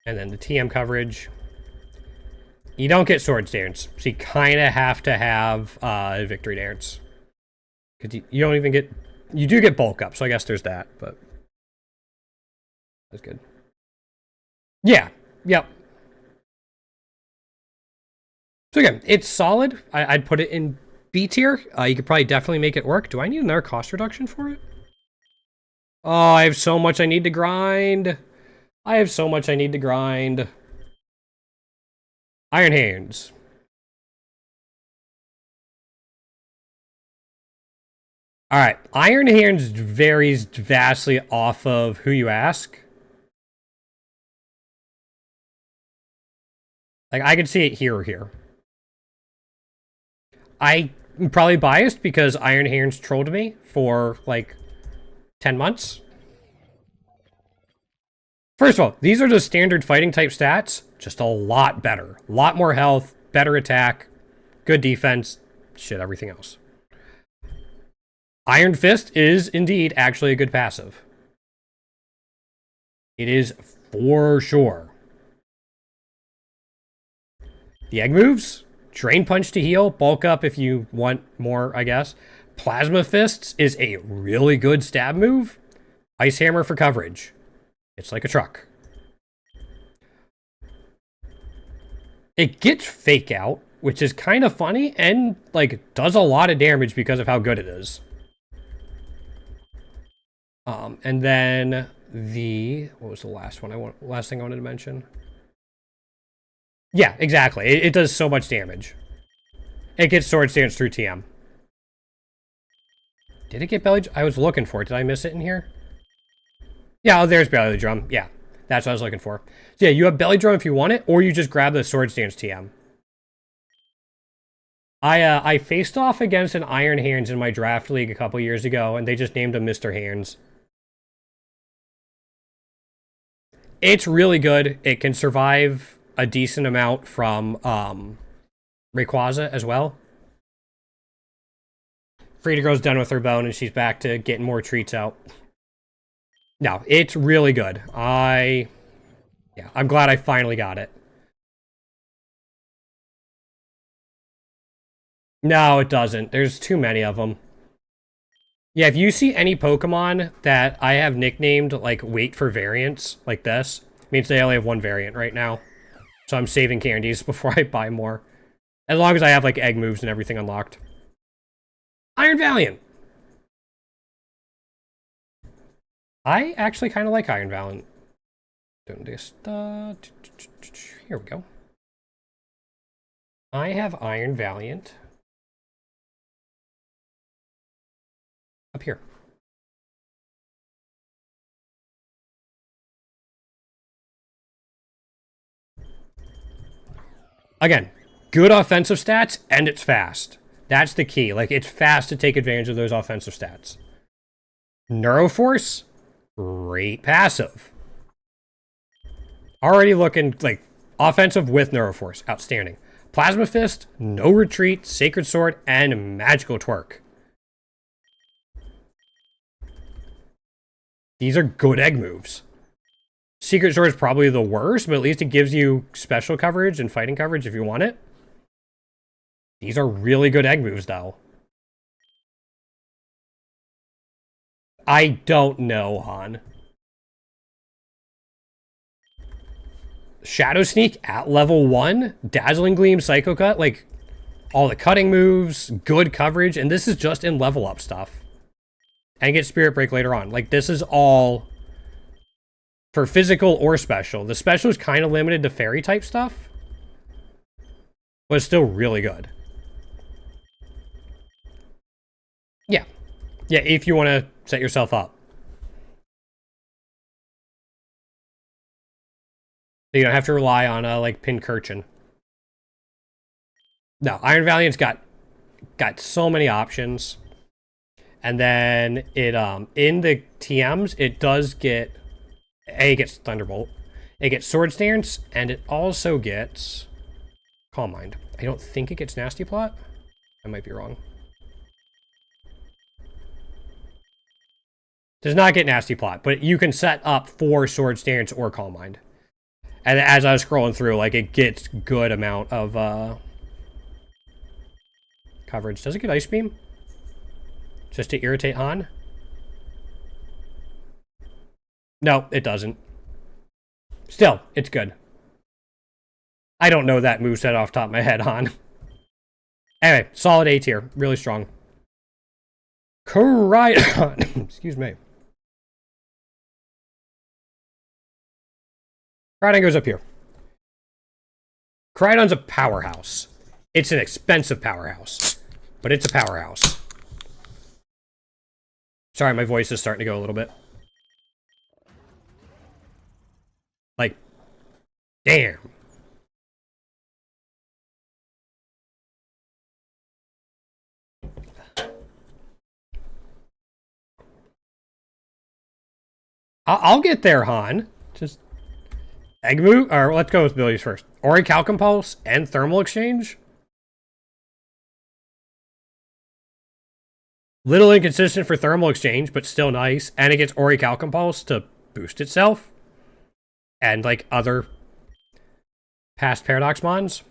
then the TM coverage. You don't get Swords Dance. So you kind of have to have Victory Dance. Because you don't even get... you do get bulk up, so I guess there's that, but... that's good. Yeah, yep. So again, it's solid. I'd put it in B tier. You could probably definitely make it work. Do I need another cost reduction for it? Oh, I have so much I need to grind. I have so much I need to grind. Iron Hands. Alright, Iron Hands varies vastly off of who you ask. Like, I could see it here or here. I'm probably biased because Iron Hands trolled me for, like, 10 months. First of all, these are just standard fighting type stats, just a lot better. A lot more health, better attack, good defense, shit, everything else. Iron Fist is indeed actually a good passive. It is for sure. The egg moves, Drain Punch to heal, bulk up if you want more, I guess. Plasma Fists is a really good stab move. Ice Hammer for coverage. It's like a truck. It gets Fake Out, which is kind of funny and like does a lot of damage because of how good it is. And then what was the last one? Last thing I wanted to mention. Yeah, exactly. It does so much damage. It gets Sword Stance through TM. Did it get Belly? I was looking for it. Did I miss it in here? Yeah, oh, there's Belly Drum. Yeah, that's what I was looking for. So yeah, you have Belly Drum if you want it, or you just grab the Sword Stance TM. I faced off against an Iron Hands in my draft league a couple years ago, and they just named him Mr. Hands. It's really good. It can survive a decent amount from Rayquaza as well. Frida Girl's done with her bone, and she's back to getting more treats out. No, it's really good. I'm glad I finally got it. No, it doesn't. There's too many of them. Yeah, if you see any Pokemon that I have nicknamed, like, wait for variants, like this, means they only have one variant right now. So I'm saving candies before I buy more. As long as I have, like, egg moves and everything unlocked. Iron Valiant! I actually kind of like Iron Valiant. Doing this. Here we go. I have Iron Valiant. Up here. Again, good offensive stats, and it's fast. That's the key. Like, it's fast to take advantage of those offensive stats. Neuroforce, great passive. Already looking, like, offensive with Neuroforce. Outstanding. Plasma Fist, no retreat, Sacred Sword, and Magical Twerk. These are good egg moves. Secret Sword is probably the worst, but at least it gives you special coverage and fighting coverage if you want it. These are really good egg moves, though. I don't know, Han. Shadow Sneak at level 1, Dazzling Gleam, Psycho Cut, like, all the cutting moves, good coverage, and this is just in level up stuff. And get Spirit Break later on. Like, this is all for physical or special. The special is kind of limited to fairy type stuff, but it's still really good. Yeah. Yeah, if you want to set yourself up. So you don't have to rely on, like, Pincurchin. No, Iron Valiant's got so many options. And then it, in the TMs, it does get, it gets Thunderbolt. It gets Sword Stance, and it also gets Calm Mind. I don't think it gets Nasty Plot. I might be wrong. Does not get Nasty Plot, but you can set up for Sword Stance or Calm Mind. And as I was scrolling through, like, it gets good amount of, coverage. Does it get Ice Beam? Just to irritate Han? No, it doesn't. Still, it's good. I don't know that moveset off the top of my head, Han. Anyway, solid A tier. Really strong. Koraidon. Excuse me. Koraidon goes up here. Koraidon's a powerhouse. It's an expensive powerhouse, but it's a powerhouse. Sorry, my voice is starting to go a little bit. Like, damn. I'll get there, Han. Just egg move, or let's go with abilities first. Orichalcum Pulse and Thermal Exchange. Little inconsistent for Thermal Exchange, but still nice. And it gets Orichalcum Pulse to boost itself. And, like, other past Paradox Mons.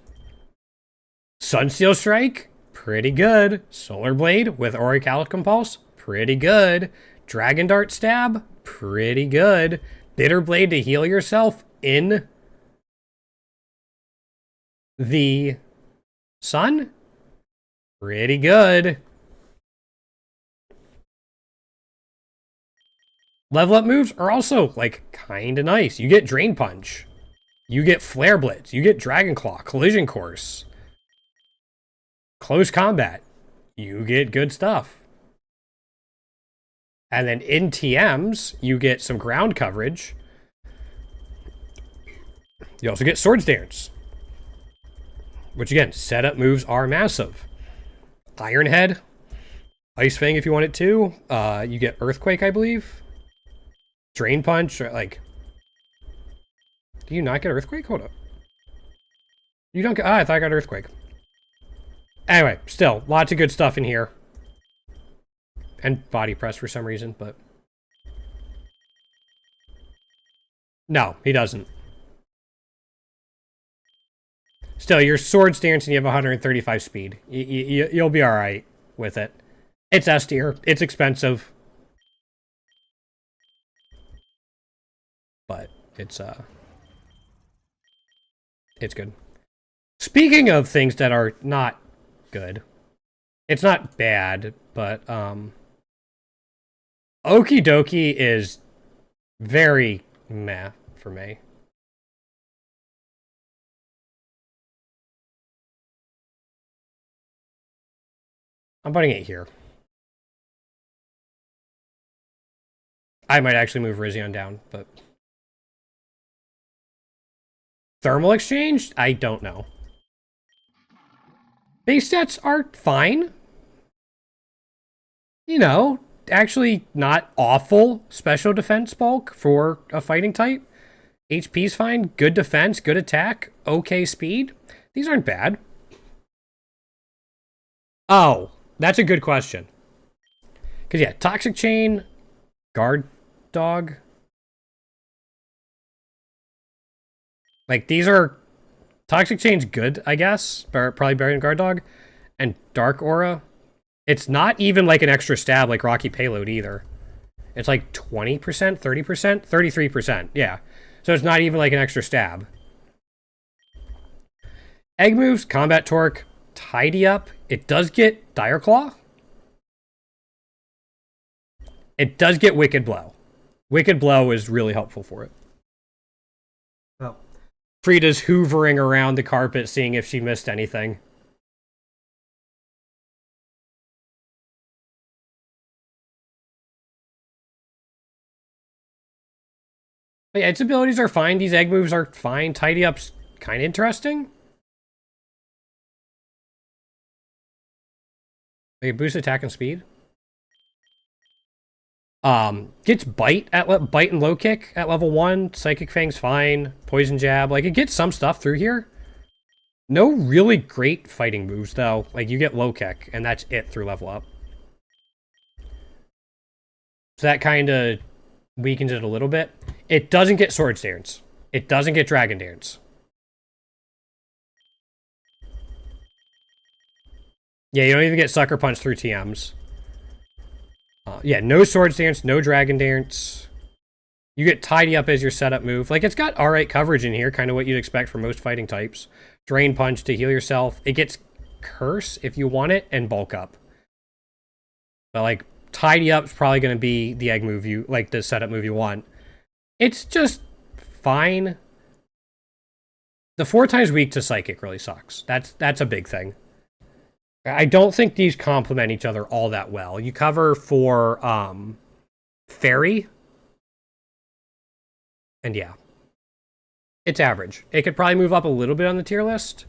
Sunsteel Strike, pretty good. Solar Blade with Orichalcum Pulse, pretty good. Dragon Dart Stab, pretty good. Bitter Blade to heal yourself in the sun, pretty good. Level up moves are also, like, kind of nice. You get Drain Punch. You get Flare Blitz. You get Dragon Claw. Collision Course. Close Combat. You get good stuff. And then in TMs, you get some ground coverage. You also get Swords Dance. Which, again, setup moves are massive. Iron Head. Ice Fang if you want it to. You get Earthquake, I believe. Drain Punch, or like... Do you not get Earthquake? Hold up. You don't get... Ah, I thought I got Earthquake. Anyway, still, lots of good stuff in here. And Body Press for some reason, but... No, he doesn't. Still, your Swords Dance and you have 135 speed. You'll be alright with it. It's S tier. It's expensive. But it's good. Speaking of things that are not good. It's not bad, but Okie Dokie is very meh for me. I'm putting it here. I might actually move Rizion down, but... Thermal Exchange? I don't know. Base stats are fine. You know, actually not awful special defense bulk for a fighting type. HP's fine, good defense, good attack, okay speed. These aren't bad. Oh, that's a good question. Because, yeah, Toxic Chain, Guard Dog. Like, these are... Toxic Chain's good, I guess. Probably better than Guard Dog. And Dark Aura. It's not even like an extra stab like Rocky Payload either. It's like 20%, 30%, 33%. Yeah. So it's not even like an extra stab. Egg moves, Combat Torque, Tidy Up. It does get Dire Claw. It does get Wicked Blow. Wicked Blow is really helpful for it. Oh. Frida's hoovering around the carpet seeing if she missed anything. But yeah, its abilities are fine. These egg moves are fine. Tidy Up's kind of interesting. Like, boost attack and speed. Gets bite at bite and low kick at level 1. Psychic Fang's fine. Poison Jab. Like, it gets some stuff through here. No really great fighting moves, though. Like, you get low kick, and that's it through level up. So that kind of weakens it a little bit. It doesn't get Swords Dance. It doesn't get Dragon Dance. Yeah, you don't even get Sucker Punch through TMs. Yeah, no Swords Dance, no Dragon Dance. You get Tidy Up as your setup move. Like, it's got alright coverage in here, kind of what you'd expect for most fighting types. Drain Punch to heal yourself. It gets Curse if you want it, and Bulk Up. But, like, Tidy Up's probably going to be the egg move you, like, the setup move you want. It's just fine. The 4 times weak to Psychic really sucks. That's a big thing. I don't think these complement each other all that well. You cover for Fairy. And yeah. It's average. It could probably move up a little bit on the tier list,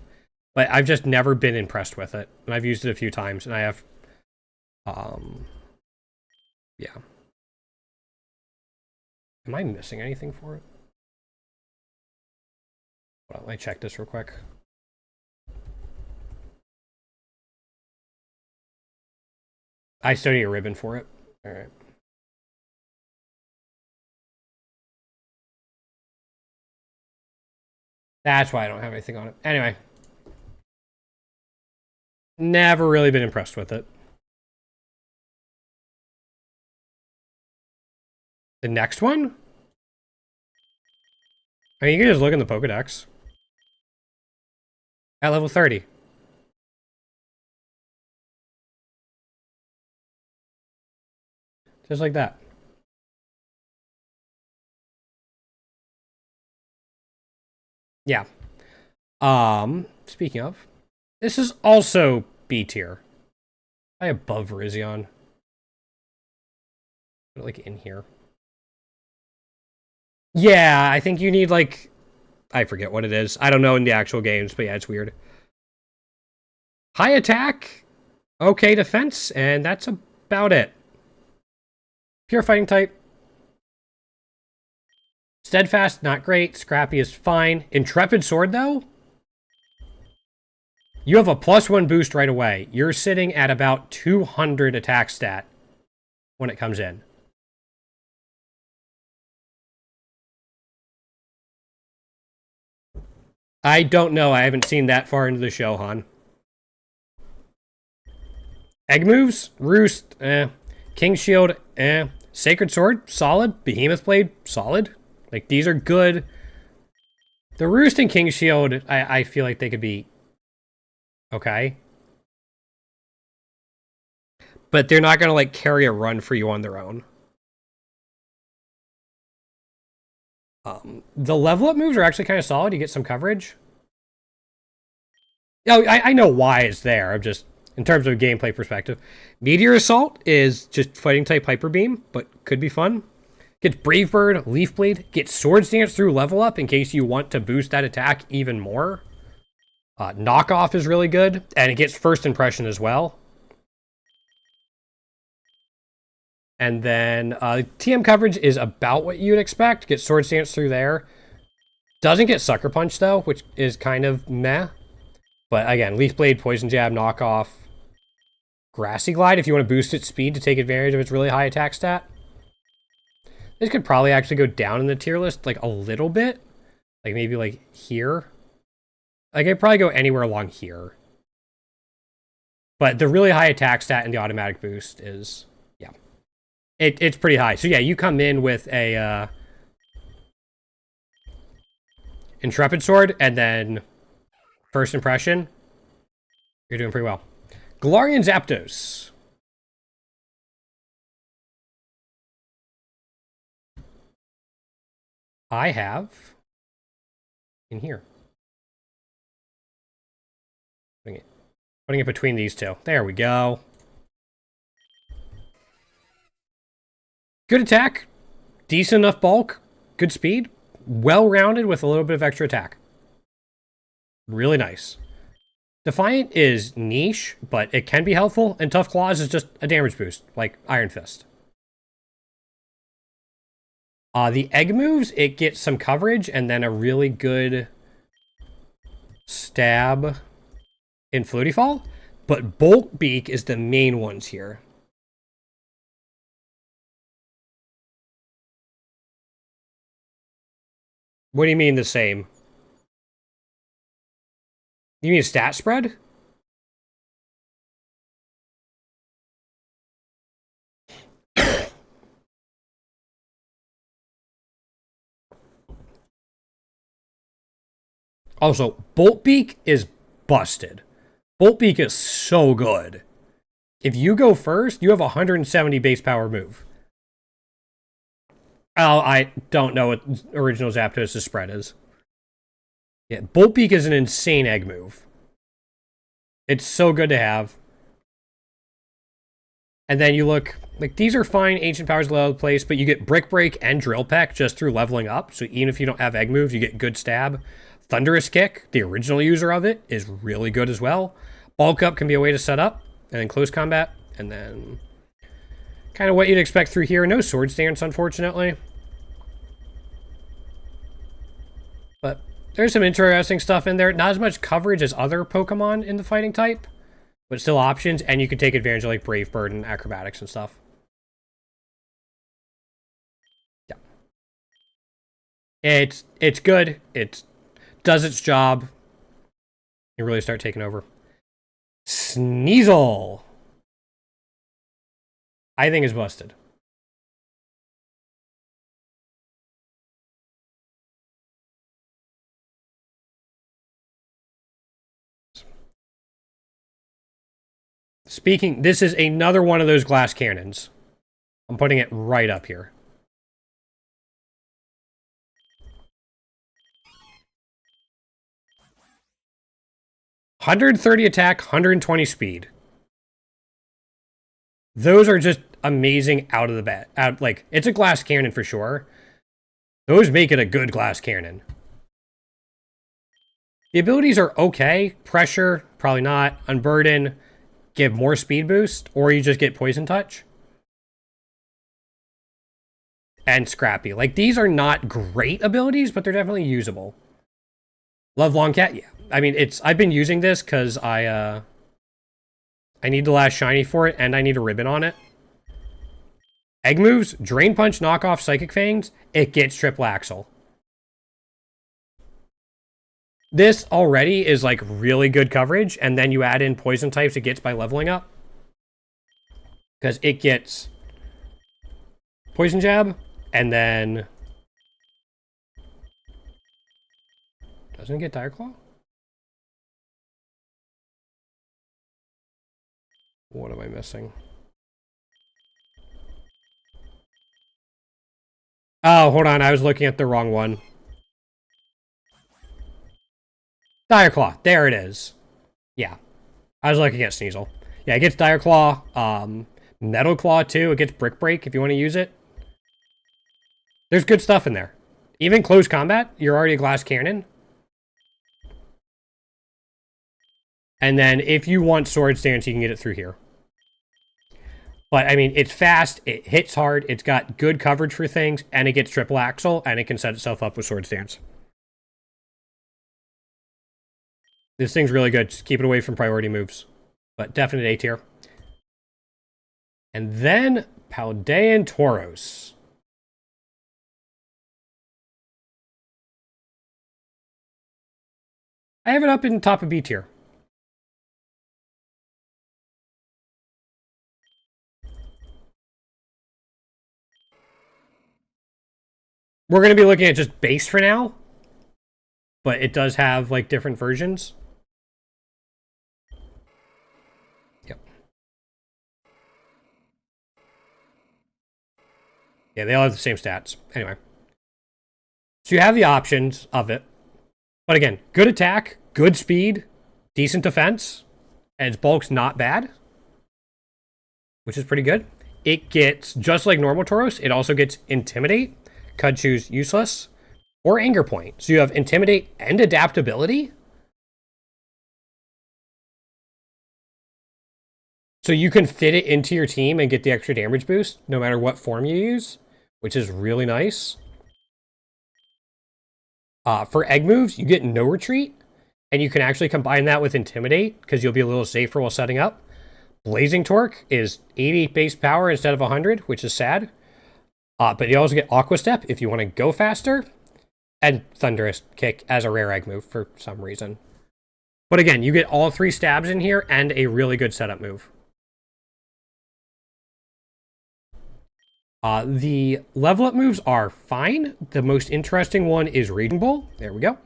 but I've just never been impressed with it. And I've used it a few times, and I have... yeah. Am I missing anything for it? Well, let me check this real quick. I still need a ribbon for it. Alright. That's why I don't have anything on it. Anyway. Never really been impressed with it. The next one? I mean, you can just look in the Pokedex. At level 30. Just like that. Yeah. Speaking of, this is also B tier. I above Virizion. Put it, like, in here. Yeah, I think you need, like... I forget what it is. I don't know in the actual games, but yeah, it's weird. High attack, okay defense, and that's about it. Pure fighting type. Steadfast, not great. Scrappy is fine. Intrepid sword, though? You have a +1 boost right away. You're sitting at about 200 attack stat when it comes in. I don't know. I haven't seen that far into the show, Han. Egg moves? Roost, King's Shield, Sacred Sword, solid. Behemoth Blade, solid. Like, these are good. The Roost and King's Shield, I feel like they could be okay. But they're not going to, like, carry a run for you on their own. The level up moves are actually kind of solid. You get some coverage. Oh, I know why it's there. I'm just, in terms of a gameplay perspective. Meteor Assault is just fighting type Hyper Beam, but could be fun. Gets Brave Bird, Leaf Blade, gets Swords Dance through level up in case you want to boost that attack even more. Knockoff is really good, and it gets First Impression as well. And then TM coverage is about what you'd expect. Get Sword Stance through there. Doesn't get Sucker Punch, though, which is kind of meh. But again, Leaf Blade, Poison Jab, Knockoff. Grassy Glide, if you want to boost its speed to take advantage of its really high attack stat. This could probably actually go down in the tier list, like, a little bit. Like, maybe, like, here. Like, it'd probably go anywhere along here. But the really high attack stat and the automatic boost is... It's pretty high. So yeah, you come in with a Intrepid Sword and then First Impression. You're doing pretty well. Galarian Zapdos. I have in here. Putting it between these two. There we go. Good attack, decent enough bulk, good speed, well-rounded with a little bit of extra attack. Really nice. Defiant is niche, but it can be helpful, and Tough Claws is just a damage boost, like Iron Fist. The egg moves, it gets some coverage, and then a really good stab in Flutie Fall, but Bolt Beak is the main ones here. What do you mean the same? You mean stat spread? Also, Bolt Beak is busted. Bolt Beak is so good. If you go first, you have 170 base power move. Oh, I don't know what original Zapdos' spread is. Yeah, Bolt Beak is an insane egg move. It's so good to have. And then you look, like, these are fine Ancient Powers all over the place, but you get Brick Break and Drill Peck just through leveling up. So even if you don't have egg moves, you get good stab. Thunderous Kick, the original user of it, is really good as well. Bulk Up can be a way to set up, and then Close Combat, and then kind of what you'd expect through here. No Sword Stance, unfortunately. But there's some interesting stuff in there. Not as much coverage as other Pokemon in the fighting type, but still options, and you can take advantage of like Brave Bird and Acrobatics and stuff. Yeah. It's good. It does its job. You really start taking over. Sneasel. I think is busted. Speaking, this is another one of those glass cannons. I'm putting it right up here. 130 attack, 120 speed. Those are just amazing out of the bat. Like, it's a glass cannon for sure. Those make it a good glass cannon. The abilities are okay. Pressure, probably not. Unburden, give more speed boost, or you just get poison touch. And Scrappy. Like, these are not great abilities, but they're definitely usable. Love Long Cat, yeah. I mean, I've been using this because I need the last shiny for it, and I need a ribbon on it. Egg moves, Drain Punch, Knockoff, Psychic Fangs, it gets Triple Axle. This already is, like, really good coverage, and then you add in poison types it gets by leveling up. Because it gets Poison Jab, and then... Doesn't it get Dire Claw? What am I missing? Oh, hold on, I was looking at the wrong one. Dire Claw, there it is. Yeah, I was looking at Sneasel. Yeah, it gets Dire Claw, Metal Claw too, it gets Brick Break if you want to use it. There's good stuff in there. Even close combat, you're already a glass cannon. And then if you want Sword Stance, you can get it through here. But, I mean, it's fast, it hits hard, it's got good coverage for things, and it gets Triple Axle, and it can set itself up with Sword Stance. This thing's really good. Just keep it away from priority moves. But definite A tier. And then Paldean Tauros. I have it up in top of B tier. We're going to be looking at just base for now. But it does have, like, different versions. Yep. Yeah, they all have the same stats. Anyway. So you have the options of it. But again, good attack, good speed, decent defense, and its bulk's not bad. Which is pretty good. It gets, just like normal Tauros, it also gets Intimidate, Cudchoo's useless, or Anger Point. So you have Intimidate and Adaptability. So you can fit it into your team and get the extra damage boost, no matter what form you use, which is really nice. For egg moves, you get no retreat, and you can actually combine that with Intimidate, because you'll be a little safer while setting up. Blazing Torque is 80 base power instead of 100, which is sad. But you also get Aqua Step if you want to go faster, and Thunderous Kick as a rare egg move for some reason. But again, you get all 3 stabs in here, and a really good setup move. The level up moves are fine. The most interesting one is Raging Bull. There we go.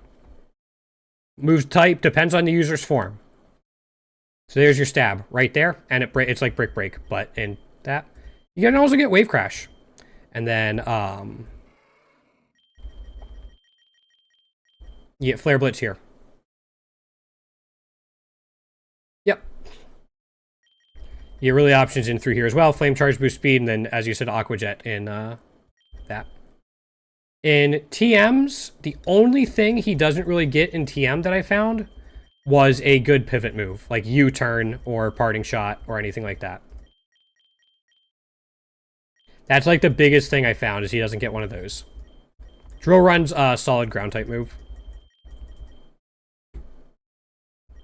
Moves type depends on the user's form. So there's your stab right there, and it's like Brick Break, but in that. You can also get Wave Crash. And then, you get Flare Blitz here. Yep. You get really options in through here as well. Flame Charge boost speed, and then, as you said, Aqua Jet in that. In TMs, the only thing he doesn't really get in TM that I found was a good pivot move, like U-turn or Parting Shot or anything like that. That's like the biggest thing I found, is he doesn't get one of those. Drill Run's a solid ground type move.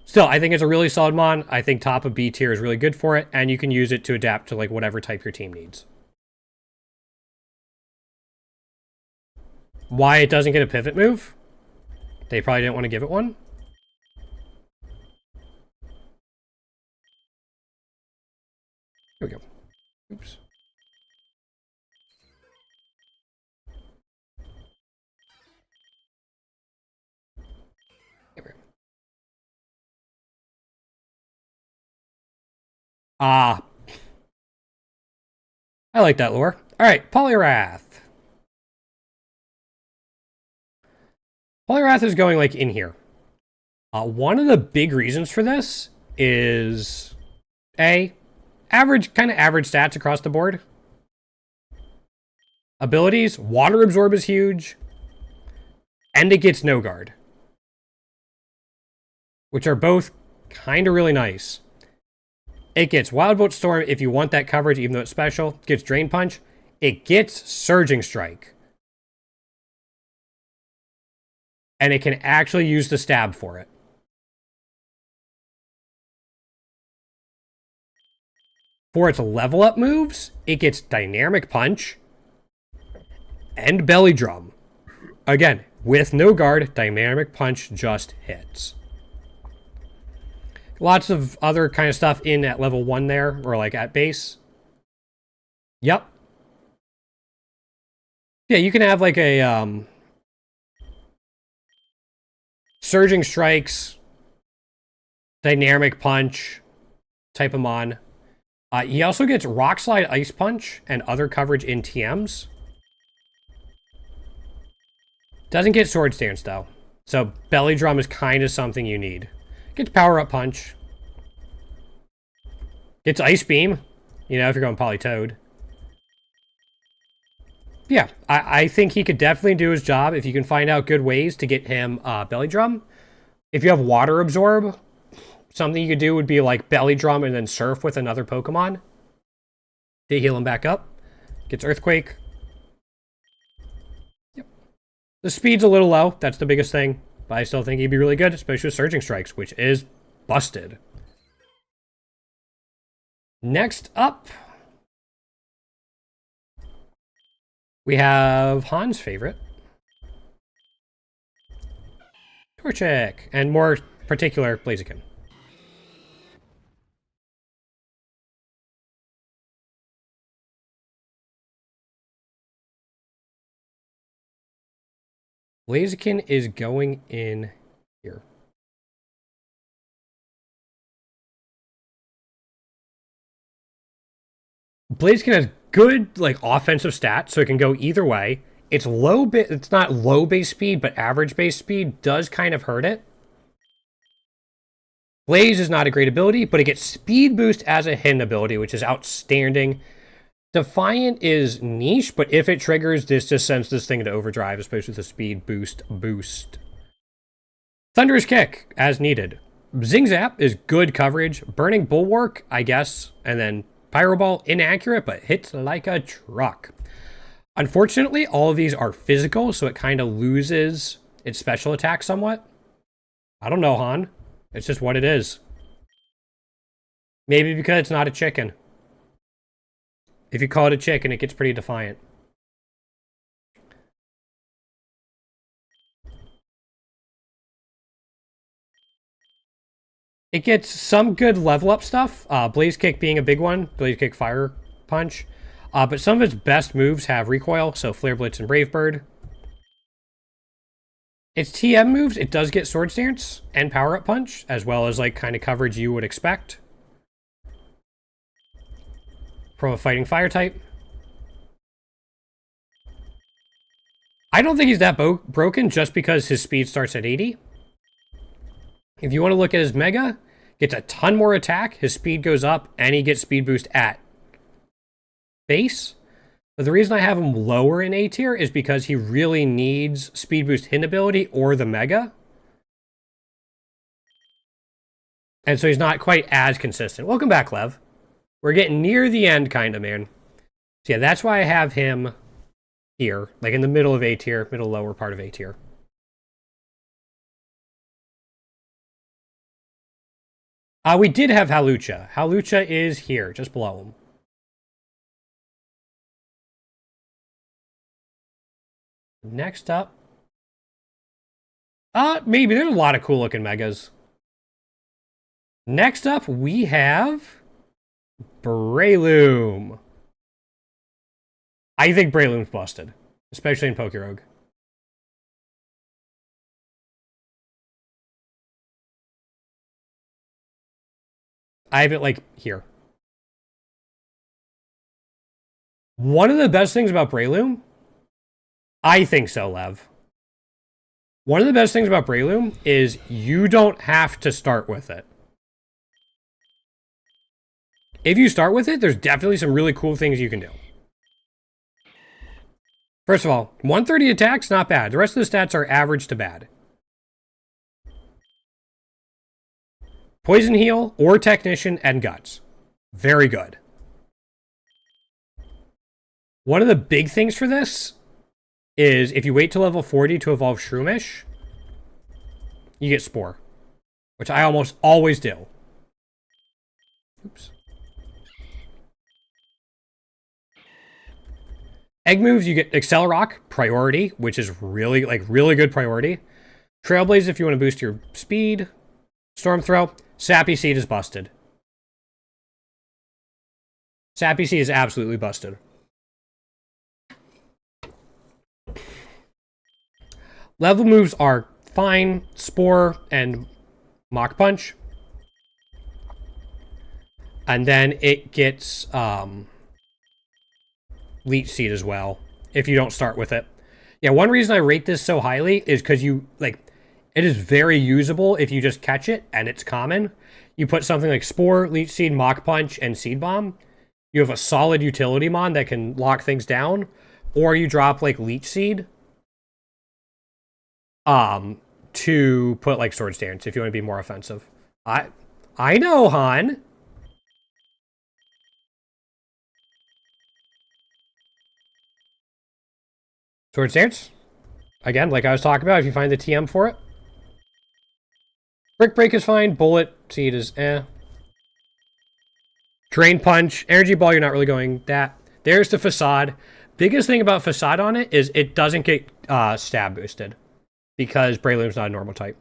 Still, I think it's a really solid mon. I think top of B tier is really good for it, and you can use it to adapt to like whatever type your team needs. Why it doesn't get a pivot move? They probably didn't want to give it one. Here we go. Oops. Ah. I like that lore. Alright, Poliwrath. Poliwrath is going, like, in here. One of the big reasons for this is kind of average stats across the board. Abilities, Water Absorb is huge, and it gets no guard, which are both kind of really nice. It gets Wild Bolt Storm if you want that coverage, even though it's special. It gets Drain Punch. It gets Surging Strike. And it can actually use the stab for it. For its level up moves, it gets Dynamic Punch and Belly Drum. Again, with no guard, Dynamic Punch just hits. Lots of other kind of stuff in at level 1 there, or like at base. Yep. Yeah, you can have like a Surging Strikes, Dynamic Punch, type him on. He also gets Rock Slide, Ice Punch, and other coverage in TMs. Doesn't get Sword Stance though. So Belly Drum is kind of something you need. Gets Power Up Punch. Gets Ice Beam, you know, if you're going Polytoad. Yeah, I think he could definitely do his job if you can find out good ways to get him Belly Drum. If you have Water Absorb, something you could do would be like Belly Drum and then Surf with another Pokemon to heal him back up. Gets Earthquake. Yep. The speed's a little low, that's the biggest thing. But I still think he'd be really good, especially with Surging Strikes, which is busted. Next up, we have Han's favorite, Torchic, and more particular, Blaziken. Blaziken is going in here. Blaziken has good like offensive stats, so it can go either way. It's it's not low base speed, but average base speed does kind of hurt it. Blaze is not a great ability, but it gets speed boost as a hidden ability, which is outstanding. Defiant is niche, but if it triggers, this just sends this thing into overdrive, especially with the speed boost. Thunderous Kick, as needed. Zing Zap is good coverage. Burning Bulwark, I guess, and then Pyro Ball, inaccurate, but hits like a truck. Unfortunately, all of these are physical, so it kind of loses its special attack somewhat. I don't know, Han. It's just what it is. Maybe because it's not a chicken. If you call it a chicken, it gets pretty defiant. It gets some good level up stuff. Blaze Kick being a big one. Blaze Kick, Fire Punch. But some of its best moves have recoil, so Flare Blitz and Brave Bird. Its TM moves, it does get Sword Stance and Power Up Punch, as well as like kind of coverage you would expect from a fighting fire type. I don't think he's that broken just because his speed starts at 80. If you want to look at his Mega, gets a ton more attack, his speed goes up, and he gets speed boost at base. But the reason I have him lower in A tier is because he really needs speed boost hidden ability or the Mega. And so he's not quite as consistent. Welcome back, Lev. We're getting near the end, kind of, man. So yeah, that's why I have him here, like in the middle of A tier, middle lower part of A tier. We did have Hawlucha. Hawlucha is here, just below him. Next up. Maybe. There's a lot of cool looking Megas. Next up, we have Breloom. I think Breloom's busted, especially in Pokerogue. I have it like here. One of the best things about Breloom, I think so, Lev. One of the best things about Breloom is you don't have to start with it. If you start with it, there's definitely some really cool things you can do. First of all, 130 attacks, not bad. The rest of the stats are average to bad. Poison Heal, or Technician, and Guts. Very good. One of the big things for this is if you wait till level 40 to evolve Shroomish, you get Spore. Which I almost always do. Oops. Egg moves, you get Accelerock, Priority, which is really good priority. Trailblaze if you want to boost your speed. Storm Throw. Sappy Seed is busted. Sappy Seed is absolutely busted. Level moves are fine. Spore and Mach Punch. And then it gets Leech Seed as well, if you don't start with it. Yeah, one reason I rate this so highly is because it is very usable if you just catch it, and it's common. You put something like Spore, Leech Seed, Mach Punch, and Seed Bomb. You have a solid utility mon that can lock things down. Or you drop, like, Leech Seed. To put, like, Swords Dance if you want to be more offensive. I know, Han. Swords Dance. Again, like I was talking about, if you find the TM for it. Brick Break is fine. Bullet Seed is eh. Drain Punch. Energy Ball, you're not really going that. There's the Facade. Biggest thing about Facade on it is it doesn't get stab boosted. Because Breloom's not a normal type.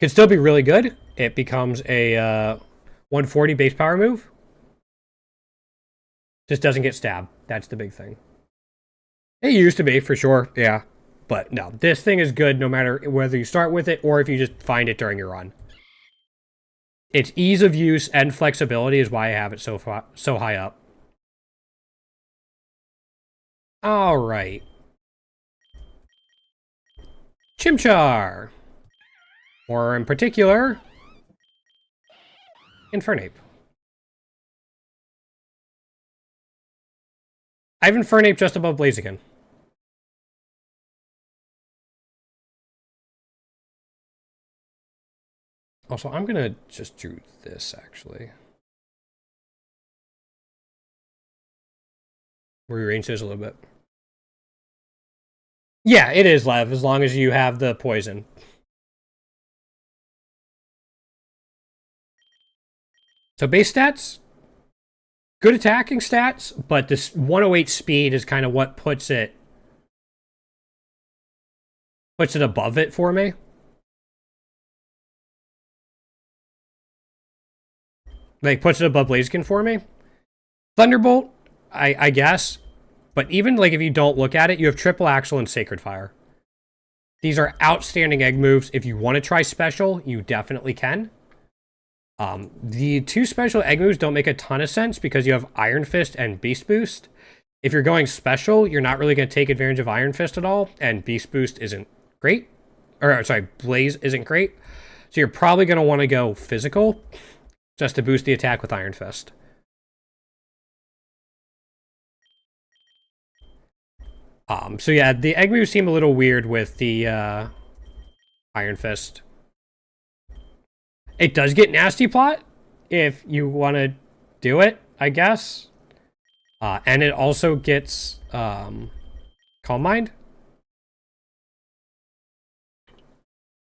Can still be really good. It becomes a 140 base power move. Just doesn't get stab. That's the big thing. It used to be, for sure, yeah. But no, this thing is good no matter whether you start with it or if you just find it during your run. Its ease of use and flexibility is why I have it so high up. Alright. Chimchar. Or in particular, Infernape. I have Infernape just above Blaziken. Also, I'm gonna just do this, actually. Rearrange this a little bit. Yeah, it is Lev, as long as you have the poison. So base stats, good attacking stats, but this 108 speed is kind of what puts it above it for me. Like, puts it above Blaziken for me. Thunderbolt, I guess. But even, like, if you don't look at it, you have Triple Axle and Sacred Fire. These are outstanding egg moves. If you want to try special, you definitely can. The two special egg moves don't make a ton of sense because you have Iron Fist and Beast Boost. If you're going special, you're not really going to take advantage of Iron Fist at all, and Beast Boost isn't great. Or, sorry, Blaze isn't great. So you're probably going to want to go physical just to boost the attack with Iron Fist. So yeah, the egg moves seem a little weird with the Iron Fist. It does get Nasty Plot if you want to do it, I guess. And it also gets Calm Mind.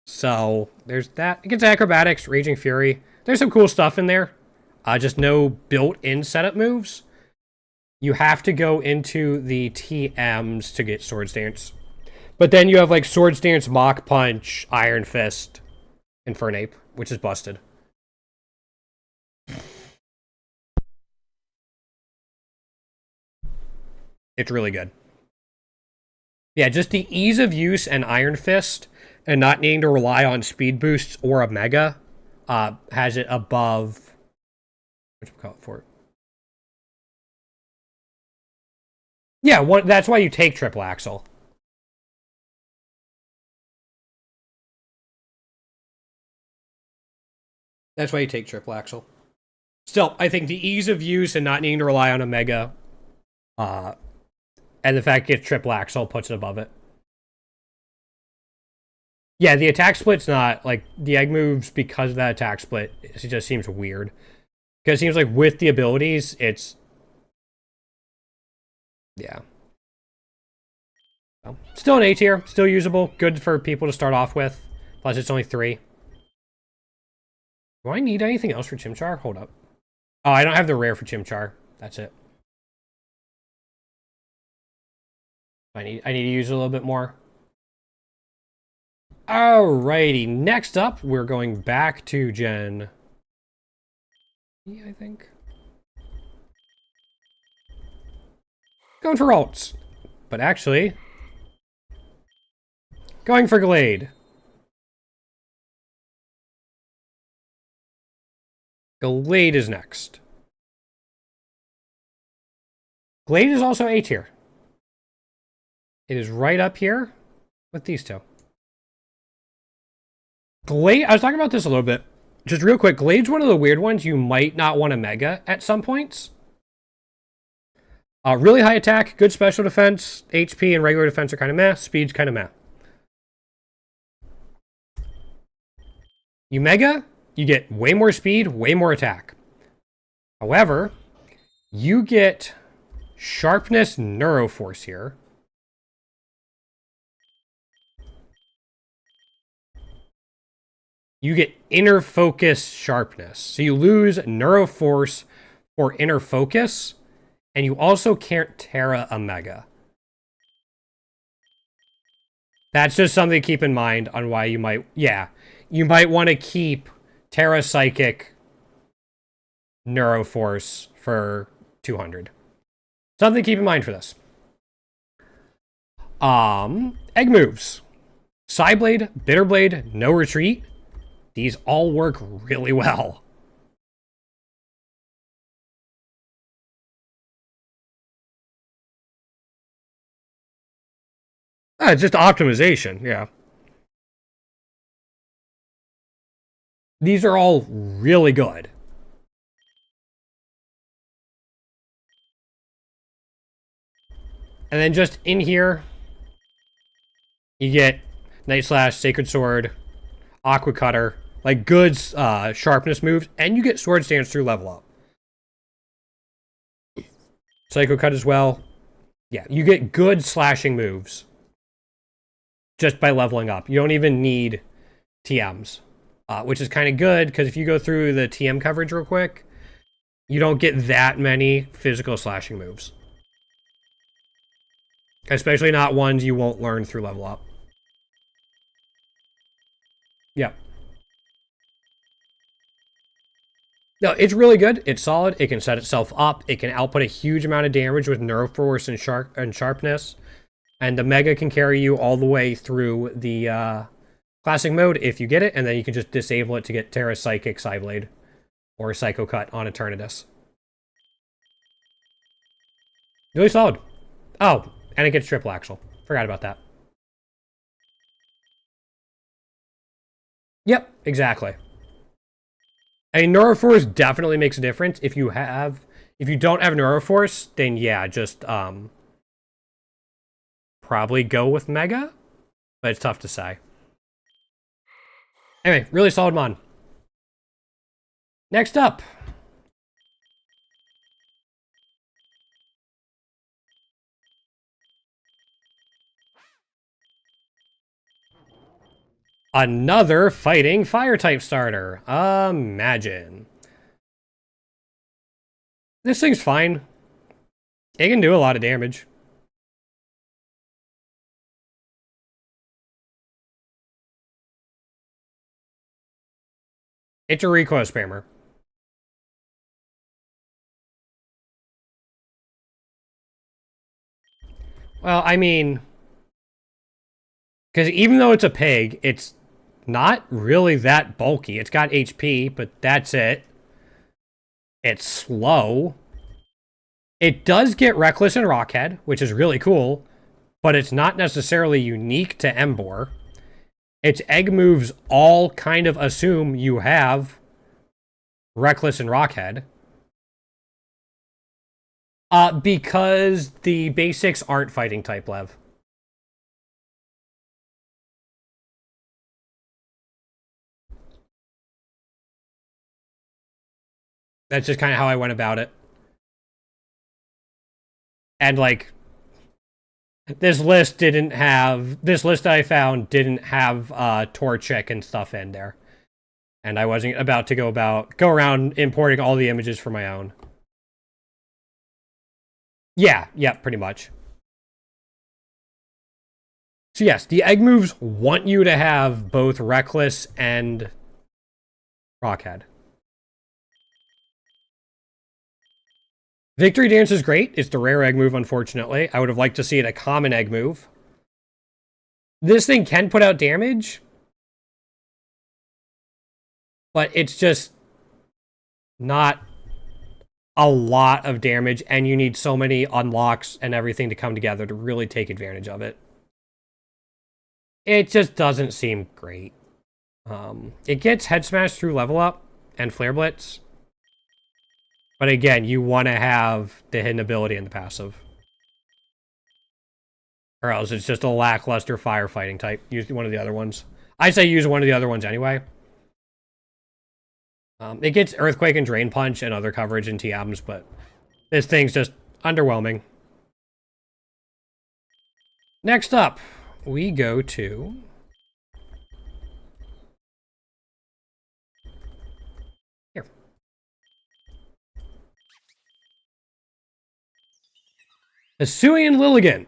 So there's that. It gets Acrobatics, Raging Fury. There's some cool stuff in there. Just no built-in setup moves. You have to go into the TMs to get Swords Dance. But then you have like Swords Dance, Mach Punch, Iron Fist, Infernape, which is busted. It's really good. Yeah, just the ease of use and Iron Fist and not needing to rely on speed boosts or a Mega has it above... What do you call it for? Yeah, that's why you take Triple Axle. That's why you take triple axle. Still, I think the ease of use and not needing to rely on a mega, and the fact it gets triple axle puts it above it. Yeah, the attack split's not, like, the egg moves because of that attack split, it just seems weird. Because it seems like with the abilities, it's... Yeah. Well, still an A tier, still usable, good for people to start off with. Plus, it's only 3. Do I need anything else for Chimchar? Hold up. Oh, I don't have the rare for Chimchar. That's it. I need to use it a little bit more. Alrighty, next up, we're going back to Gen... I think. Going for ults. But actually... going for Glade. Glade is next. Glade is also A tier. It is right up here with these two. Glade, I was talking about this a little bit. Just real quick, Glade's one of the weird ones you might not want to mega at some points. Really high attack, good special defense, HP and regular defense are kind of meh, speed's kind of meh. You mega, you get way more speed, way more attack. However, you get sharpness neuroforce here. You get inner focus sharpness. So you lose neuroforce or inner focus, and you also can't Terra a mega. That's just something to keep in mind on why you might, you might want to keep Terra Psychic Neuroforce for 200. Something to keep in mind for this. Egg moves. Psyblade, Bitterblade, No Retreat. These all work really well. It's just optimization, yeah. These are all really good. And then just in here, you get Night Slash, Sacred Sword, Aqua Cutter, like good sharpness moves, and you get Sword Stance through level up. Psycho Cut as well. Yeah, you get good slashing moves just by leveling up. You don't even need TMs, which is kind of good, because if you go through the TM coverage real quick, you don't get that many physical slashing moves. Especially not ones you won't learn through level up. Yep. No, it's really good. It's solid. It can set itself up. It can output a huge amount of damage with Neuroforce and Sharpness. And the Mega can carry you all the way through the Classic mode if you get it. And then you can just disable it to get Terra Psychic Psyblade or Psycho Cut on Eternatus. Really solid. Oh, and it gets Triple Axle. Forgot about that. Yep, exactly. I mean, Neuroforce definitely makes a difference. If you don't have Neuroforce, then yeah, just probably go with Mega, but it's tough to say. Anyway, really solid mon. Next up. Another fighting fire-type starter. Imagine. This thing's fine. It can do a lot of damage. It's a recoil spammer. Well, I mean, because even though it's a pig, it's not really that bulky. It's got HP, but that's it. It's slow. It does get Reckless and Rockhead, which is really cool, but it's not necessarily unique to Emboar. Its egg moves all kind of assume you have Reckless and Rockhead. Because the basics aren't fighting type, Lev. That's just kind of how I went about it. And, like, this list that I found didn't have Torchic and stuff in there. And I wasn't about to go around importing all the images for my own. Yeah, pretty much. So yes, the egg moves want you to have both Reckless and Rockhead. Victory Dance is great. It's the rare egg move, unfortunately. I would have liked to see it a common egg move. This thing can put out damage, but it's just not a lot of damage, and you need so many unlocks and everything to come together to really take advantage of it. It just doesn't seem great. It gets Head Smash through level up and Flare Blitz. But again, you want to have the hidden ability in the passive. Or else it's just a lackluster firefighting type. Use one of the other ones. I say use one of the other ones anyway. It gets Earthquake and Drain Punch and other coverage in TMs, but this thing's just underwhelming. Next up, we go to... here. Hisuian Lilligant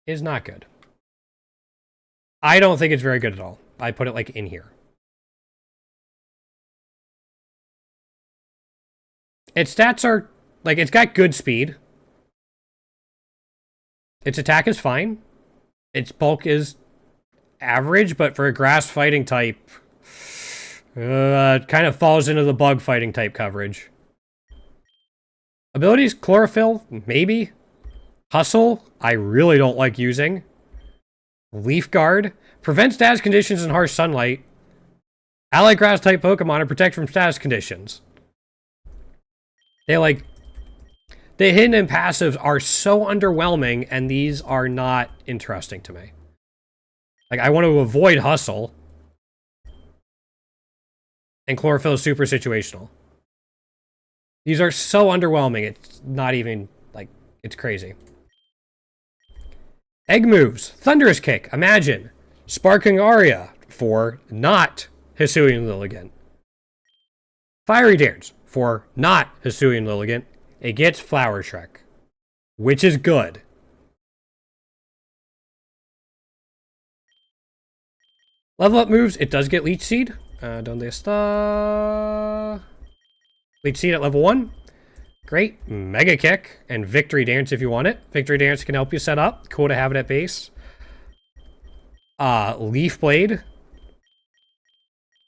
is not good. I don't think it's very good at all. I put it like in here. Its stats are like, it's got good speed. Its attack is fine. Its bulk is average, but for a grass fighting type, it kind of falls into the bug fighting type coverage. Abilities, Chlorophyll, maybe. Hustle, I really don't like using. Leaf Guard, prevent status conditions in harsh sunlight. Ally grass type Pokemon are protect from status conditions. The hidden and passives are so underwhelming, and these are not interesting to me. Like, I want to avoid Hustle. And Chlorophyll is super situational. These are so underwhelming, it's not even, like, it's crazy. Egg moves. Thunderous Kick. Imagine. Sparking Aria for not Hisuian Lilligant. Fiery Dance for not Hisuian Lilligant. It gets Flower Shrek, which is good. Level up moves. It does get Leech Seed. Donde está? Leech Seed at level 1. Great. Mega Kick and Victory Dance if you want it. Victory Dance can help you set up. Cool to have it at base. Leaf Blade.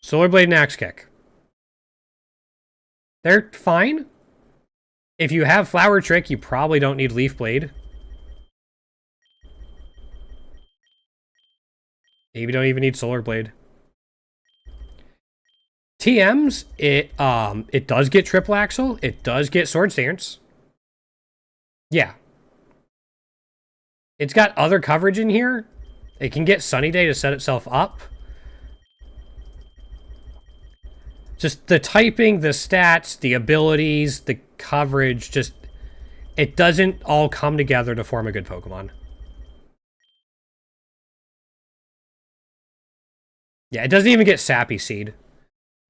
Solar Blade and Axe Kick. They're fine. If you have Flower Trick, you probably don't need Leaf Blade. Maybe don't even need Solar Blade. TMs, it does get Triple Axle. It does get Swords Dance. Yeah. It's got other coverage in here. It can get Sunny Day to set itself up. Just the typing, the stats, the abilities, the coverage, just... it doesn't all come together to form a good Pokemon. Yeah, it doesn't even get Sappy Seed.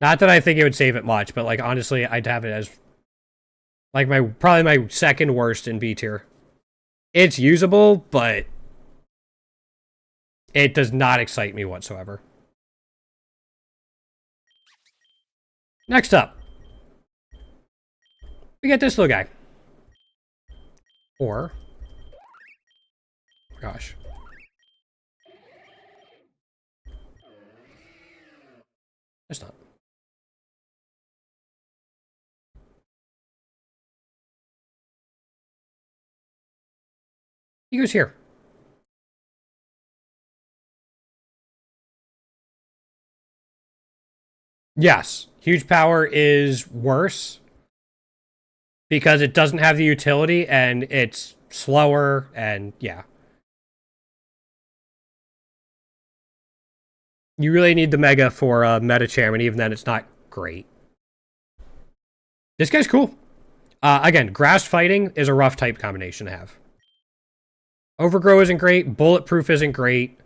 Not that I think it would save it much, but, like, honestly, I'd have it as, like, probably my second worst in B tier. It's usable, but it does not excite me whatsoever. Next up, we get this little guy. Or, gosh. It's not. He goes here. Yes, huge power is worse because it doesn't have the utility and it's slower and yeah. You really need the Mega for Meta Chairman, even then it's not great. This guy's cool. Again, Grass Fighting is a rough type combination to have. Overgrow isn't great. Bulletproof isn't great.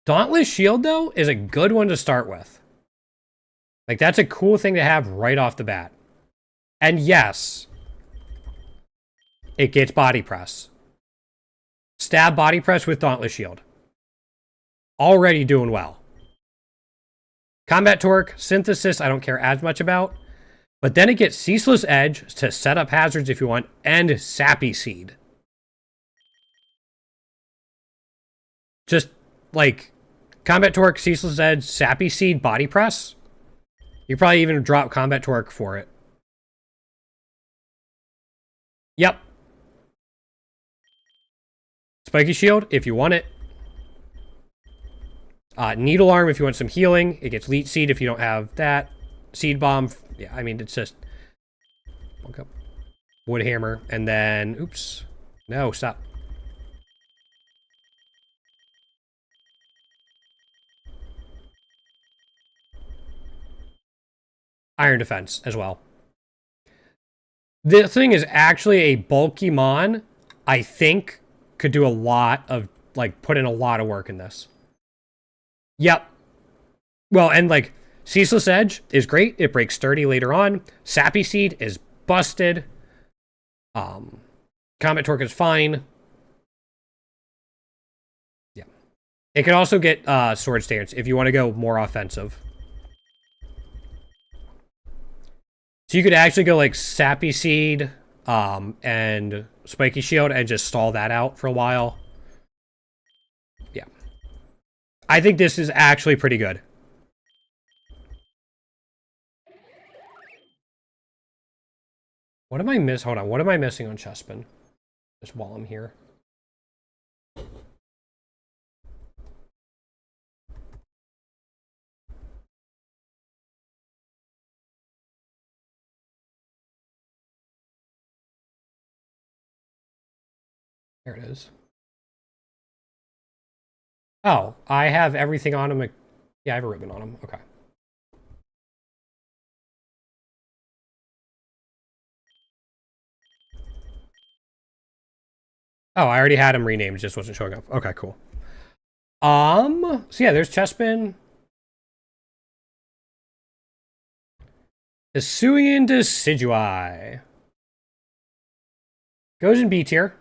Dauntless Shield, though, is a good one to start with. Like, that's a cool thing to have right off the bat. And yes, it gets Body Press. Stab Body Press with Dauntless Shield. Already doing well. Combat Torque, Synthesis, I don't care as much about. But then it gets Ceaseless Edge to set up hazards if you want, and Sappy Seed. Just, like, Combat Torque, Ceaseless Edge, Sappy Seed, Body Press. You probably even drop Combat Torque for it. Yep. Spiky Shield, if you want it. Needle Arm, if you want some healing. It gets Leech Seed if you don't have that. Seed Bomb. Yeah, I mean, it's just... Okay. Wood Hammer. And then... Oops. No, stop. Iron Defense as well. This thing is actually a bulky mon. I think could do a lot of, like, put in a lot of work in this. Yep. Well, and, like, Ceaseless Edge is great. It breaks sturdy later on. Sappy Seed is busted. Combat Torque is fine. Yeah. It can also get Sword Stance if you want to go more offensive. So you could actually go like Sappy Seed and Spiky Shield and just stall that out for a while. Yeah. I think this is actually pretty good. What am I missing? Hold on. What am I missing on Chespin? Just while I'm here. There it is. Oh, I have everything on him. Yeah, I have a ribbon on him. Okay. Oh, I already had him renamed, just wasn't showing up. Okay, cool. So yeah, there's Chespin. Hisuian Decidueye. Goes in B tier.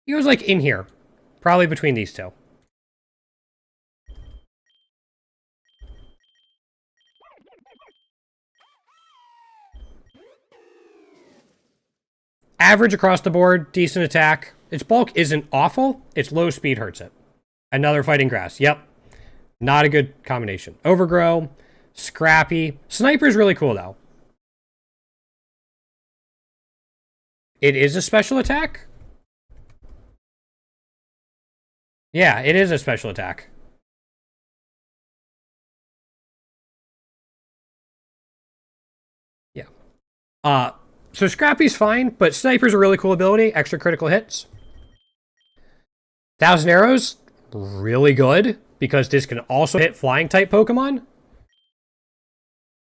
He goes like in here. Probably between these two. Average across the board, decent attack. Its bulk isn't awful. Its low speed hurts it. Another Fighting Grass. Yep. Not a good combination. Overgrow. Scrappy. Sniper's really cool, though. It is a special attack? Yeah, it is a special attack. Yeah. So Scrappy's fine, but Sniper's a really cool ability. Extra critical hits. 1,000 Arrows, really good, because this can also hit flying type Pokemon.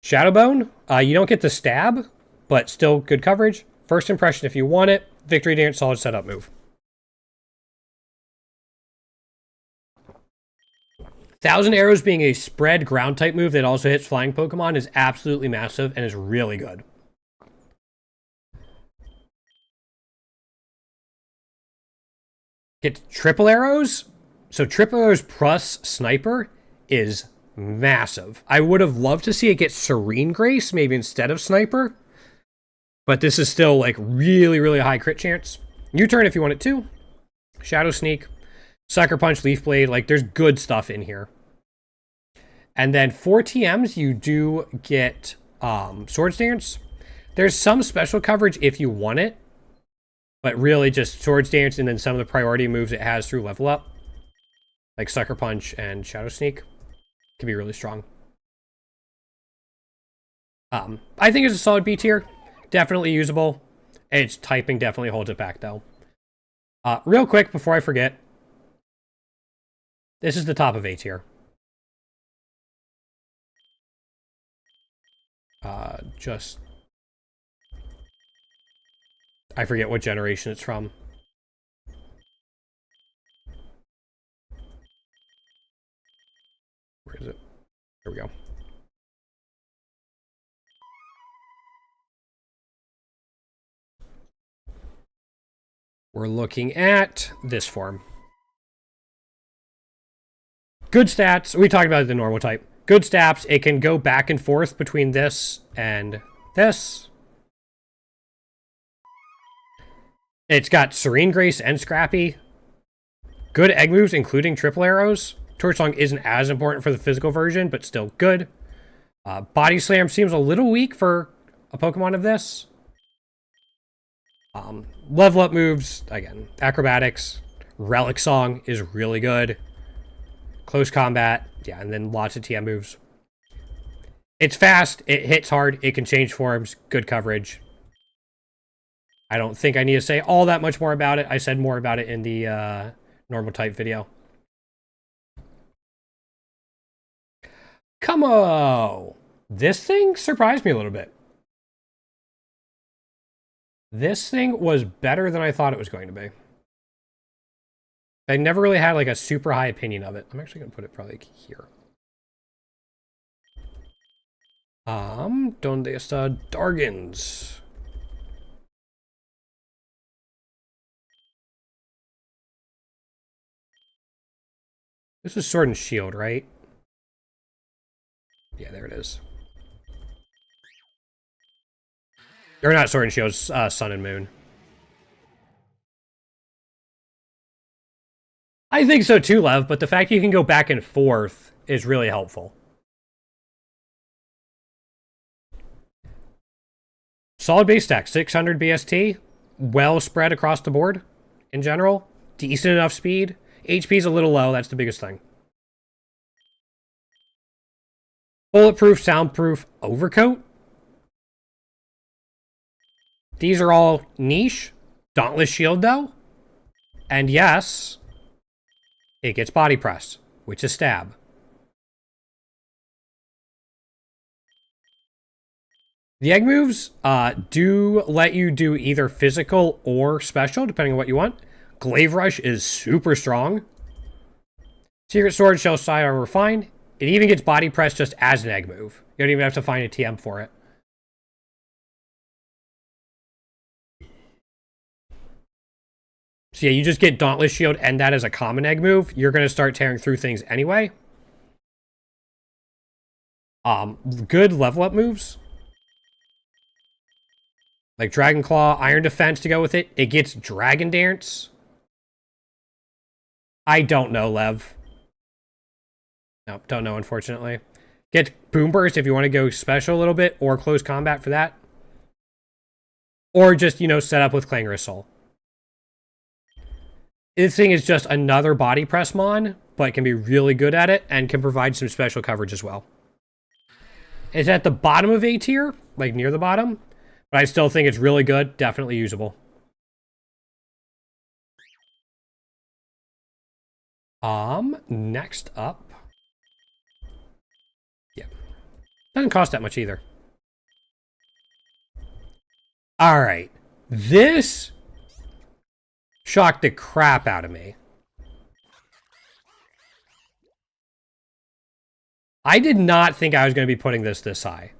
Shadowbone, you don't get the stab, but still good coverage. First Impression if you want it. Victory Dance, solid setup move. 1,000 Arrows being a spread ground type move that also hits flying Pokemon is absolutely massive and is really good. Get triple arrows. So triple arrows plus sniper is massive. I would have loved to see it get Serene Grace maybe instead of sniper. But this is still like really, really high crit chance. U-turn if you want it to. Shadow Sneak. Sucker Punch, Leaf Blade. Like there's good stuff in here. And then for TMs you do get Sword Stance. There's some special coverage if you want it. But really just Swords Dance and then some of the priority moves it has through level up, like Sucker Punch and Shadow Sneak, can be really strong. I think it's a solid B tier. Definitely usable. Its typing definitely holds it back, though. Real quick, before I forget, this is the top of A tier. I forget what generation it's from. Where is it? Here we go. We're looking at this form. Good stats. We talked about the normal type. Good stats. It can go back and forth between this and this. It's got Serene Grace and Scrappy. Good egg moves, including triple arrows. Torch Song isn't as important for the physical version, but still good. Body Slam seems a little weak for a Pokemon of this. Level up moves, again, Acrobatics. Relic Song is really good. Close Combat, yeah, and then lots of TM moves. It's fast, it hits hard, it can change forms, good coverage. I don't think I need to say all that much more about it. I said more about it in the normal type video. Come on! This thing surprised me a little bit. This thing was better than I thought it was going to be. I never really had like a super high opinion of it. I'm actually going to put it probably here. Donde está Dargans? This is Sword and Shield, right? Yeah, there it is. Or not Sword and Shield, Sun and Moon. I think so too, Lev, but the fact you can go back and forth is really helpful. Solid base stack, 600 BST, well spread across the board in general, decent enough speed. HP's a little low, that's the biggest thing. Bulletproof, soundproof, overcoat. These are all niche. Dauntless Shield, though. And yes, it gets Body Press, which is stab. The egg moves do let you do either physical or special, depending on what you want. Glaive Rush is super strong. Secret Sword, Shell Side Armor, fine. It even gets Body Press just as an egg move. You don't even have to find a TM for it. So yeah, you just get Dauntless Shield and that as a common egg move. You're going to start tearing through things anyway. Good level up moves. Like Dragon Claw, Iron Defense to go with it. It gets Dragon Dance. I don't know, Lev. Nope, don't know, unfortunately. Get Boom Burst if you want to go special a little bit, or Close Combat for that. Or just, you know, set up with Clangorous Soul. This thing is just another Body Press Mon, but can be really good at it, and can provide some special coverage as well. It's at the bottom of A tier, like near the bottom, but I still think it's really good, definitely usable. Next up. Yeah. Doesn't cost that much either. Alright. This shocked the crap out of me. I did not think I was going to be putting this high.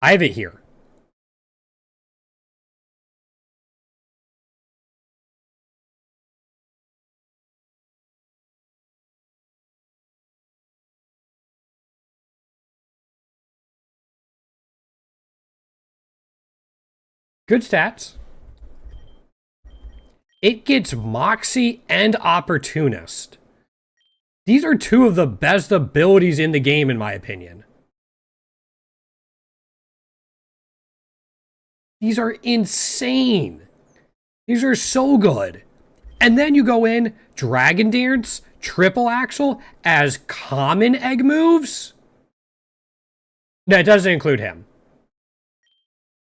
I have it here. Good stats. It gets Moxie and Opportunist. These are two of the best abilities in the game, in my opinion. These are insane. These are so good. And then you go in Dragon Dance, Triple Axle as common egg moves. No, it doesn't include him.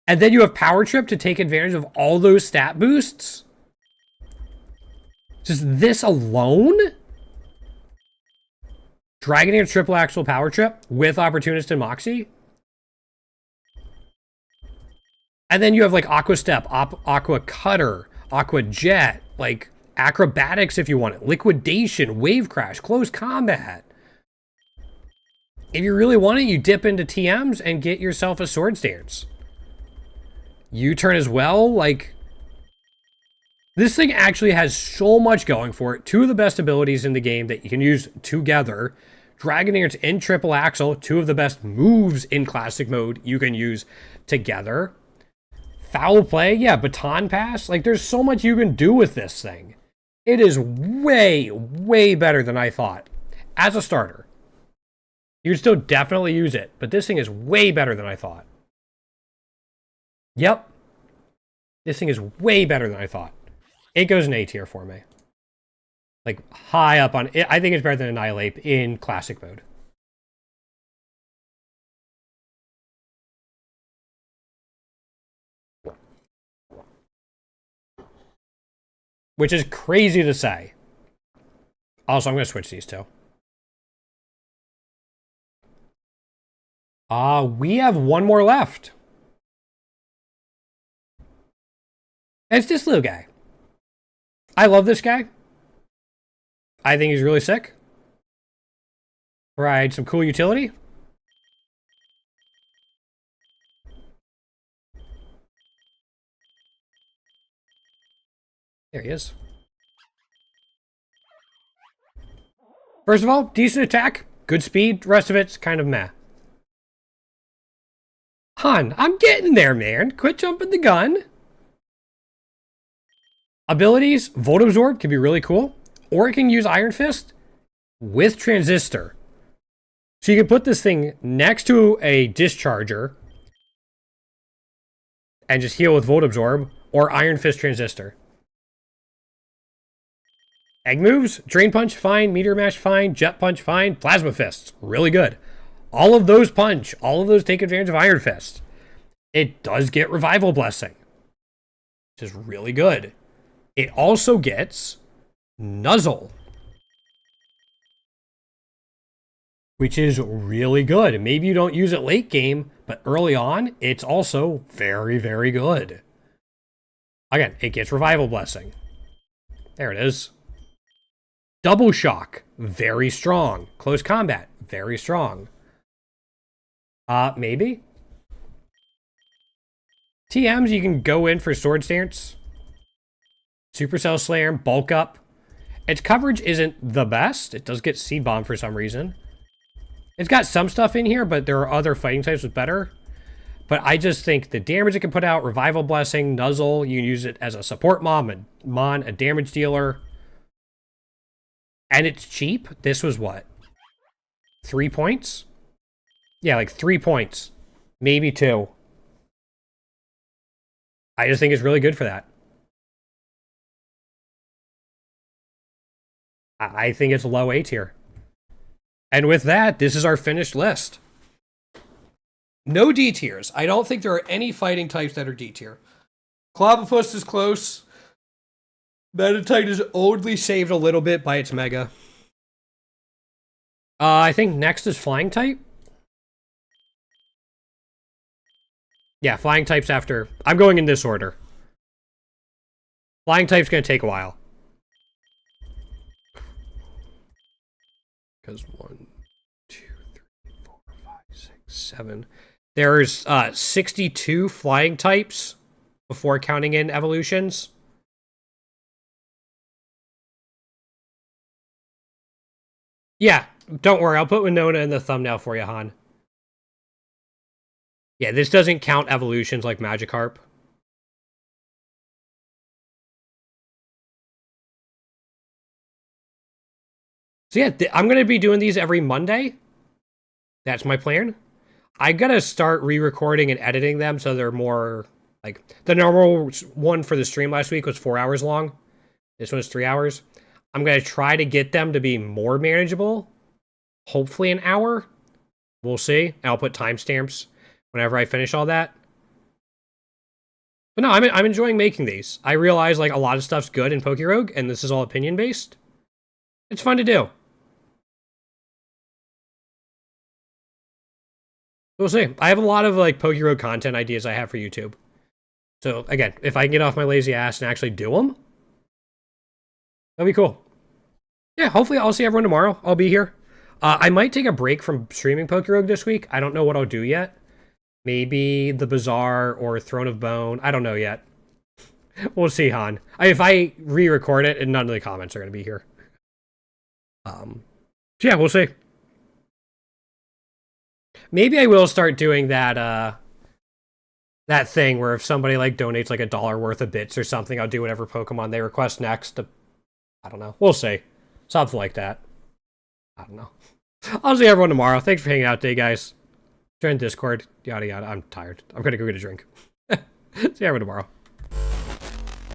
And then you have Power Trip to take advantage of all those stat boosts. Just this alone? Dragon Dance, Triple Axle, Power Trip with Opportunist and Moxie. And then you have like Aqua Step, Aqua Cutter, Aqua Jet, like Acrobatics if you want it, Liquidation, Wave Crash, Close Combat. If you really want it, you dip into TMs and get yourself a Swords Dance. U-turn as well, like... This thing actually has so much going for it. Two of the best abilities in the game that you can use together. Dragon Dance and Triple Axle, two of the best moves in Classic Mode you can use together. Foul Play, yeah, Baton Pass. Like, there's so much you can do with this thing. It is way, way better than I thought. As a starter. You'd still definitely use it, but this thing is way better than I thought. Yep. This thing is way better than I thought. It goes in A tier for me. Like, high up on it. I think it's better than Annihilate in Classic Mode. Which is crazy to say. Also, I'm going to switch these two. We have one more left. It's this little guy. I love this guy. I think he's really sick. Provide some cool utility. There he is. First of all, decent attack, good speed. Rest of it's kind of meh. Han, I'm getting there, man. Quit jumping the gun. Abilities, Volt Absorb can be really cool. Or it can use Iron Fist with Transistor. So you can put this thing next to a Discharger and just heal with Volt Absorb or Iron Fist Transistor. Egg moves, Drain Punch, fine. Meteor Mash, fine. Jet Punch, fine. Plasma Fists, really good. All of those punch. All of those take advantage of Iron Fist. It does get Revival Blessing, which is really good. It also gets Nuzzle, which is really good. Maybe you don't use it late game, but early on, it's also very, very good. Again, it gets Revival Blessing. There it is. Double Shock, very strong. Close Combat, very strong. Maybe. TMs, you can go in for Sword Stance. Supercell Slam, Bulk Up. Its coverage isn't the best. It does get Seed Bomb for some reason. It's got some stuff in here, but there are other fighting types with better. But I just think the damage it can put out, Revival Blessing, Nuzzle, you can use it as a support mon, a damage dealer. And it's cheap. This was what? 3 points? Yeah, like 3 points. Maybe 2. I just think it's really good for that. I think it's low A tier. And with that, this is our finished list. No D tiers. I don't think there are any fighting types that are D tier. Clobbopus is close. Meditite is only saved a little bit by its Mega. I think next is Flying type. Yeah, Flying type's after. I'm going in this order. Flying type's going to take a while. Because 1, 2, 3, 4, 5, 6, 7. There's 62 flying types before counting in evolutions. Yeah, don't worry. I'll put Winona in the thumbnail for you, Han. Yeah, this doesn't count evolutions like Magikarp. So yeah, I'm going to be doing these every Monday. That's my plan. I got to start re-recording and editing them so they're more Like, the normal one for the stream last week was 4 hours long. This one's 3 hours. I'm going to try to get them to be more manageable. Hopefully an hour. We'll see. I'll put timestamps whenever I finish all that. But no, I'm enjoying making these. I realize, like, a lot of stuff's good in Pokerogue, and this is all opinion-based. It's fun to do. We'll see. I have a lot of, like, Pokerogue content ideas I have for YouTube. So, again, if I can get off my lazy ass and actually do them, that'd be cool. Yeah, hopefully I'll see everyone tomorrow. I'll be here. I might take a break from streaming Pokerogue this week. I don't know what I'll do yet. Maybe the Bazaar or Throne of Bone. I don't know yet. We'll see, Han. If I re-record it, and none of the comments are going to be here. So yeah, we'll see. Maybe I will start doing that, that thing where if somebody, like, donates, like, $1 worth of bits or something, I'll do whatever Pokemon they request next. I don't know. We'll see. Something like that. I don't know. I'll see everyone tomorrow. Thanks for hanging out today, guys. Join Discord. Yada, yada. I'm tired. I'm gonna go get a drink. See everyone tomorrow.